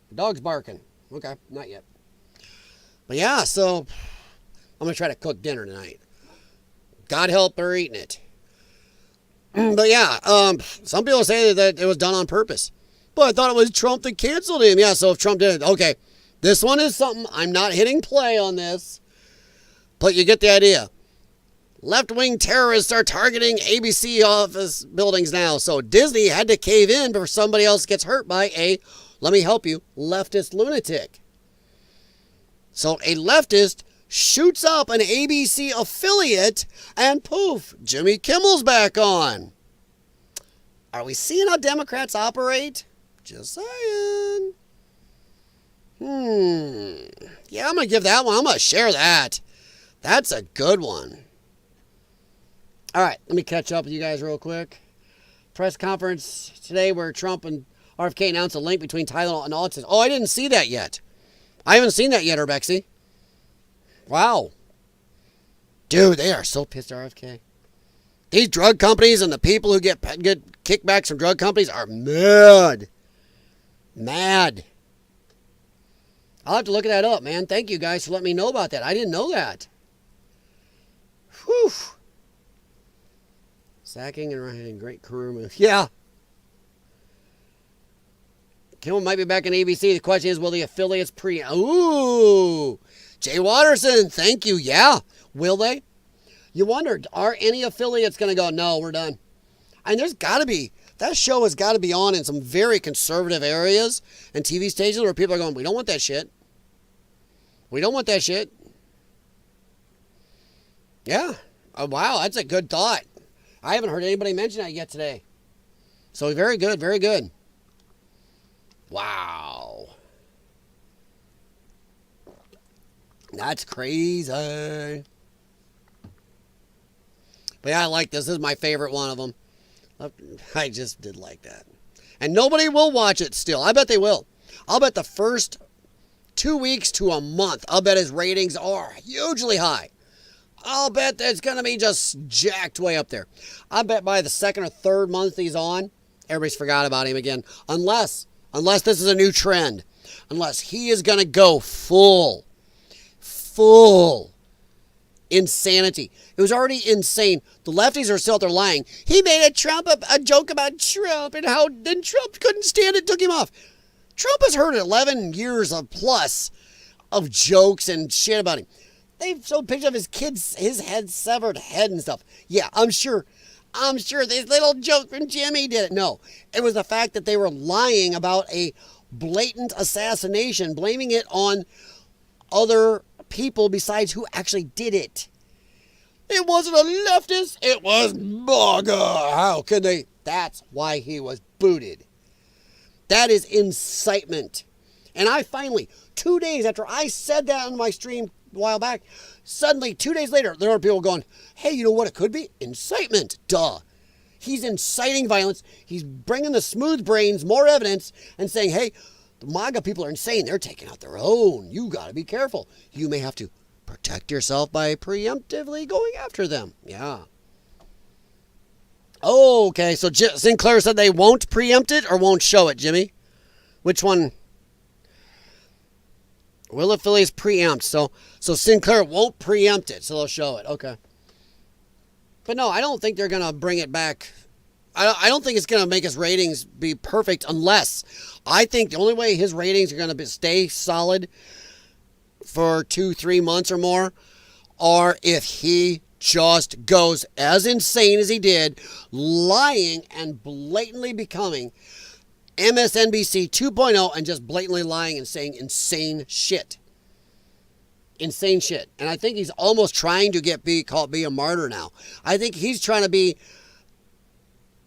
The dog's barking. Okay, not yet. But yeah, so I'm going to try to cook dinner tonight. God help they're eating it. But yeah, some people say that it was done on purpose. But I thought it was Trump that canceled him. Yeah, so if Trump did it, okay. This one is something. I'm not hitting play on this. But you get the idea. Left-wing terrorists are targeting ABC office buildings now. So Disney had to cave in before somebody else gets hurt by let me help you, leftist lunatic. So a leftist shoots up an ABC affiliate and poof, Jimmy Kimmel's back on. Are we seeing how Democrats operate? Just saying. Yeah, I'm going to give that one. I'm going to share that. That's a good one. All right, let me catch up with you guys real quick. Press conference today where Trump and RFK announced a link between Tylenol and autism. Oh, I didn't see that yet. I haven't seen that yet, Urbexy. Wow. Dude, they are so pissed at RFK. These drug companies and the people who get kickbacks from drug companies are mad. Mad. I'll have to look that up, man. Thank you guys for letting me know about that. I didn't know that. Whew. Sacking and writing, great career move. Yeah. Kimmel might be back in ABC. The question is, will the affiliates Ooh. Jay Watterson, thank you. Yeah. Will they? You wondered, are any affiliates going to go, no, we're done? And there's got to be. That show has got to be on in some very conservative areas and TV stations where people are going, we don't want that shit. We don't want that shit. Yeah. Oh, wow, that's a good thought. I haven't heard anybody mention that yet today. So very good, very good. Wow. That's crazy. But yeah, I like this. This is my favorite one of them. I just did like that. And nobody will watch it still. I bet they will. I'll bet the first 2 weeks to a month, I'll bet his ratings are hugely high. I'll bet that it's going to be just jacked way up there. I bet by the second or third month he's on, everybody's forgot about him again. Unless this is a new trend. Unless he is going to go full insanity. It was already insane. The lefties are still out there lying. He made a joke about Trump and how then Trump couldn't stand it, took him off. Trump has heard 11 years of plus of jokes and shit about him. They showed pictures of his kids, his severed head and stuff. Yeah, I'm sure this little joke from Jimmy did it. No, it was the fact that they were lying about a blatant assassination, blaming it on other people besides who actually did it. It wasn't a leftist, it was MAGA. How can they? That's why he was booted. That is incitement. And I finally, 2 days after I said that on my stream a while back, suddenly 2 days later, there are people going, hey, you know what it could be? Incitement. Duh. He's inciting violence. He's bringing the smooth brains more evidence and saying, hey, the MAGA people are insane. They're taking out their own. You got to be careful. You may have to protect yourself by preemptively going after them. Yeah. Oh, okay. So Sinclair said they won't preempt it or won't show it, Jimmy? Which one? Will affiliates preempt? So Sinclair won't preempt it, so they'll show it. Okay. But no, I don't think they're going to bring it back. I don't think it's going to make his ratings be perfect unless I think the only way his ratings are going to stay solid for 2-3 months or more are if he just goes as insane as he did, lying and blatantly becoming MSNBC 2.0 and just blatantly lying and saying insane shit. Insane shit. And I think he's almost trying to be a martyr now. I think he's trying to be,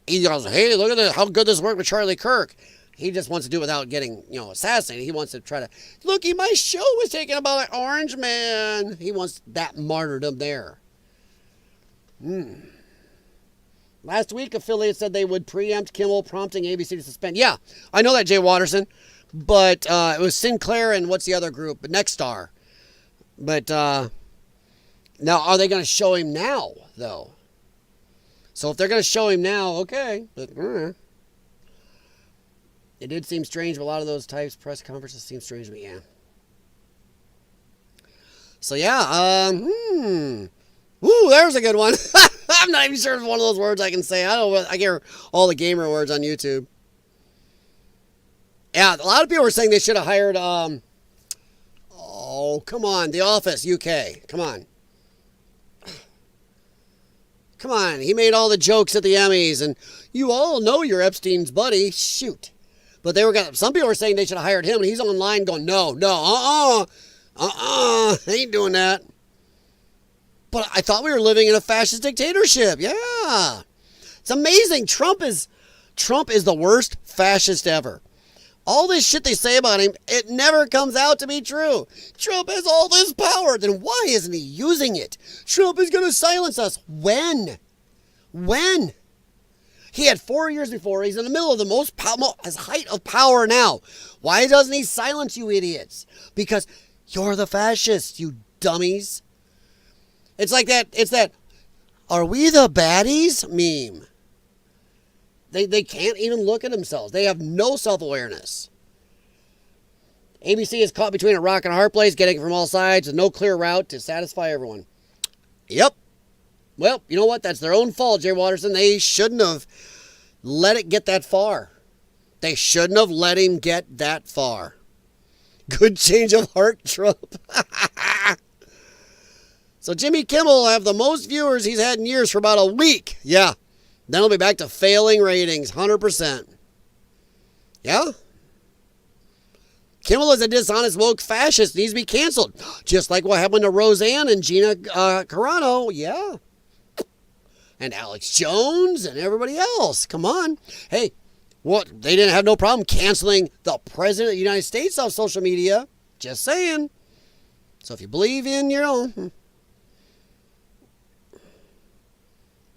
he goes, hey, look at this, how good this worked with Charlie Kirk. He just wants to do it without getting, assassinated. He wants to try to, looky, my show was taken about an orange man. He wants that martyrdom there. Last week, affiliates said they would preempt Kimmel, prompting ABC to suspend. Yeah, I know that, Jay Watterson. But it was Sinclair and what's the other group? Nexstar. But now, are they going to show him now, though? So if they're going to show him now, okay. But, it did seem strange. A lot of those types press conferences seem strange to me, yeah. So, yeah. Ooh, there's a good one. I'm not even sure if it's one of those words I can say. I hear all the gamer words on YouTube. Yeah, a lot of people were saying they should have hired, oh, come on, The Office, UK. Come on. Come on, he made all the jokes at the Emmys, and you all know you're Epstein's buddy. Shoot. But some people were saying they should have hired him, and he's online going, no, ain't doing that. But I thought we were living in a fascist dictatorship. Yeah. It's amazing. Trump is the worst fascist ever. All this shit they say about him, it never comes out to be true. Trump has all this power. Then why isn't he using it? Trump is going to silence us. When? He had 4 years before. He's in the middle of his height of power now. Why doesn't he silence you idiots? Because you're the fascists, you dummies. It's like that, are we the baddies meme. They can't even look at themselves. They have no self-awareness. ABC is caught between a rock and a hard place, getting from all sides with no clear route to satisfy everyone. Yep. Well, you know what? That's their own fault, Jay Watterson. They shouldn't have let it get that far. They shouldn't have let him get that far. Good change of heart, Trump. So Jimmy Kimmel will have the most viewers he's had in years for about a week. Yeah. Then he'll be back to failing ratings, 100%. Yeah? Kimmel is a dishonest woke fascist, needs to be canceled. Just like what happened to Roseanne and Gina Carano. Yeah. And Alex Jones and everybody else. Come on. Hey, what? They didn't have no problem canceling the President of the United States off social media. Just saying. So if you believe in your own...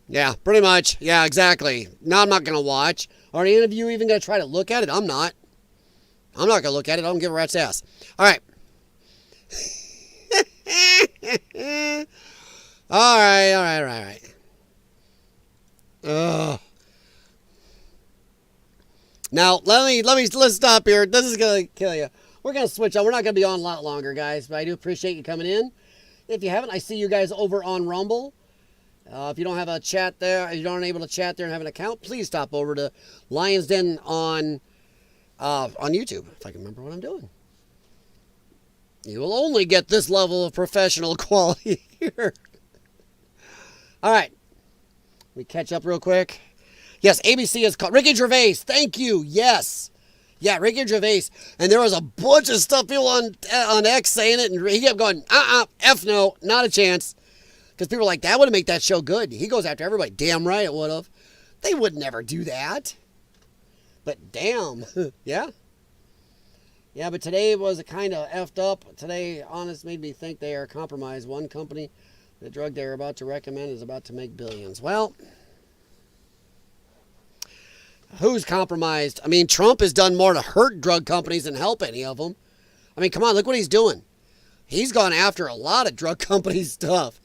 Yeah, pretty much. Yeah, exactly. No, I'm not going to watch. Are any of you even going to try to look at it? I'm not. I'm not going to look at it. I don't give a rat's ass. All right. All right. Now, let's stop here. This is going to kill you. We're going to switch on. We're not going to be on a lot longer, guys, but I do appreciate you coming in. If you haven't, I see you guys over on Rumble. If you don't have a chat there, if you aren't able to chat there and have an account, please stop over to Lion's Den on YouTube, if I can remember what I'm doing. You will only get this level of professional quality here. All right. Let me catch up real quick. Yes, ABC is called Ricky Gervais. Thank you. Yes. Yeah, Ricky Gervais. And there was a bunch of stuff people on X saying it, and he kept going, F no, not a chance. Because people were like, that would make that show good. He goes after everybody. Damn right it would have. They would never do that. But damn. Yeah. Yeah, but today was kind of effed up. Today, honest, made me think they are compromised. One company, the drug they're about to recommend is about to make billions. Well, who's compromised? I mean, Trump has done more to hurt drug companies than help any of them. I mean, come on, look what he's doing. He's gone after a lot of drug company stuff.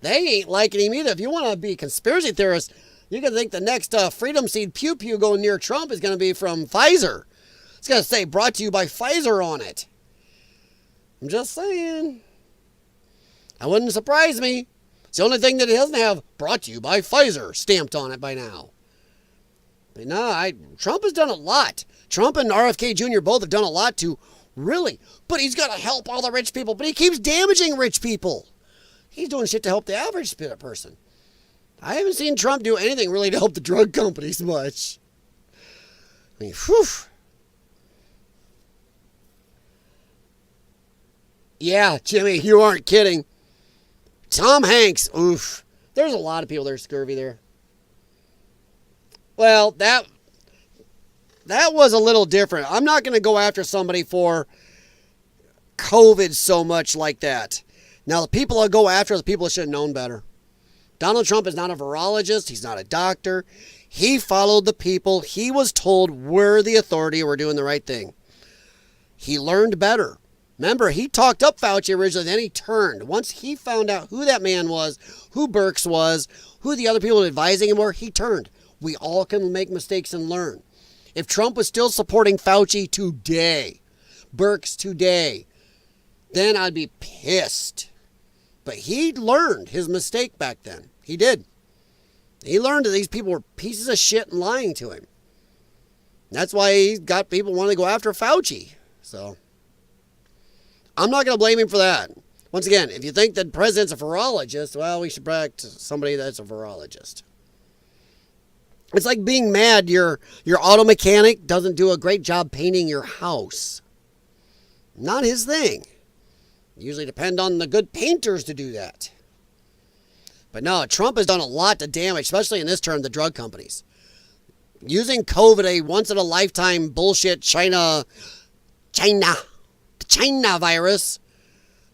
They ain't liking him either. If you want to be a conspiracy theorist, you're going to think the next Freedom Seed Pew Pew going near Trump is going to be from Pfizer. It's going to say, brought to you by Pfizer on it. I'm just saying. That wouldn't surprise me. It's the only thing that it doesn't have brought to you by Pfizer stamped on it by now. But no, Trump has done a lot. Trump and RFK Jr. both have done a lot to really, but he's got to help all the rich people, but he keeps damaging rich people. He's doing shit to help the average person. I haven't seen Trump do anything really to help the drug companies much. I mean, whew. Yeah, Jimmy, you aren't kidding. Tom Hanks, oof. There's a lot of people that are scurvy there. Well, that was a little different. I'm not going to go after somebody for COVID so much like that. Now, the people I go after are the people that should have known better. Donald Trump is not a virologist. He's not a doctor. He followed the people. He was told we're the authority. We're doing the right thing. He learned better. Remember, he talked up Fauci originally, then he turned. Once he found out who that man was, who Birx was, who the other people advising him were, he turned. We all can make mistakes and learn. If Trump was still supporting Fauci today, Birx today, then I'd be pissed. But he learned his mistake back then. He did. He learned that these people were pieces of shit and lying to him. That's why he got people wanting to go after Fauci. So I'm not going to blame him for that. Once again, if you think that the president's a virologist, well, we should back to somebody that's a virologist. It's like being mad your auto mechanic doesn't do a great job painting your house. Not his thing. Usually depend on the good painters to do that. But no, Trump has done a lot to damage, especially in this term, the drug companies. Using COVID, a once-in-a-lifetime bullshit China virus,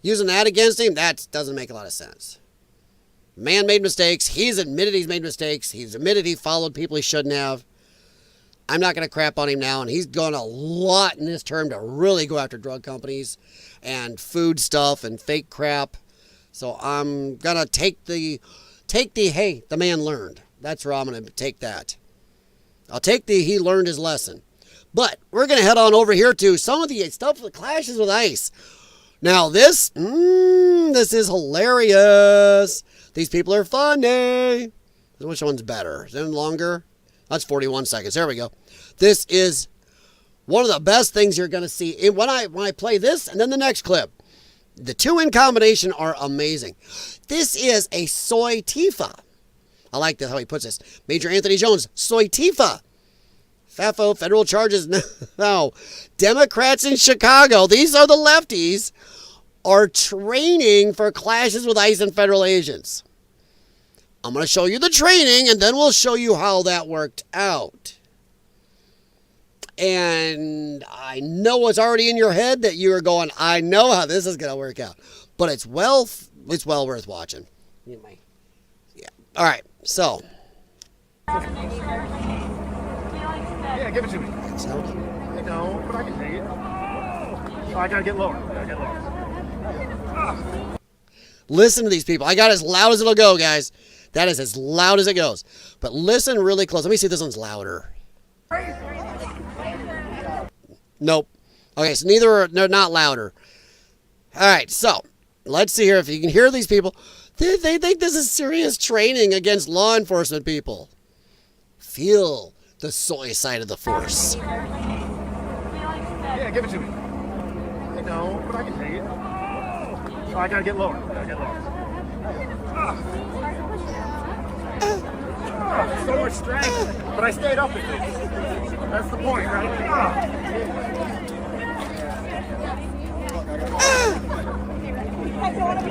using that against him, that doesn't make a lot of sense. Man made mistakes. He's admitted he's made mistakes. He's admitted he followed people he shouldn't have. I'm not going to crap on him now, and he's done a lot in this term to really go after drug companies and food stuff and fake crap. So I'm going to take the, hey, the man learned. That's where I'm going to take that. I'll take the, he learned his lesson. But we're going to head on over here to some of the stuff that clashes with ICE. Now this is hilarious. These people are funny. Which one's better? Is it longer? That's 41 seconds. There we go. This is one of the best things you're going to see. When I play this and then the next clip, the two in combination are amazing. This is a soy tifa. I like how he puts this. Major Anthony Jones, soy tifa. FAFO, federal charges. No. Democrats in Chicago, these are the lefties, are training for clashes with ICE and federal agents. I'm going to show you the training, and then we'll show you how that worked out. And I know what's already in your head that you are going, I know how this is going to work out. But it's well worth watching. Yeah. All right, so. Yeah, give it to me. No, but I can take it. Oh, I gotta get lower. Listen to these people. I got as loud as it'll go, guys. That is as loud as it goes. But listen really close. Let me see if this one's louder. Nope. Okay, so they're not louder. All right, so let's see here if you can hear these people. They think this is serious training against law enforcement people. Feel the soy side of the force. Yeah, give it to me. No, but I can take it. Oh, I gotta get lower. So much strength, but I stayed up with it. That's the point, right?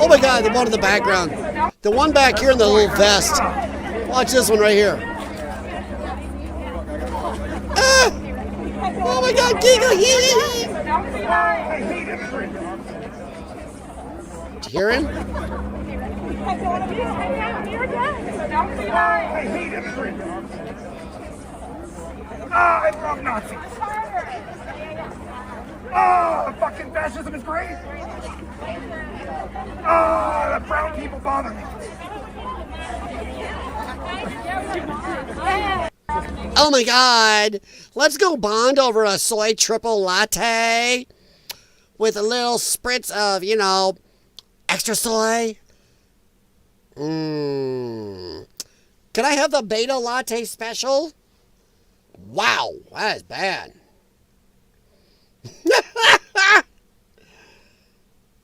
Oh my God, the one in the background. The one back here in the little vest. Watch this one right here. Oh my God, giggle. Did you hear him? I hate immigrants. I love Nazis. Fucking fascism is great. The brown people bother me. Oh my God. Let's go bond over a soy triple latte. with a little spritz of, you know, extra soy. Can I have the beta latte special? Wow, that is bad.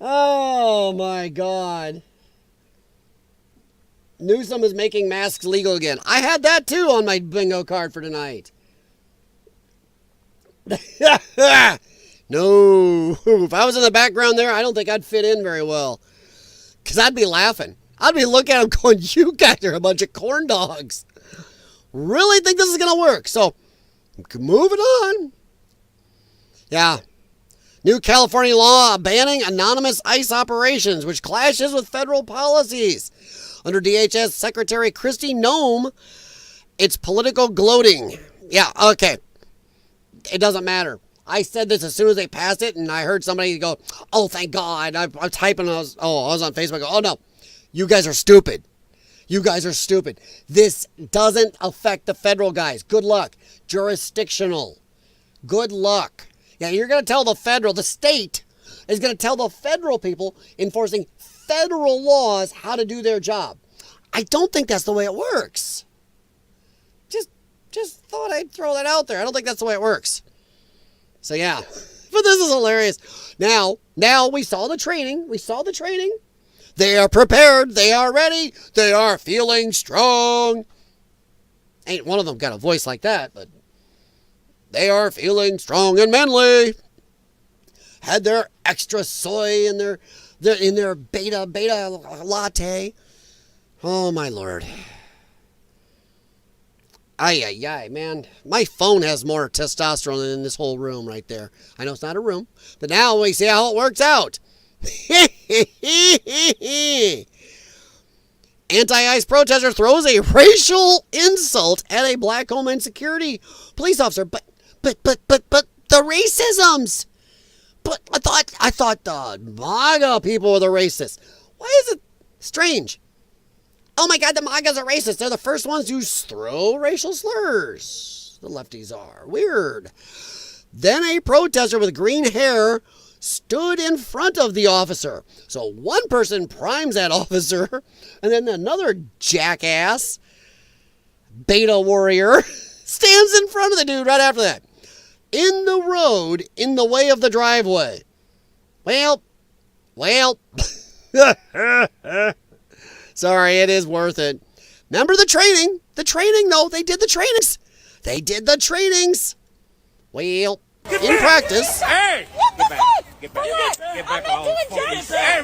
Oh my God. Newsom is making masks legal again. I had that too on my bingo card for tonight. No. If I was in the background there, I don't think I'd fit in very well. Because I'd be laughing. I'd be looking at them going, you guys are a bunch of corn dogs. Really think this is going to work? So, moving on. Yeah. New California law banning anonymous ICE operations, which clashes with federal policies. Under DHS Secretary Kristi Noem, it's political gloating. Yeah, okay. It doesn't matter. I said this as soon as they passed it, and I heard somebody go, oh, thank God. I'm typing, I was on Facebook. Oh, no. You guys are stupid. You guys are stupid. This doesn't affect the federal guys. Good luck. Jurisdictional. Good luck. Yeah, you're going to tell the state is going to tell the federal people enforcing federal laws how to do their job. I don't think that's the way it works. Just thought I'd throw that out there. I don't think that's the way it works. So yeah, but this is hilarious. Now we saw the training. They are prepared. They are ready. They are feeling strong. Ain't one of them got a voice like that, but they are feeling strong and manly. Had their extra soy in their beta latte. Oh my Lord. Ay, man. My phone has more testosterone than this whole room right there. I know it's not a room, but now we see how it works out. Anti-ICE protester throws a racial insult at a black Homeland Security police officer. But the racisms. But I thought the MAGA people were the racists. Why is it strange? Oh my God, the MAGAs are racist. They're the first ones who throw racial slurs. The lefties are. Weird. Then a protester with green hair stood in front of the officer. So one person primes that officer, and then another jackass, beta warrior, stands in front of the dude right after that. In the road, in the way of the driveway. Well. Sorry, it is worth it. Remember the training? The training, though. They did the trainings. Well, in practice. Hey! Get back. Hey,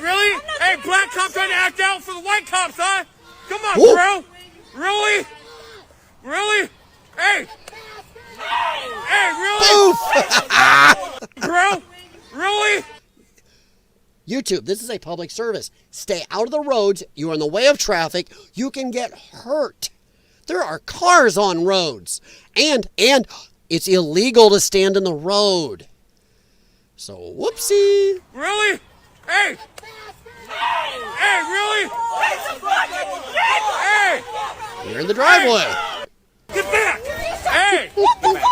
really? Hey, black cop trying to act out for the white cops, huh? Come on, Ooh. bro. Really? Hey, really? Bro, really? YouTube, this is a public service. Stay out of the roads. You're in the way of traffic. You can get hurt. There are cars on roads. And it's illegal to stand in the road. So, whoopsie. Really? Hey, really? Hey! You're in the driveway. Get back! Hey! Get back.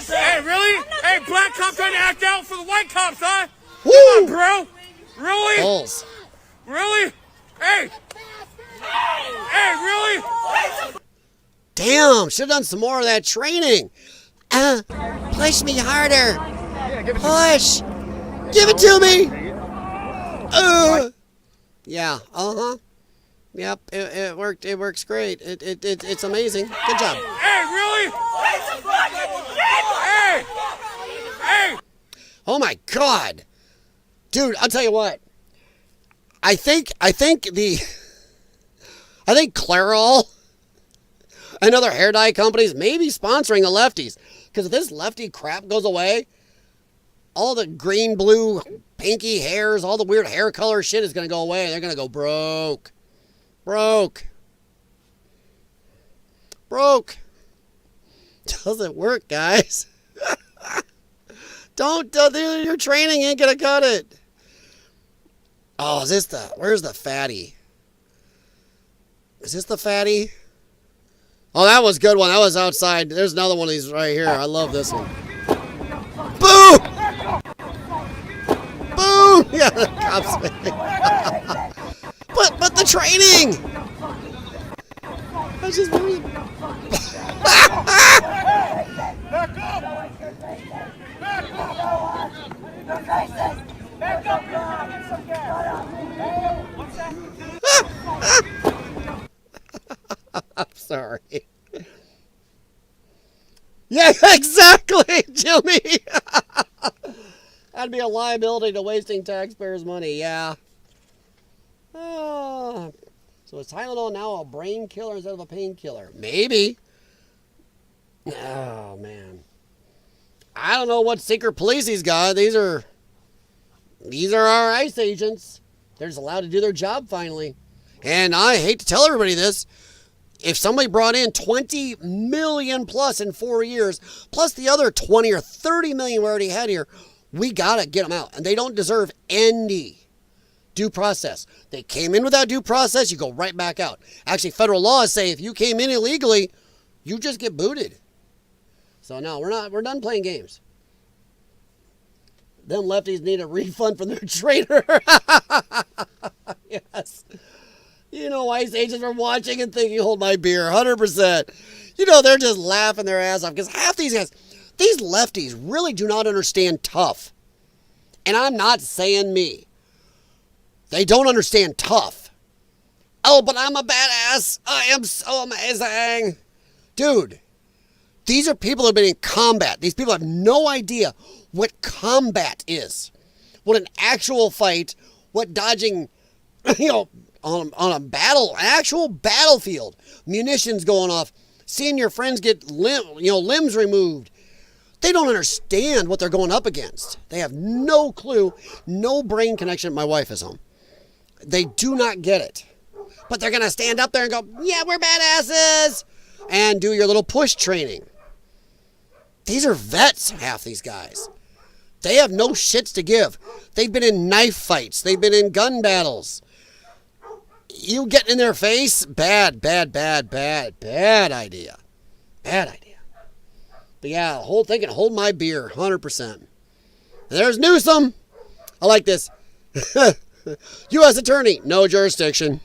Hey, really? Hey, black cop trying to act out for the white cops, huh? Woo! Come on, bro. Really? Balls. Really? Hey, really? Damn, should have done some more of that training. Push me harder. Push. Give it to me. Yeah, Yep, it worked. It works great. It's amazing. Good job. Hey, really? Hey! Oh my God, dude! I'll tell you what. I think Clairol and other hair dye companies may be sponsoring the lefties, because if this lefty crap goes away, all the green, blue, pinky hairs, all the weird hair color shit is gonna go away. They're gonna go broke. Doesn't work, guys. Don't your training ain't gonna cut it. Oh, where's the fatty? Is this the fatty? Oh, that was a good one. That was outside. There's another one of these right here. I love this one. Boo! Yeah, the cops. but the training. That's just really. Back up! Back up! I'm sorry. Yeah, exactly, Jimmy. That'd be a liability to wasting taxpayers' money, yeah. So is Tylenol now a brain killer instead of a painkiller? Maybe. Oh, man. I don't know what secret police he's got. These are our ICE agents. They're just allowed to do their job finally. And I hate to tell everybody this. If somebody brought in 20 million plus in 4 years, plus the other 20 or 30 million we already had here, we got to get them out. And they don't deserve any due process. They came in without due process, you go right back out. Actually, federal laws say if you came in illegally, you just get booted. So no, we're done playing games. Them lefties need a refund from their traitor. Yes. You know, ICE agents are watching and thinking, hold my beer, 100%. You know, they're just laughing their ass off because half these guys, these lefties really do not understand tough. And I'm not saying me. They don't understand tough. Oh, but I'm a badass. I am so amazing. Dude, these are people that have been in combat. These people have no idea what combat is. What an actual fight, what dodging, you know, on a battle, an actual battlefield, munitions going off, seeing your friends get limbs removed. They don't understand what they're going up against. They have no clue, no brain connection. My wife is home. They do not get it. But they're going to stand up there and go, yeah, we're badasses, and do your little push training. These are vets, half these guys. They have no shits to give. They've been in knife fights. They've been in gun battles. You get in their face, bad idea. Bad idea. But yeah, the whole thing can hold my beer, 100%. There's Newsom. I like this. U.S. Attorney, no jurisdiction.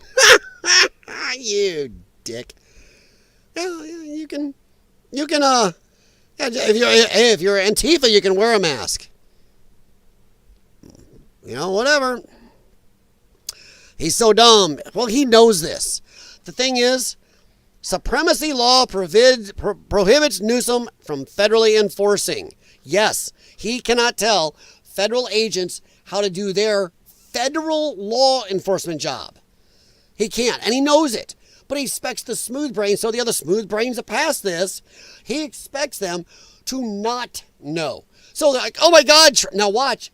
You dick. Yeah, you can. If you're Antifa, you can wear a mask. You know, whatever. He's so dumb. Well, he knows this. The thing is, supremacy law prohibits Newsom from federally enforcing. Yes, he cannot tell federal agents how to do their federal law enforcement job. He can't, and he knows it. But he expects the smooth brains, so the other smooth brains that pass this, he expects them to not know. So they're like, oh my God, now watch,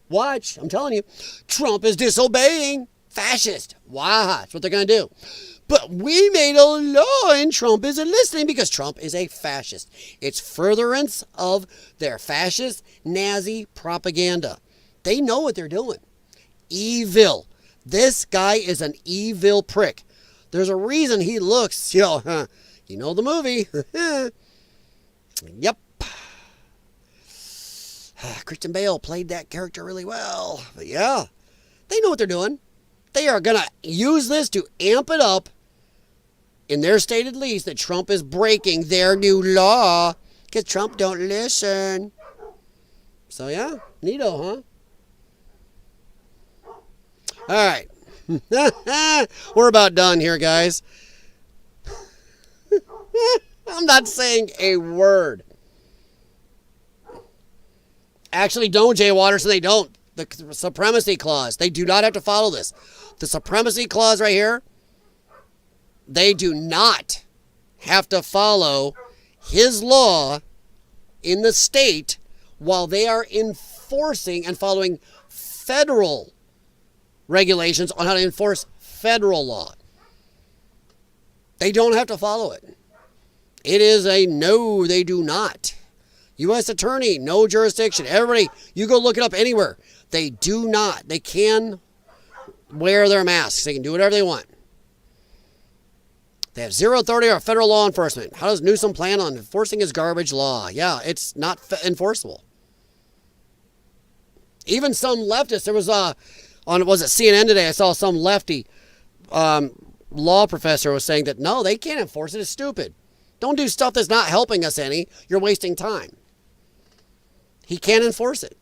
I'm telling you, Trump is disobeying. Fascist. Wow, that's what they're going to do. But we made a law and Trump isn't listening because Trump is a fascist. It's furtherance of their fascist Nazi propaganda. They know what they're doing. Evil. This guy is an evil prick. There's a reason he looks, you know the movie. Yep. Christian Bale played that character really well. But yeah, they know what they're doing. They are going to use this to amp it up in their stated lease that Trump is breaking their new law because Trump don't listen. So yeah, neato, huh? All right. We're about done here, guys. I'm not saying a word. Actually, don't, Jay Watterson, they don't. The supremacy clause. They do not have to follow this. The supremacy clause right here, they do not have to follow his law in the state while they are enforcing and following federal regulations on how to enforce federal law. They don't have to follow it. It is a no, they do not. U.S. Attorney, no jurisdiction. Everybody, you go look it up anywhere. They do not. They can wear their masks. They can do whatever they want. They have zero authority over federal law enforcement. How does Newsom plan on enforcing his garbage law? Yeah, it's not enforceable. Even some leftists, there was was it CNN today? I saw some lefty law professor was saying that no, they can't enforce it. It's stupid. Don't do stuff that's not helping us any. You're wasting time. He can't enforce it.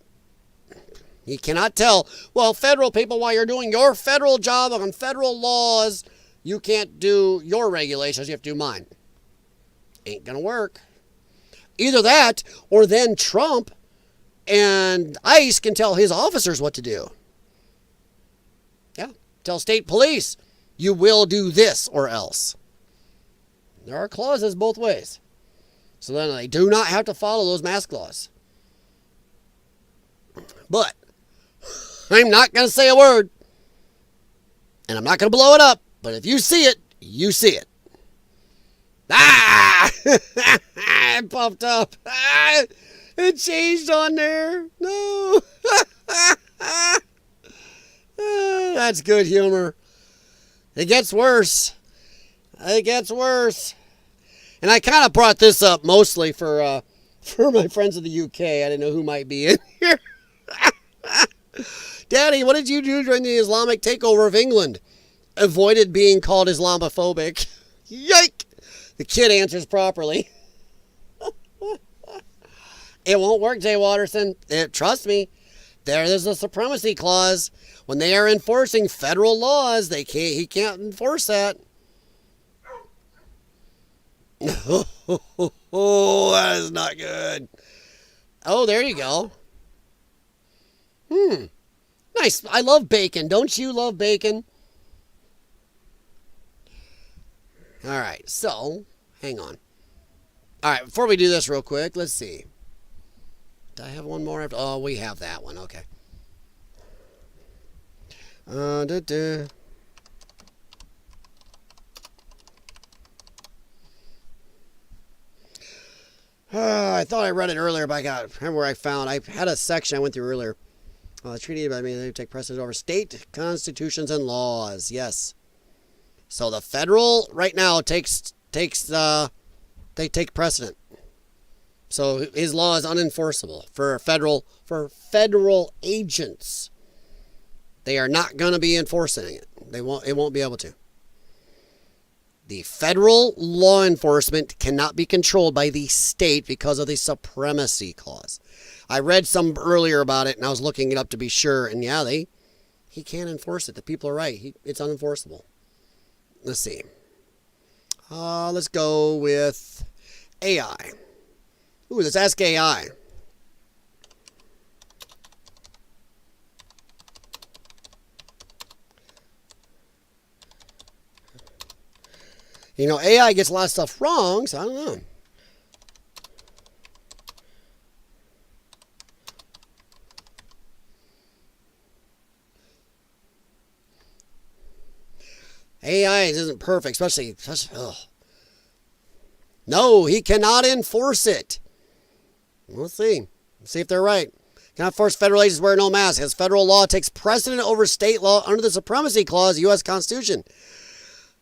He cannot tell, well, federal people, while you're doing your federal job on federal laws, you can't do your regulations. You have to do mine. Ain't going to work. Either that, or then Trump and ICE can tell his officers what to do. Yeah. Tell state police, you will do this or else. There are clauses both ways. So then they do not have to follow those mask laws. But I'm not going to say a word. And I'm not going to blow it up. But if you see it, you see it. Ah! It puffed up. Ah! It changed on there. No. That's good humor. It gets worse. It gets worse. And I kind of brought this up mostly for my friends in the UK. I didn't know who might be in here. Daddy, what did you do during the Islamic takeover of England? Avoided being called Islamophobic. Yike! The kid answers properly. It won't work, Jay Watterson. Trust me. There's a supremacy clause. When they are enforcing federal laws, he can't enforce that. Oh, that is not good. Oh, there you go. Nice. I love bacon. Don't you love bacon? All right. So, hang on. All right. Before we do this real quick, let's see. Do I have one more? Oh, we have that one. Okay. I thought I read it earlier, but I remember where I found. I had a section I went through earlier. Treaty by me, they take precedence over state constitutions and laws. Yes. So the federal right now they take precedent. So his law is unenforceable for federal agents. They are not going to be enforcing it. It won't be able to. The federal law enforcement cannot be controlled by the state because of the supremacy clause. I read some earlier about it, and I was looking it up to be sure. And yeah, he can't enforce it. The people are right. It's unenforceable. Let's see. Let's go with AI. Ooh, let's ask AI. You know, AI gets a lot of stuff wrong, so I don't know. AI isn't perfect, especially no, he cannot enforce it. We'll see. Let's see if they're right. Cannot force federal agents to wear no mask, as federal law takes precedent over state law under the Supremacy Clause of the U.S. Constitution.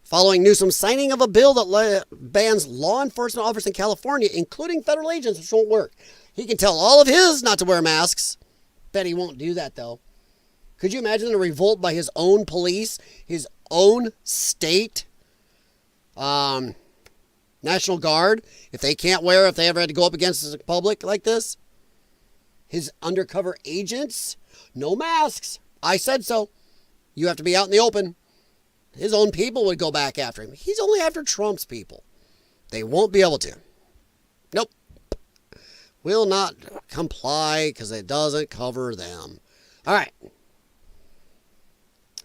Following Newsom's signing of a bill that bans law enforcement officers in California, including federal agents, which won't work. He can tell all of his not to wear masks. Bet he won't do that, though. Could you imagine a revolt by his own police, his own state National Guard, if they ever had to go up against the public like this? His undercover agents, no masks. I said so. You have to be out in the open. His own people would go back after him. He's only after Trump's people. They won't be able to. Nope. Will not comply because it doesn't cover them. All right.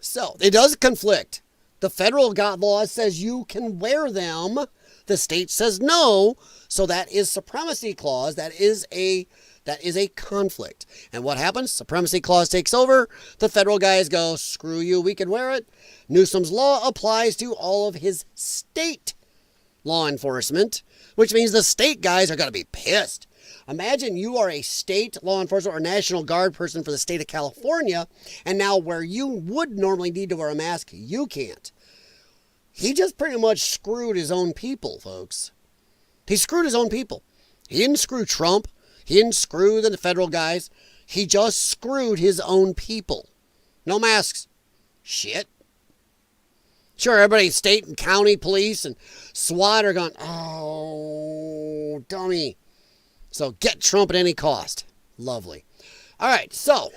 So, it does conflict. The federal law says you can wear them. The state says no. So that is supremacy clause. That is a conflict. And what happens? Supremacy clause takes over. The federal guys go, screw you, we can wear it. Newsom's law applies to all of his state law enforcement, which means the state guys are going to be pissed. Imagine you are a state law enforcement or National Guard person for the state of California, and now where you would normally need to wear a mask, you can't. He just pretty much screwed his own people, folks. He screwed his own people. He didn't screw Trump. He didn't screw the federal guys. He just screwed his own people. No masks. Shit. Sure, everybody, state and county police and SWAT are going, oh, dummy. So get Trump at any cost. Lovely. All right, so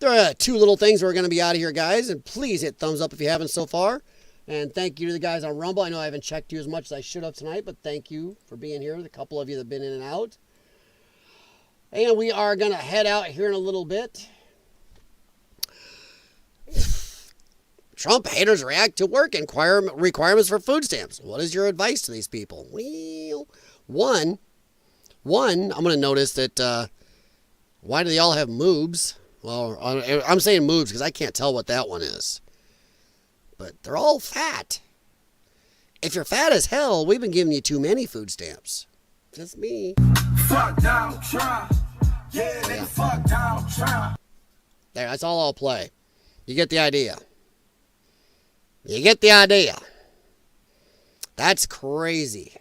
there are 2 little things. We're going to be out of here, guys. And please hit thumbs up if you haven't so far. And thank you to the guys on Rumble. I know I haven't checked you as much as I should have tonight, but thank you for being here. The couple of you that have been in and out. And we are going to head out here in a little bit. Trump haters react to work requirements for food stamps. What is your advice to these people? Well, one, I'm going to notice that, why do they all have moobs? Well, I'm saying moobs because I can't tell what that one is. But they're all fat. If you're fat as hell, we've been giving you too many food stamps. Just me. Fuck Donald Trump. Yeah, fuck Donald Trump. There, that's all I'll play. You get the idea. You get the idea. That's crazy.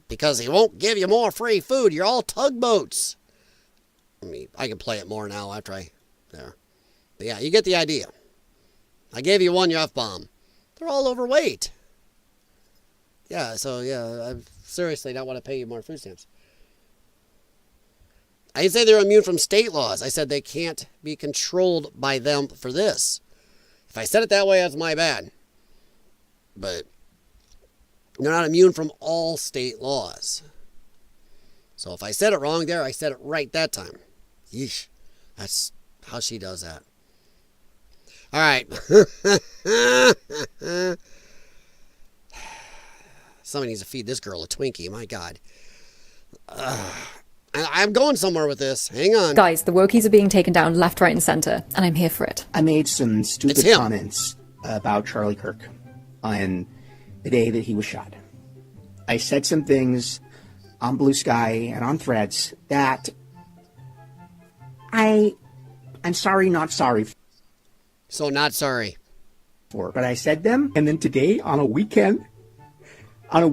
Because he won't give you more free food. You're all tugboats. I mean, I can play it more now after there. But yeah, you get the idea. I gave you one F-bomb. They're all overweight. Yeah, so yeah, I seriously don't want to pay you more food stamps. I didn't say they're immune from state laws. I said they can't be controlled by them for this. If I said it that way, that's my bad. But they're not immune from all state laws. So if I said it wrong there, I said it right that time. Yeesh. That's how she does that. All right. Somebody needs to feed this girl a Twinkie. My God. I'm going somewhere with this. Hang on. Guys, the wokies are being taken down left, right, and center, and I'm here for it. I made some stupid comments about Charlie Kirk on the day that he was shot. I said some things on Blue Sky and on Threads that I'm sorry, not sorry. So not sorry. For, but I said them, and then today on a weekend, I'm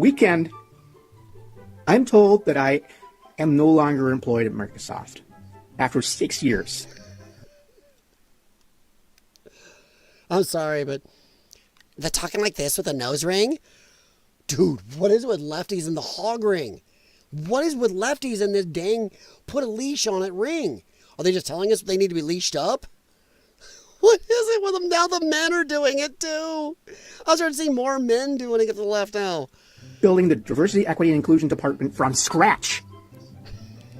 told that I am no longer employed at Microsoft after 6 years. I'm sorry, but they're talking like this with a nose ring? Dude, what is it with lefties and the hog ring? What is with lefties and this dang put a leash on it ring? Are they just telling us they need to be leashed up? What is it with them now? The men are doing it too. I was starting to see more men doing it to the left now. Building the Diversity, Equity, and Inclusion Department from scratch.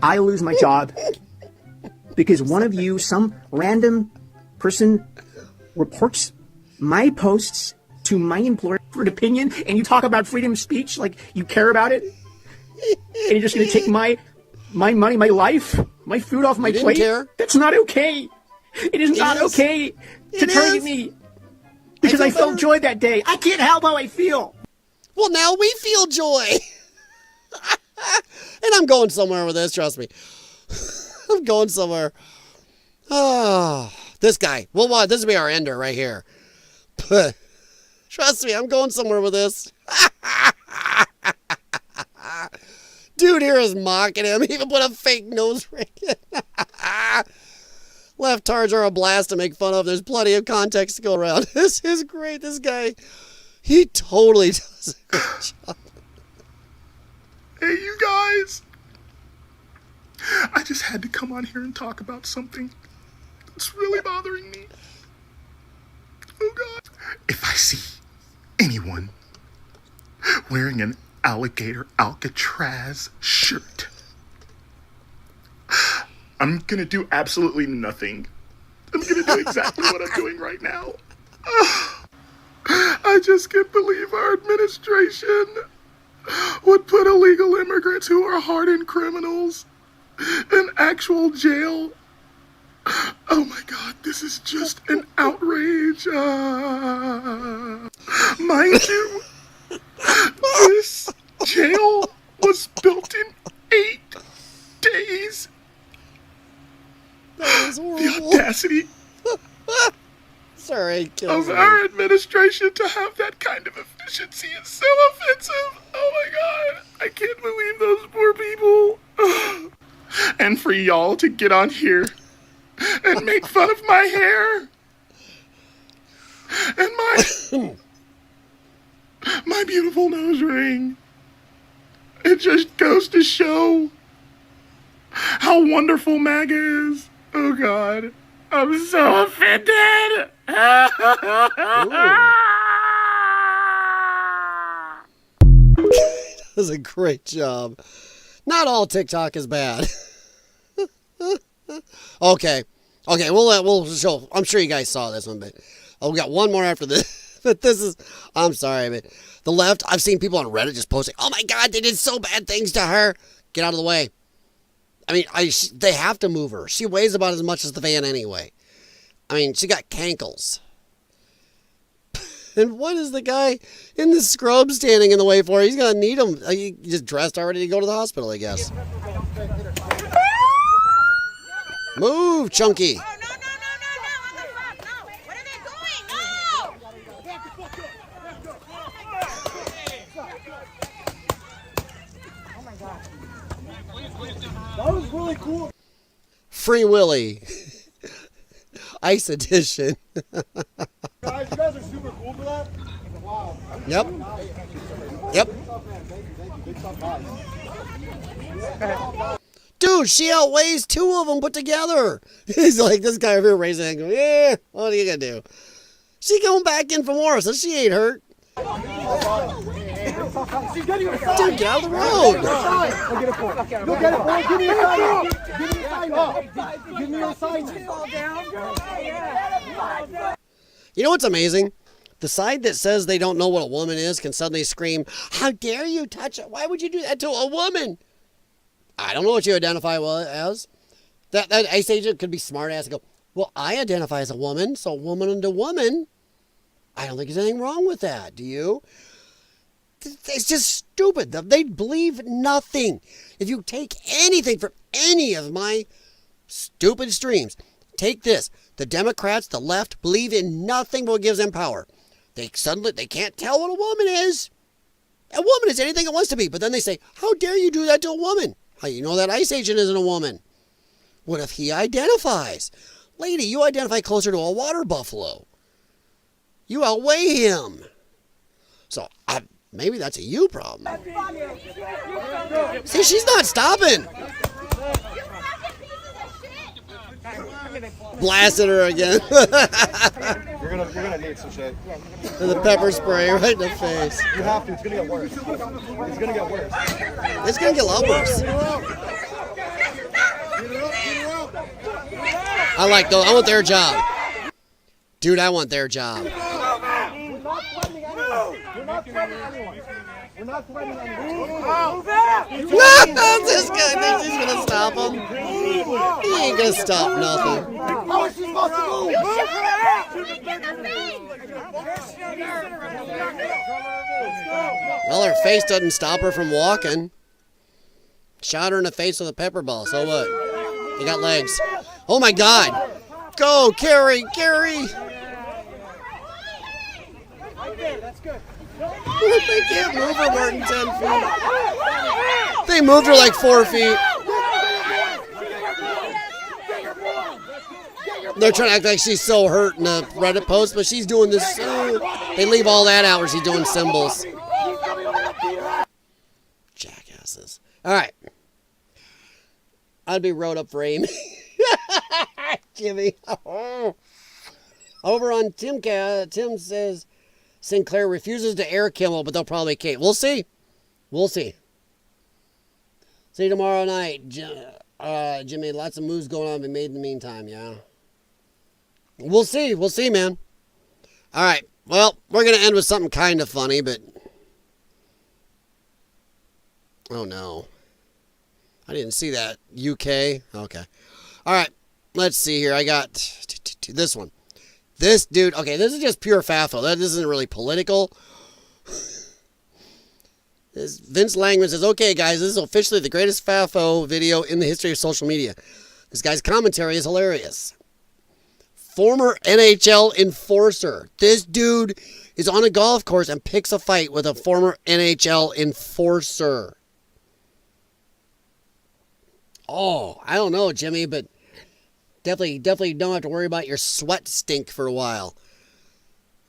I lose my job because one of you, some random person, reports my posts to my employer for an opinion, and you talk about freedom of speech like you care about it, and you're just going to take my money, my life, my food off my plate? Care. That's not okay. It is not okay to target me because I felt joy that day. I can't help how I feel. Well, now we feel joy. And I'm going somewhere with this, trust me. I'm going somewhere. Oh, this guy. Well, this will be our ender right here. But trust me, I'm going somewhere with this. Dude here is mocking him. He even put a fake nose ring in. Leftards are a blast to make fun of. There's plenty of context to go around. This is great. This guy, he totally does a good job. Hey, you guys. I just had to come on here and talk about something that's really bothering me. Oh, God. If I see anyone wearing an alligator Alcatraz shirt, I'm going to do absolutely nothing. I'm going to do exactly what I'm doing right now. I just can't believe our administration would put illegal immigrants who are hardened criminals in actual jail. Oh my God, this is just an outrage. Mind you, this jail was built in 8 days. That is horrible. The audacity of our administration to have that kind of efficiency is so offensive. Oh my God, I can't believe those poor people. And for y'all to get on here and made fun of my hair and my beautiful nose ring. It just goes to show how wonderful MAGA is. Oh, God. I'm so offended. That was a great job. Not all TikTok is bad. Okay, we'll show. I'm sure you guys saw this one, but we got one more after this. But this is, I'm sorry, but the left. I've seen people on Reddit just posting, "Oh my God, they did so bad things to her." Get out of the way. I mean, they have to move her. She weighs about as much as the van anyway. I mean, she got cankles. And what is the guy in the scrub standing in the way for? He's going to need him. He just dressed already to go to the hospital, I guess. Move, Chunky. That was really cool. Free Willy. Ice edition. Guys, you guys are super cool for that. Wow. Yep. Yep. Dude, she outweighs two of them put together. He's like, this guy over here raising hand going, yeah, what are you going to do? She going back in for more, so she ain't hurt. She's getting your sign. Dude, get out of the road. Go get it for her. Go get it for her. Give me your sign. Give me your sign. Give me your sign. You know what's amazing? The side that says they don't know what a woman is can suddenly scream, how dare you touch it? Why would you do that to a woman? I don't know what you identify as. That ICE agent could be smart ass and go, well, I identify as a woman, so woman to woman. I don't think there's anything wrong with that. Do you? It's just stupid. They believe nothing. If you take anything from any of my stupid streams, take this. The Democrats, the left, believe in nothing but what gives them power. They can't tell what a woman is. A woman is anything it wants to be. But then they say, how dare you do that to a woman? How you know that ICE agent isn't a woman? What if he identifies? Lady, you identify closer to a water buffalo. You outweigh him. So maybe that's a you problem. See, she's not stopping. Blasted her again. You're gonna need some shit. The pepper spray right in the face. You have to. It's gonna get worse. It's gonna get worse. It's gonna get a lot worse. I want their job. Dude, I want their job. We're not threatening anyone. We're not threatening anyone. We're not threatening anyone. This guy thinks he's gonna stop him. He ain't gonna stop nothing. How is she supposed to move? Well, her face doesn't stop her from walking. Shot her in the face with a pepper ball. So what? You got legs. Oh my God! Go, Carrie! Carrie! That's good. They can't move her more than 10 feet. They moved her like 4 feet. They're trying to act like she's so hurt in the Reddit post, but she's doing this. They leave all that out where she's doing symbols. Jackasses. All right. I'd be rode up for Amy. Jimmy. Over on Tim says Sinclair refuses to air Kimmel, but they'll probably can't. We'll see. We'll see. See you tomorrow night. Jimmy, lots of moves going on to be made in the meantime, yeah. We'll see. We'll see, man. All right. Well, we're going to end with something kind of funny, but... Oh, no. I didn't see that. UK? Okay. All right. Let's see here. I got this one. This dude... Okay, this is just pure FAFO. That isn't really political. Vince Langman says, okay, guys, this is officially the greatest FAFO video in the history of social media. This guy's commentary is hilarious. Former NHL enforcer. This dude is on a golf course and picks a fight with a former NHL enforcer. Oh, I don't know, Jimmy, but Definitely don't have to worry about your sweat stink for a while.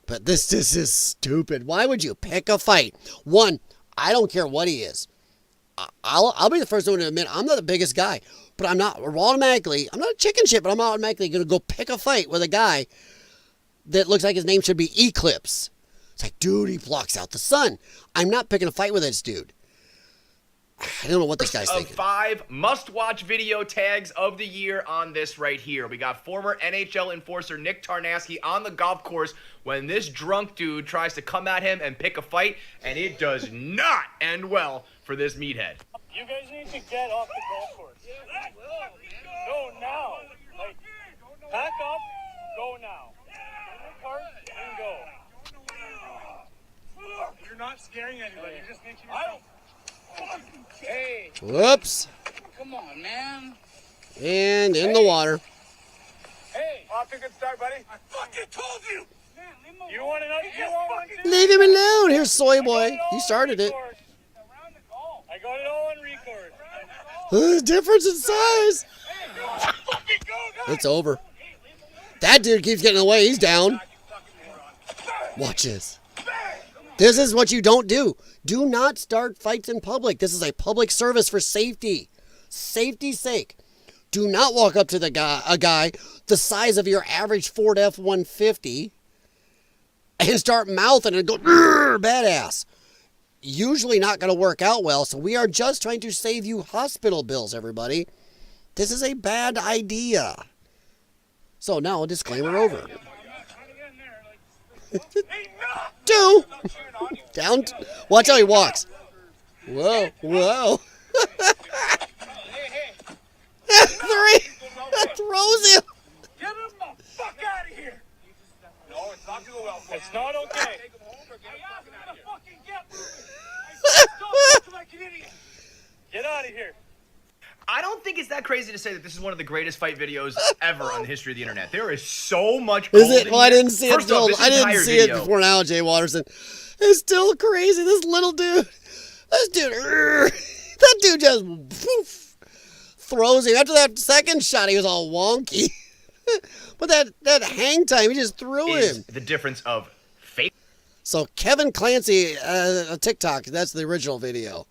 But this is stupid. Why would you pick a fight? One, I don't care what he is. I'll be the first one to admit I'm not the biggest guy, but I'm not a chicken shit, but I'm automatically going to go pick a fight with a guy that looks like his name should be Eclipse. It's like, dude, he blocks out the sun. I'm not picking a fight with this dude. I don't know what this guy's thinking. 5 must-watch video tags of the year on this right here. We got former NHL enforcer Nick Tarnasky on the golf course when this drunk dude tries to come at him and pick a fight, and it does not end well for this meathead. You guys need to get off the golf course. Go now. Like, pack up, go now. In your cart and go. You're not scaring anybody. You're just making yourself... Hey. Whoops. Come on, man. And in the water. Hey. Off to a good start, buddy. I fucking told you. You want another? Leave him alone. Here's Soy Boy. He started it. I got it all on record. The difference in size. It's over. That dude keeps getting away. He's down. Watch this. This is what you don't do. Do not start fights in public. This is a public service for safety. Safety's sake. Do not walk up to a guy the size of your average Ford F-150 and start mouthing and go, badass. Usually not going to work out well, so we are just trying to save you hospital bills, everybody. This is a bad idea. So now, a disclaimer over. 2. Down. Watch how he walks. Whoa, whoa. 3. Throws him. Get him the fuck out of here. No, it's not going well. It's not okay. Get out of here. I don't think it's that crazy to say that this is one of the greatest fight videos ever on the history of the internet. There is so much gold. Is it? Well, I didn't see First it. off, I didn't see it before now, Jay Watterson. It's still crazy. This little dude. This dude. That dude just poof, throws him. After that second shot, he was all wonky. But that hang time, he just threw him. The difference of fake. So Kevin Clancy, TikTok. That's the original video.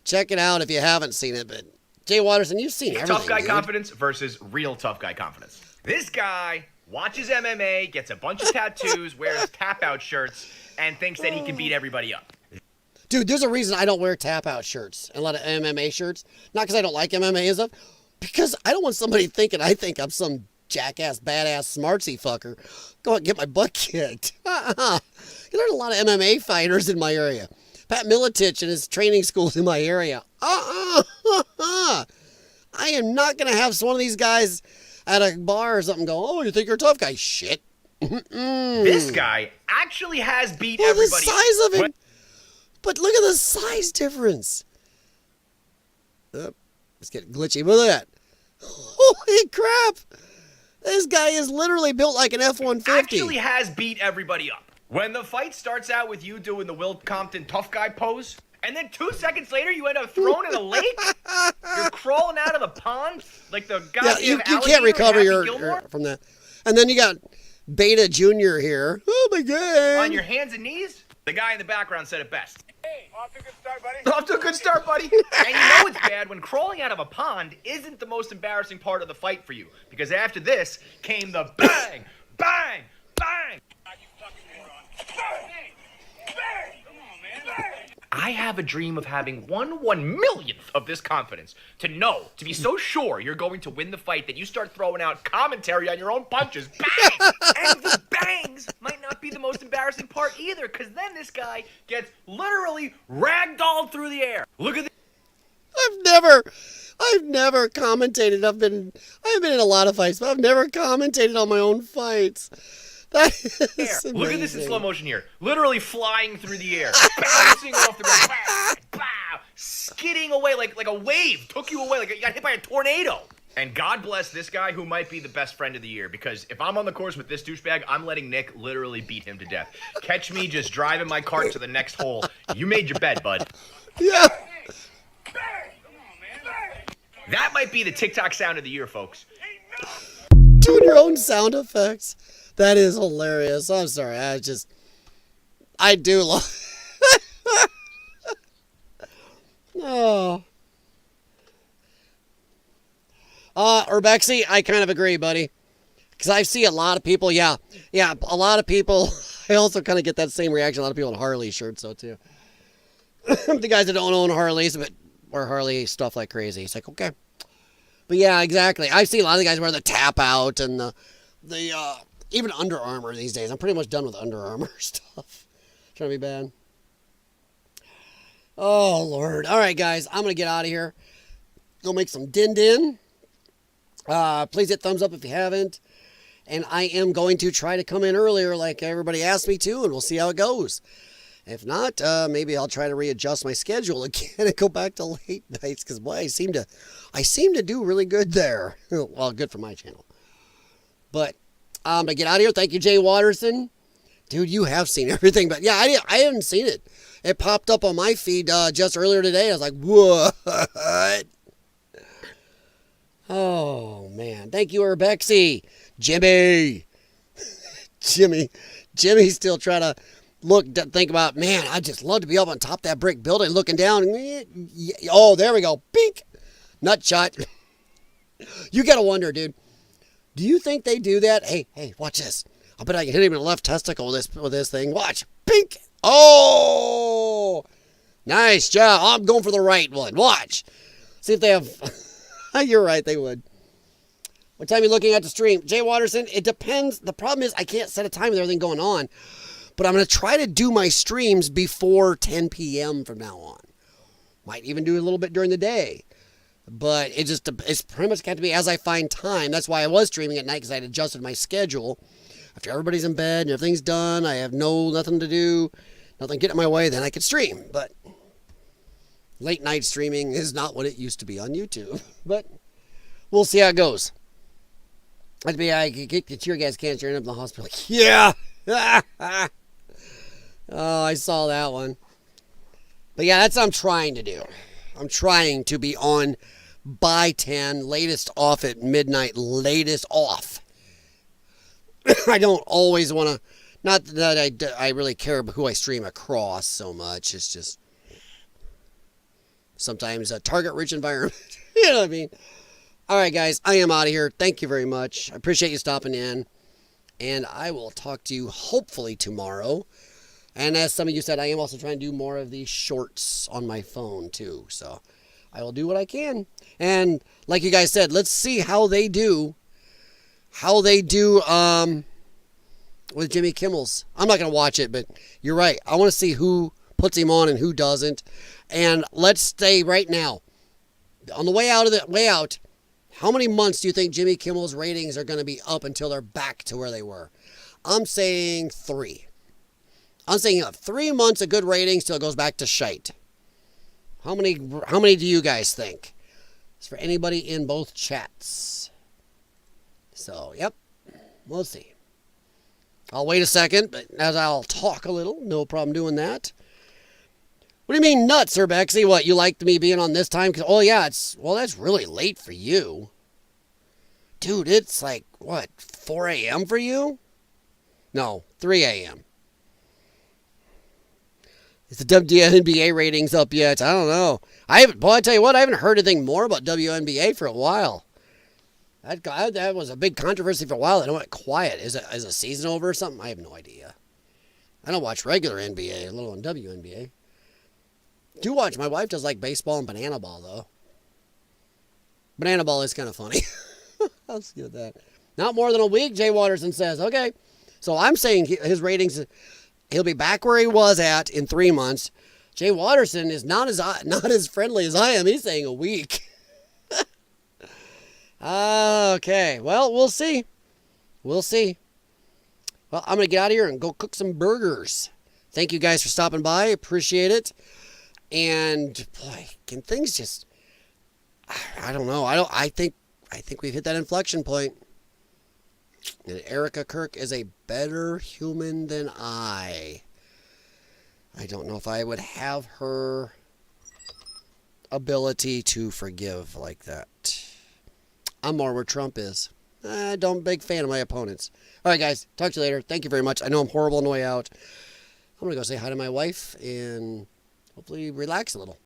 Check it out if you haven't seen it. But Jay Watterson, you've seen everything. Tough guy dude. confidence versus real tough guy confidence. This guy watches MMA, gets a bunch of tattoos, wears tap-out shirts, and thinks that he can beat everybody up. Dude, there's a reason I don't wear tap-out shirts and a lot of MMA shirts. Not because I don't like MMA and stuff. Because I don't want somebody thinking I think I'm some jackass, badass, smartsy fucker. Go out and get my butt kicked. There's a lot of MMA fighters in my area. Pat Miletich and his training schools in my area. I am not going to have one of these guys at a bar or something go, oh, you think you're a tough guy? Shit. This guy actually has beat Well, everybody. the size of him. But look at the size difference. Let's get glitchy. Look at that. Holy crap. This guy is literally built like an F-150. Actually has beat everybody up. When the fight starts out with you doing the Will Compton tough guy pose, and then 2 seconds later you end up thrown in a lake, you're crawling out of the pond like the goddamn you can't recover from that. And then you got Beta Jr. here. Oh my God. On your hands and knees? The guy in the background said it best. Hey, off to a good start, buddy. Off to a good start, buddy. And you know it's bad when crawling out of a pond isn't the most embarrassing part of the fight for you. Because after this came the bang, bang, bang. I have a dream of having 1/1,000,000th of this confidence. To be so sure you're going to win the fight that you start throwing out commentary on your own punches. Bang! And the bangs might not be the most embarrassing part either, because then this guy gets literally ragdolled through the air. Look at this. I've never commentated. I've been in a lot of fights, but I've never commentated on my own fights. That is amazing. Look at this in slow motion here. Literally flying through the air. Bouncing off the ground. Bow, bow, skidding away like a wave. Took you away like you got hit by a tornado. And God bless this guy who might be the best friend of the year, because if I'm on the course with this douchebag, I'm letting Nick literally beat him to death. Catch me just driving my cart to the next hole. You made your bed, bud. Yeah. That might be the TikTok sound of the year, folks. doing your own sound effects. That is hilarious. I'm sorry. I do love. Oh. Urbexy, I kind of agree, buddy. Because I see a lot of people, yeah, a lot of people. I also kind of get that same reaction. A lot of people in Harley shirts, though, too. The guys that don't own Harleys, but wear Harley stuff like crazy. It's like, okay. But yeah, exactly. I see a lot of the guys wear the tap out and the even Under Armour these days. I'm pretty much done with Under Armour stuff. Trying to be bad. Oh, Lord. All right, guys. I'm going to get out of here. Go make some din-din. Please hit thumbs up if you haven't. And I am going to try to come in earlier like everybody asked me to, and we'll see how it goes. If not, maybe I'll try to readjust my schedule again and go back to late nights, because, boy, I seem to do really good there. Well, good for my channel. But I'm going to get out of here. Thank you, Jay Watterson. Dude, you have seen everything. But, yeah, I haven't seen it. It popped up on my feed just earlier today. I was like, what? Oh, man. Thank you, Urbexy. Jimmy's still trying to think about, man, I'd just love to be up on top of that brick building looking down. Oh, there we go. Bink. Nut shot. You got to wonder, dude. Do you think they do that? Hey, watch this. I bet I can hit him in the left testicle with this thing. Watch. Bink. Oh, nice job. I'm going for the right one. Watch. See if they have. You're right, they would. What time are you looking at the stream? Jay Watterson, it depends. The problem is I can't set a time with everything going on. But I'm going to try to do my streams before 10 p.m. from now on. Might even do a little bit during the day. But it's pretty much got to be as I find time. That's why I was streaming at night, because I had adjusted my schedule. After everybody's in bed and everything's done, I have nothing to do, nothing get in my way, then I could stream. But late night streaming is not what it used to be on YouTube. But we'll see how it goes. I'd be, I could get your guys' cancer, end up in the hospital. Like, yeah. Oh, I saw that one. But yeah, that's what I'm trying to do. I'm trying to be on by 10, latest off at midnight, latest off. I don't always want to, not that I really care about who I stream across so much. It's just sometimes a target-rich environment. You know what I mean? All right, guys, I am out of here. Thank you very much. I appreciate you stopping in. And I will talk to you hopefully tomorrow. And as some of you said, I am also trying to do more of these shorts on my phone too. So I will do what I can. And like you guys said, let's see how they do. With Jimmy Kimmel's. I'm not going to watch it, but you're right. I want to see who puts him on and who doesn't. And let's stay right now. On the way out, how many months do you think Jimmy Kimmel's ratings are going to be up until they're back to where they were? I'm saying 3. I'm saying 3 months of good ratings till it goes back to shite. How many do you guys think? It's for anybody in both chats. So, yep. We'll see. I'll wait a second, but as I'll talk a little, no problem doing that. What do you mean nuts, Sir Bexy? What, you liked me being on this time? Oh, yeah, that's really late for you. Dude, it's like, what, 4 a.m. for you? No, 3 a.m. Is the WNBA ratings up yet? I don't know. I tell you what, I haven't heard anything more about WNBA for a while. That was a big controversy for a while. It went quiet. Is a season over or something? I have no idea. I don't watch regular NBA, let alone WNBA. Do watch. My wife does like baseball and banana ball, though. Banana ball is kind of funny. I'll see with that. Not more than a week, Jay Watterson says. Okay. So I'm saying his ratings, he'll be back where he was at in 3 months. Jay Watterson is not as friendly as I am. He's saying a week. Okay. Well, we'll see. We'll see. Well, I'm going to get out of here and go cook some burgers. Thank you guys for stopping by. Appreciate it. And boy, can things just, I don't know. I think we've hit that inflection point. And Erika Kirk is a better human than I. I don't know if I would have her ability to forgive like that. I'm more where Trump is. Don't big fan of my opponents. All right, guys. Talk to you later. Thank you very much. I know I'm horrible on the way out. I'm going to go say hi to my wife and hopefully relax a little.